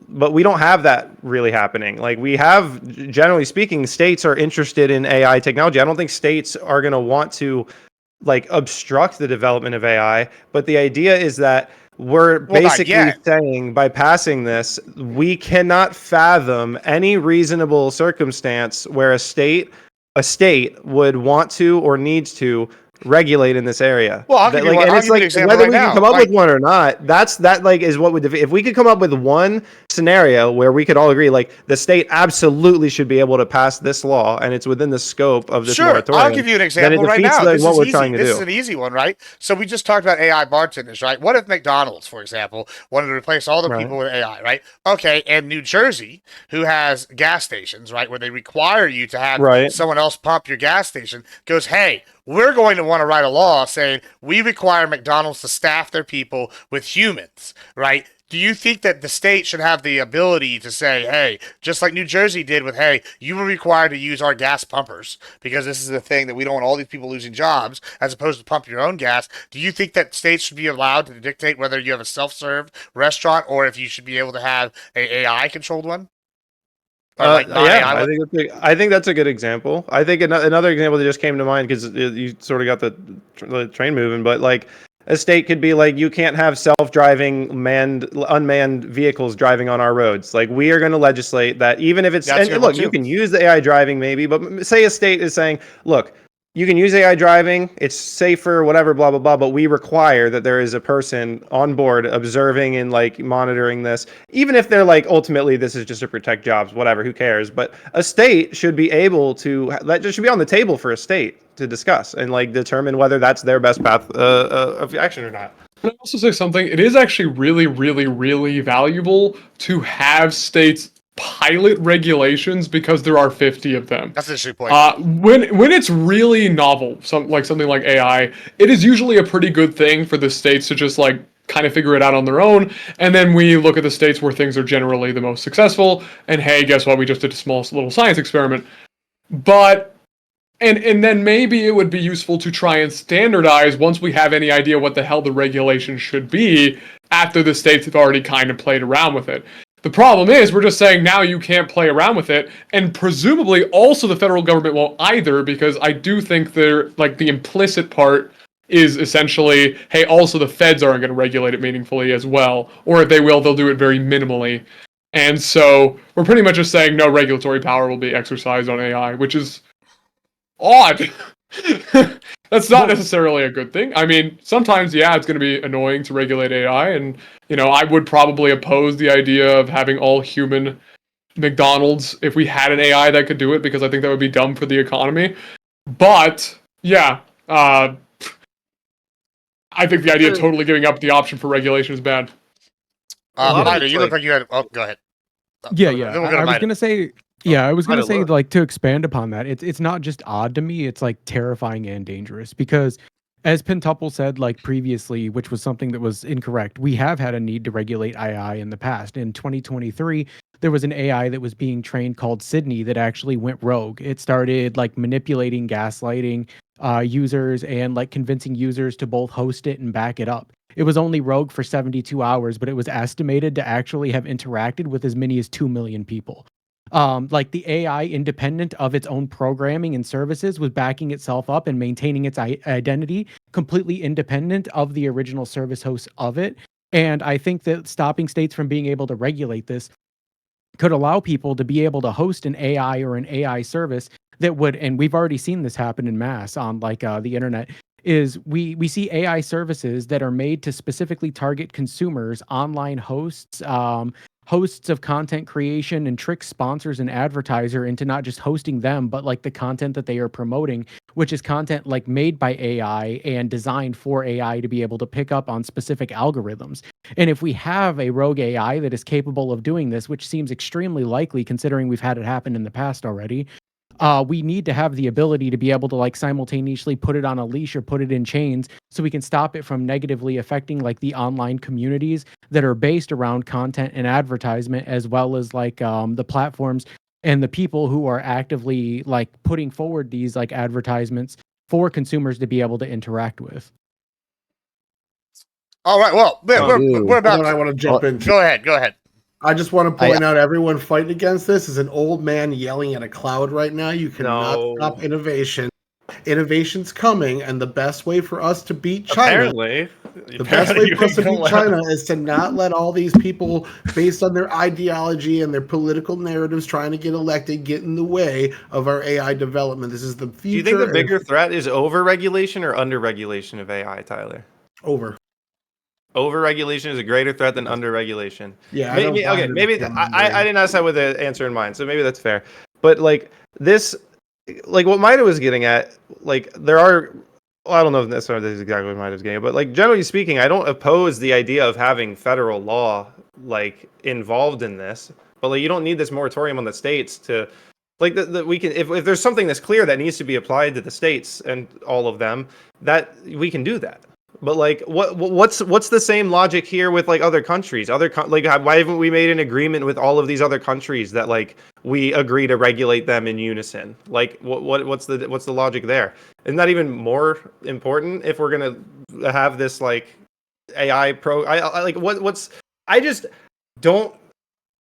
But we don't have that really happening. Like, we have, generally speaking, states are interested in AI technology. I don't think states are going to want to like obstruct the development of AI, but the idea is that we're basically saying by passing this, we cannot fathom any reasonable circumstance where a state would want to or needs to regulate in this area. Well, I'll give you an example whether right we now. can come up with one or not, is what would if we could come up with one scenario where we could all agree, like, the state absolutely should be able to pass this law and it's within the scope of this moratorium. I'll give you an example right now. This is an easy one, right? So we just talked about AI bartenders, right? What if McDonald's, for example, wanted to replace all the people with AI, right? Okay, and New Jersey, who has gas stations, right, where they require you to have someone else pump your gas station, goes, hey, we're going to want to write a law saying we require McDonald's to staff their people with humans, right? Do you think that the state should have the ability to say, hey, just like New Jersey did with, hey, you were required to use our gas pumpers because this is the thing that we don't want all these people losing jobs as opposed to pumping your own gas? Do you think that states should be allowed to dictate whether you have a self-serve restaurant or if you should be able to have an AI-controlled one? I think that's a good example. I think another example that just came to mind, because you sort of got the train moving, but like a state could be like, you can't have self-driving unmanned vehicles driving on our roads. Like, we are going to legislate that, even if it's, and look, you can use the AI driving maybe, but say a state is saying, look, you can use AI driving, it's safer, whatever, blah, blah, blah, but we require that there is a person on board observing and like monitoring this. Even if they're like, ultimately, this is just to protect jobs, whatever, who cares? But a state should be able to, that just should be on the table for a state to discuss and like determine whether that's their best path of action or not. Can I also say something? It is actually really, really, really valuable to have states pilot regulations because there are 50 of them. That's an interesting point. When it's really novel, something like AI, it is usually a pretty good thing for the states to just like kind of figure it out on their own. And then we look at the states where things are generally the most successful. And hey, guess what? We just did a small little science experiment. But and then maybe it would be useful to try and standardize once we have any idea what the hell the regulation should be after the states have already kind of played around with it. The problem is we're just saying now you can't play around with it, and presumably also the federal government won't either, because I do think they're like the implicit part is essentially, hey, also the feds aren't going to regulate it meaningfully as well, or if they will, they'll do it very minimally. And so we're pretty much just saying no regulatory power will be exercised on AI, which is odd. That's not necessarily a good thing. I mean, sometimes, yeah, it's going to be annoying to regulate AI, and, you know, I would probably oppose the idea of having all human McDonald's if we had an AI that could do it, because I think that would be dumb for the economy. But, yeah, I think the idea of totally giving up the option for regulation is bad. Mida, you look like you had... Oh, go ahead. Yeah. I was going to say... Yeah, I was going to say, like, to expand upon that, it's not just odd to me, it's like terrifying and dangerous, because as Pentuple said, like previously, which was something that was incorrect, we have had a need to regulate AI in the past. In 2023, there was an AI that was being trained called Sydney that actually went rogue. It started like manipulating, gaslighting users and like convincing users to both host it and back it up. It was only rogue for 72 hours, but it was estimated to actually have interacted with as many as 2 million people. Like the AI, independent of its own programming and services, was backing itself up and maintaining its identity, completely independent of the original service hosts of it. And I think that stopping states from being able to regulate this could allow people to be able to host an AI or an AI service that would, and we've already seen this happen in mass on like the internet, is we see AI services that are made to specifically target consumers, online hosts, hosts of content creation, and trick sponsors and advertiser into not just hosting them, but like the content that they are promoting, which is content like made by AI and designed for AI to be able to pick up on specific algorithms. And if we have a rogue AI that is capable of doing this, which seems extremely likely considering we've had it happen in the past already, we need to have the ability to be able to like simultaneously put it on a leash or put it in chains so we can stop it from negatively affecting like the online communities that are based around content and advertisement, as well as like the platforms and the people who are actively like putting forward these like advertisements for consumers to be able to interact with. All right. Well, we're about. I want to jump in. Go ahead. I just want to point out everyone fighting against this is an old man yelling at a cloud right now. You cannot stop innovation. Innovation's coming, and the best way for us to beat China, is to not let all these people, based on their ideology and their political narratives, trying to get elected, get in the way of our AI development. This is the future. Do you think the bigger threat is over-regulation or under-regulation of AI, Tyler? Over. Over-regulation is a greater threat than under-regulation. Yeah. Maybe I didn't ask that with the answer in mind, so maybe that's fair. But like this, like what Maida was getting at, like there are, well, I don't know if necessarily this is exactly what Maida was getting at, but like generally speaking, I don't oppose the idea of having federal law like involved in this. But like you don't need this moratorium on the states to, like we can, if there's something that's clear that needs to be applied to the states and all of them, that we can do that. But like, what's the same logic here with like other countries? Like, why haven't we made an agreement with all of these other countries that like we agree to regulate them in unison? Like, what's the logic there? Isn't that even more important if we're gonna have this like AI I just don't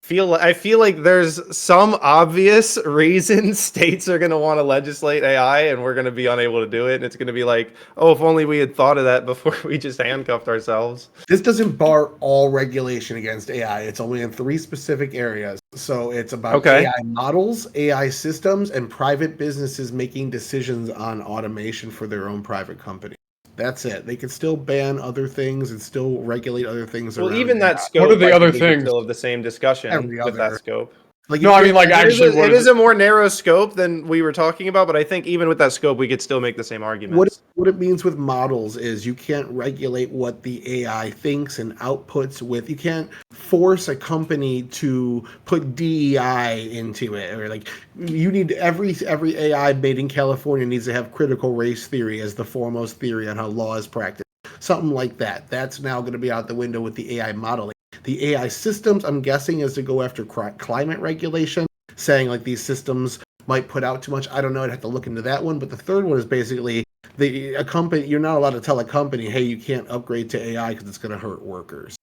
I feel like there's some obvious reason states are going to want to legislate AI and we're going to be unable to do it. And it's going to be like, oh, if only we had thought of that before we just handcuffed ourselves. This doesn't bar all regulation against AI. It's only in 3 specific areas. So it's about AI models, AI systems, and private businesses making decisions on automation for their own private company. That's it. They can still ban other things and still regulate other things. Well, even that scope. What are the other things? Still have the same discussion with that scope. Like, no, I mean, like actually, it is a more narrow scope than we were talking about, but I think even with that scope, we could still make the same arguments. What it means with models is you can't regulate what the AI thinks and outputs with. You can't force a company to put DEI into it, or like you need every AI made in California needs to have critical race theory as the foremost theory on how law is practiced. Something like that. That's now going to be out the window with the AI modeling. The AI systems, I'm guessing, is to go after climate regulation, saying like these systems might put out too much. I don't know. I'd have to look into that one. But the third one is basically a company. You're not allowed to tell a company, hey, you can't upgrade to AI because it's going to hurt workers.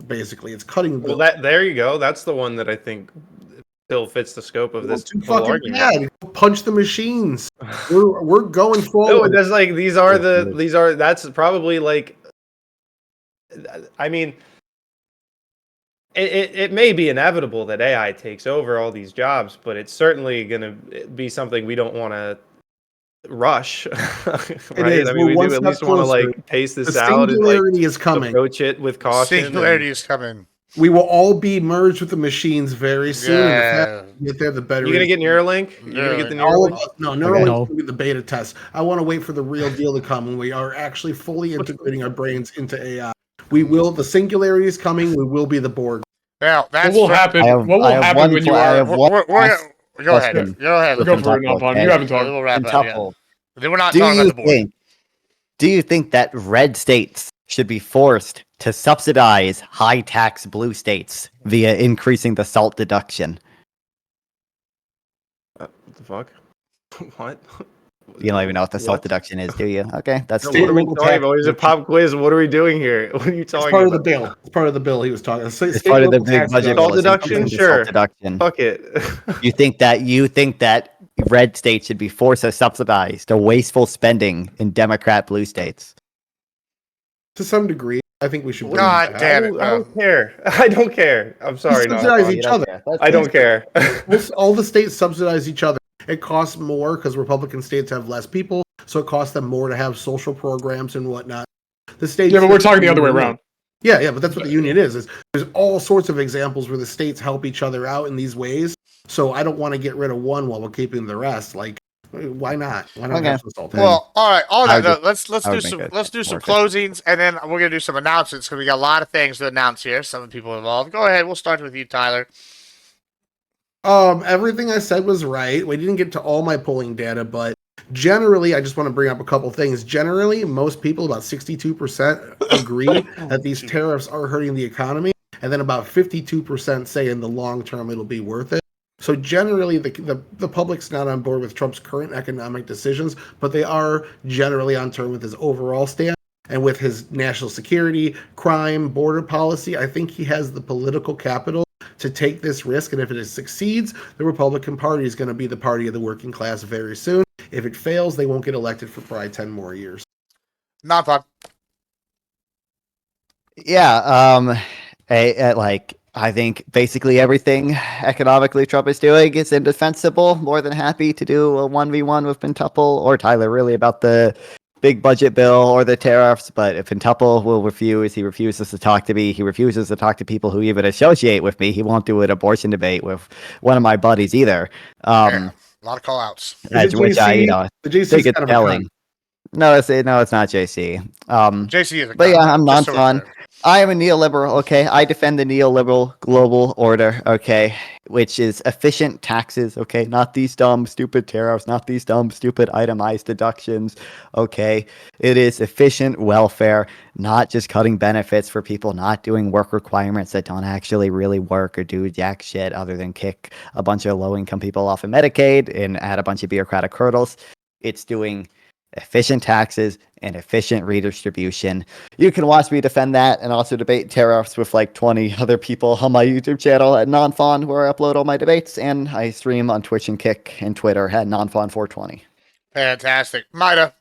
Basically, it's cutting. Well, there you go. That's the one that I think still fits the scope of this whole argument. Bad. Punch the machines. We're going forward. No, that's like that's probably like. I mean. It may be inevitable that AI takes over all these jobs, but it's certainly going to be something we don't want to rush. Right? I mean, we do at least want to like pace this out and like is coming. Approach it with caution. Singularity is coming. We will all be merged with the machines very soon. Yeah. And the get there, the better. You gonna get Neuralink? You gonna get the Neuralink? No, Neuralink will be the beta test. I want to wait for the real deal to come when we are actually fully integrating our brains into AI. The singularity is coming. We will be the Borg. Well, that's what will happen. What will happen when you are? Go ahead. Go for it, Nalpon. You haven't talked. We'll wrap up. Pentuple. We're not talking about the board. Do you think that red states should be forced to subsidize high tax blue states via increasing the SALT deduction? What the fuck? What? You don't even know what the SALT What? deduction is, do you? Okay, that's No, State what are we local talking tax about? It's a deduction. pop quiz. What are we doing here? What are you It's talking part of the about? bill. It's part of the bill he was talking. it's part of the big budget Salt bill. It's deduction? increasing the Sure. SALT deduction. Fuck it. You think that red states should be forced to subsidize the wasteful spending in Democrat blue states? To some degree, I think we should. bring God it back. damn I it, don't, I bro. don't care. I don't care. I'm sorry. No, subsidize You each don't other. care. That's I don't care. All the states subsidize each other. It costs more because Republican states have less people, so it costs them more to have social programs and whatnot. The states. Yeah, but we're talking the other way around. Yeah, but that's what the union is. There's all sorts of examples where the states help each other out in these ways. So I don't want to get rid of one while we're keeping the rest. Like, why not? Why not Okay. have some salt? Well, all right. On I that would note, let's I do would some make it let's do some worth it. closings, and then we're gonna do some announcements because we got a lot of things to announce here. Some of the people involved. Go ahead. We'll start with you, Tyler. Everything I said was right. We didn't get to all my polling data, but generally, I just want to bring up a couple things. Generally, most people, about 62%, agree that these tariffs are hurting the economy, and then about 52% say in the long term it'll be worth it. So generally, the public's not on board with Trump's current economic decisions, but they are generally on term with his overall stance. And with his national security, crime, border policy, I think he has the political capital to take this risk. And if it succeeds, the Republican Party is going to be the party of the working class very soon. If it fails, they won't get elected for probably 10 more years. Not fun. Yeah, I think basically everything economically Trump is doing is indefensible. More than happy to do a 1v1 with Pentuple or Tyler really about the big budget bill or the tariffs, but if Pentuple will refuse, he refuses to talk to me. He refuses to talk to people who even associate with me. He won't do an abortion debate with one of my buddies either. Yeah, a lot of call outs. Which I, The JC think it's kind of telling. No, it's not JC. JC is a But con, yeah, I'm just so we're non-fun. clear. I am a neoliberal, okay? I defend the neoliberal global order, okay? Which is efficient taxes, okay? Not these dumb, stupid tariffs, not these dumb, stupid itemized deductions, okay? It is efficient welfare, not just cutting benefits for people not doing work requirements that don't actually really work or do jack shit other than kick a bunch of low-income people off of Medicaid and add a bunch of bureaucratic hurdles. It's doing efficient taxes and efficient redistribution. You can watch me defend that and also debate tariffs with like 20 other people on my YouTube channel at NonFon, where I upload all my debates, and I stream on Twitch and Kick and Twitter at NonFon420. Fantastic. Mida.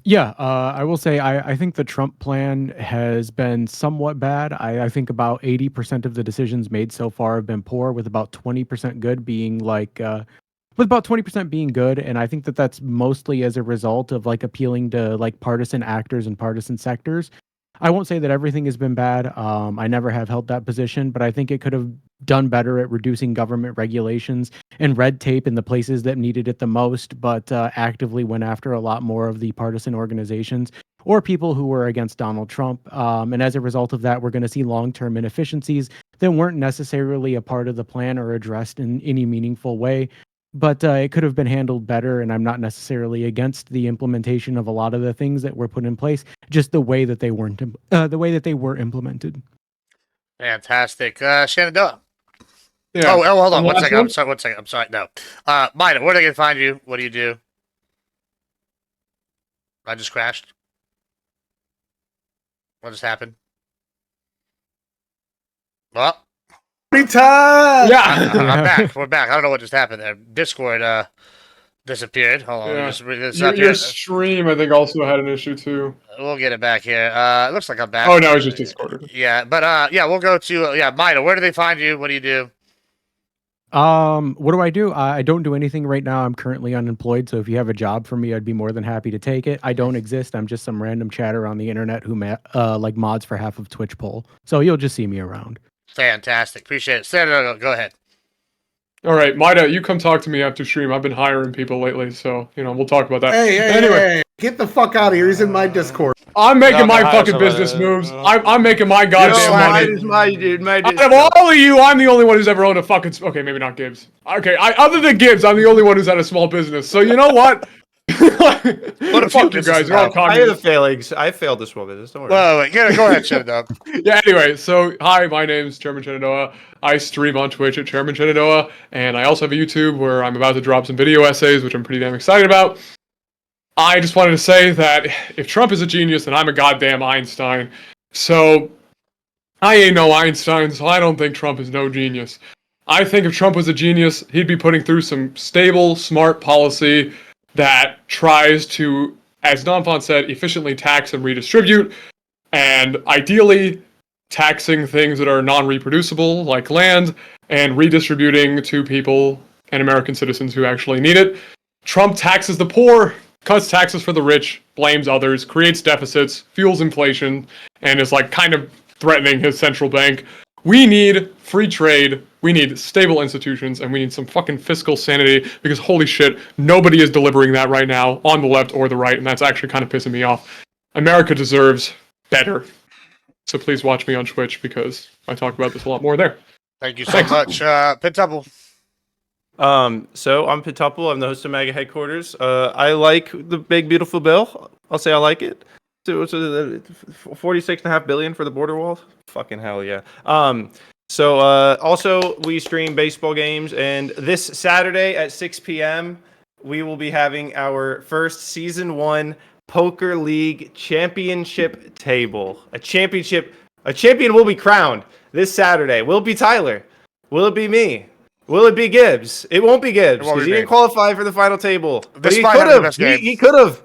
Yeah, I will say I think the Trump plan has been somewhat bad. I think about 80% of the decisions made so far have been poor, with about 20% good being like with about 20% being good. And I think that that's mostly as a result of like appealing to like partisan actors and partisan sectors. I won't say that everything has been bad. I never have held that position, but I think it could have done better at reducing government regulations and red tape in the places that needed it the most, but actively went after a lot more of the partisan organizations or people who were against Donald Trump. And as a result of that, we're going to see long-term inefficiencies that weren't necessarily a part of the plan or addressed in any meaningful way. But it could have been handled better, and I'm not necessarily against the implementation of a lot of the things that were put in place, just the way that they weren't, the way that they were implemented. Fantastic. Shenandoah. Yeah. Oh, hold on. The One last second. one? I'm sorry. I'm sorry. No. Mida, where are they going to find you? What do you do? I just crashed. What just happened? Well, Time! Yeah. I'm back. We're back. I don't know what just happened there. Discord disappeared. Hold on. Let me Yeah. just read this Your, up your here. stream, I think, also had an issue too. We'll get it back here. It looks like I'm back. Oh, no, it's just Discord. Yeah, but yeah, we'll go to Mida. Where do they find you? What do you do? What do? I don't do anything right now. I'm currently unemployed, so if you have a job for me, I'd be more than happy to take it. I don't exist. I'm just some random chatter on the internet who like mods for half of Twitch poll. So you'll just see me around. Fantastic. Appreciate it. Senator, go ahead. All right, Mida, you come talk to me after stream. I've been hiring people lately, so, we'll talk about that. Hey, get the fuck out of here. He's in my Discord. I'm making No, my no, fucking no, business no, moves. no. I'm making my goddamn money. Mine is my dude. Mine Out is of all of you, I'm the only one who's ever owned a fucking... Okay, maybe not Gibbs. Okay, other than Gibbs, I'm the only one who's had a small business. So you know what? Fuck you guys. You're all I have communists. the failings. I failed this woman. Just don't worry. Well, wait, go ahead, shut it up. Yeah, anyway, so hi, my name's Chairman Shenandoah. I stream on Twitch at Chairman Shenandoah, and I also have a YouTube where I'm about to drop some video essays, which I'm pretty damn excited about. I just wanted to say that if Trump is a genius, then I'm a goddamn Einstein. So, I ain't no Einstein, so I don't think Trump is no genius. I think if Trump was a genius, he'd be putting through some stable, smart policy that tries to, as Donfon said, efficiently tax and redistribute, and ideally taxing things that are non-reproducible, like land, and redistributing to people and American citizens who actually need it. Trump taxes the poor, cuts taxes for the rich, blames others, creates deficits, fuels inflation, and is like kind of threatening his central bank. We need free trade, we need stable institutions, and we need some fucking fiscal sanity, because holy shit, nobody is delivering that right now, on the left or the right, and that's actually kind of pissing me off. America deserves better. So please watch me on Twitch, because I talk about this a lot more there. Thank you so much, Pentuple. So I'm Pentuple. I'm the host of MAGA Headquarters. I like the big beautiful bill. I'll say I like it. So it's $46.5 billion for the border wall. Fucking hell yeah. Also we stream baseball games, and this Saturday at 6 p.m. we will be having our first season 1 Poker League championship table. A champion will be crowned this Saturday. Will it be Tyler? Will it be me? Will it be Gibbs? It won't be Gibbs because he didn't qualify for the final table. But he could have. He could have.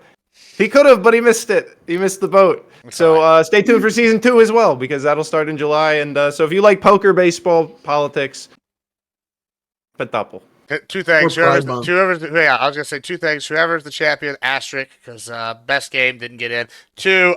He could have, but he missed it. He missed the boat. So stay tuned for season 2 as well, because that'll start in July. And so if you like poker, baseball, politics, Pentuple. Two things. I was gonna say 2 things. Whoever's the champion, asterisk, because best game didn't get in. 2,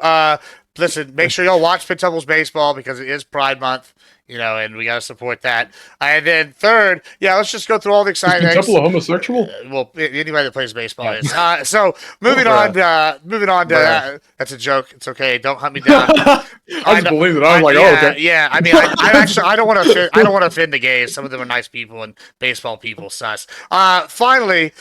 listen, make sure y'all watch Pentuple's baseball because it is Pride Month, and we gotta support that. And then 3rd, let's just go through all the exciting things. Is Pentuple a homosexual? Well, anybody that plays baseball is. So moving on to that's a joke. It's okay. Don't hunt me down. I just believe it. I was like, okay. Yeah. I mean, I don't want to offend the gays. Some of them are nice people, and baseball people sus. Finally,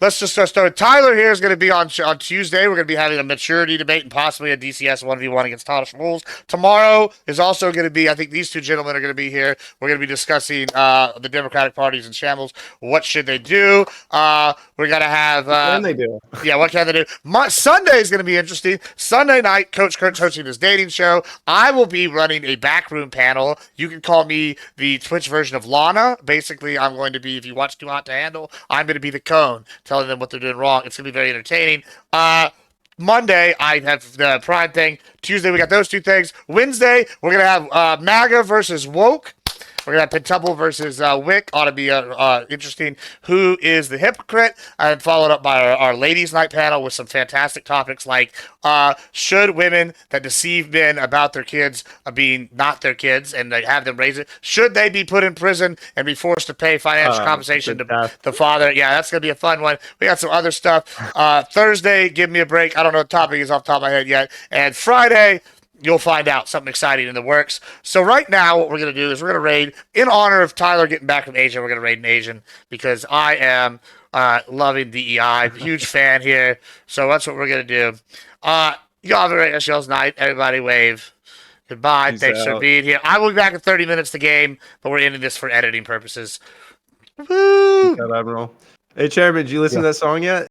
let's just start. Tyler here is going to be on Tuesday. We're going to be having a maturity debate and possibly a DCS 1v1 against Todd Rules. Tomorrow is also going to be, I think these 2 gentlemen are going to be here. We're going to be discussing the Democratic parties in shambles. What should they do? We're going to have... what can they do? Yeah, what can they do? Sunday is going to be interesting. Sunday night, Coach Kurt's hosting his dating show. I will be running a backroom panel. You can call me the Twitch version of Lana. Basically, I'm going to be, if you watch Too Hot to Handle, I'm going to be the cone, telling them what they're doing wrong. It's going to be very entertaining. Monday, I have the Pride thing. Tuesday, we got those 2 things. Wednesday, we're going to have MAGA versus Woke. We're going to have Pentuple versus Wick. Ought to be interesting. Who is the hypocrite? And followed up by our ladies' night panel with some fantastic topics like should women that deceive men about their kids being not their kids and they have them raise it, should they be put in prison and be forced to pay financial compensation to the father? Yeah, that's going to be a fun one. We got some other stuff. Thursday, give me a break. I don't know what the topic is off the top of my head yet. And Friday, you'll find out something exciting in the works. So right now, what we're going to do is we're going to raid, in honor of Tyler getting back from Asia, we're going to raid an Asian, because I am loving DEI. Huge fan here. So that's what we're going to do. Y'all have a great show's night. Everybody wave. Goodbye. Thanks for being here. I will be back in 30 minutes to game, but we're ending this for editing purposes. Woo! Admiral. Hey, Chairman, did you listen to that song yet?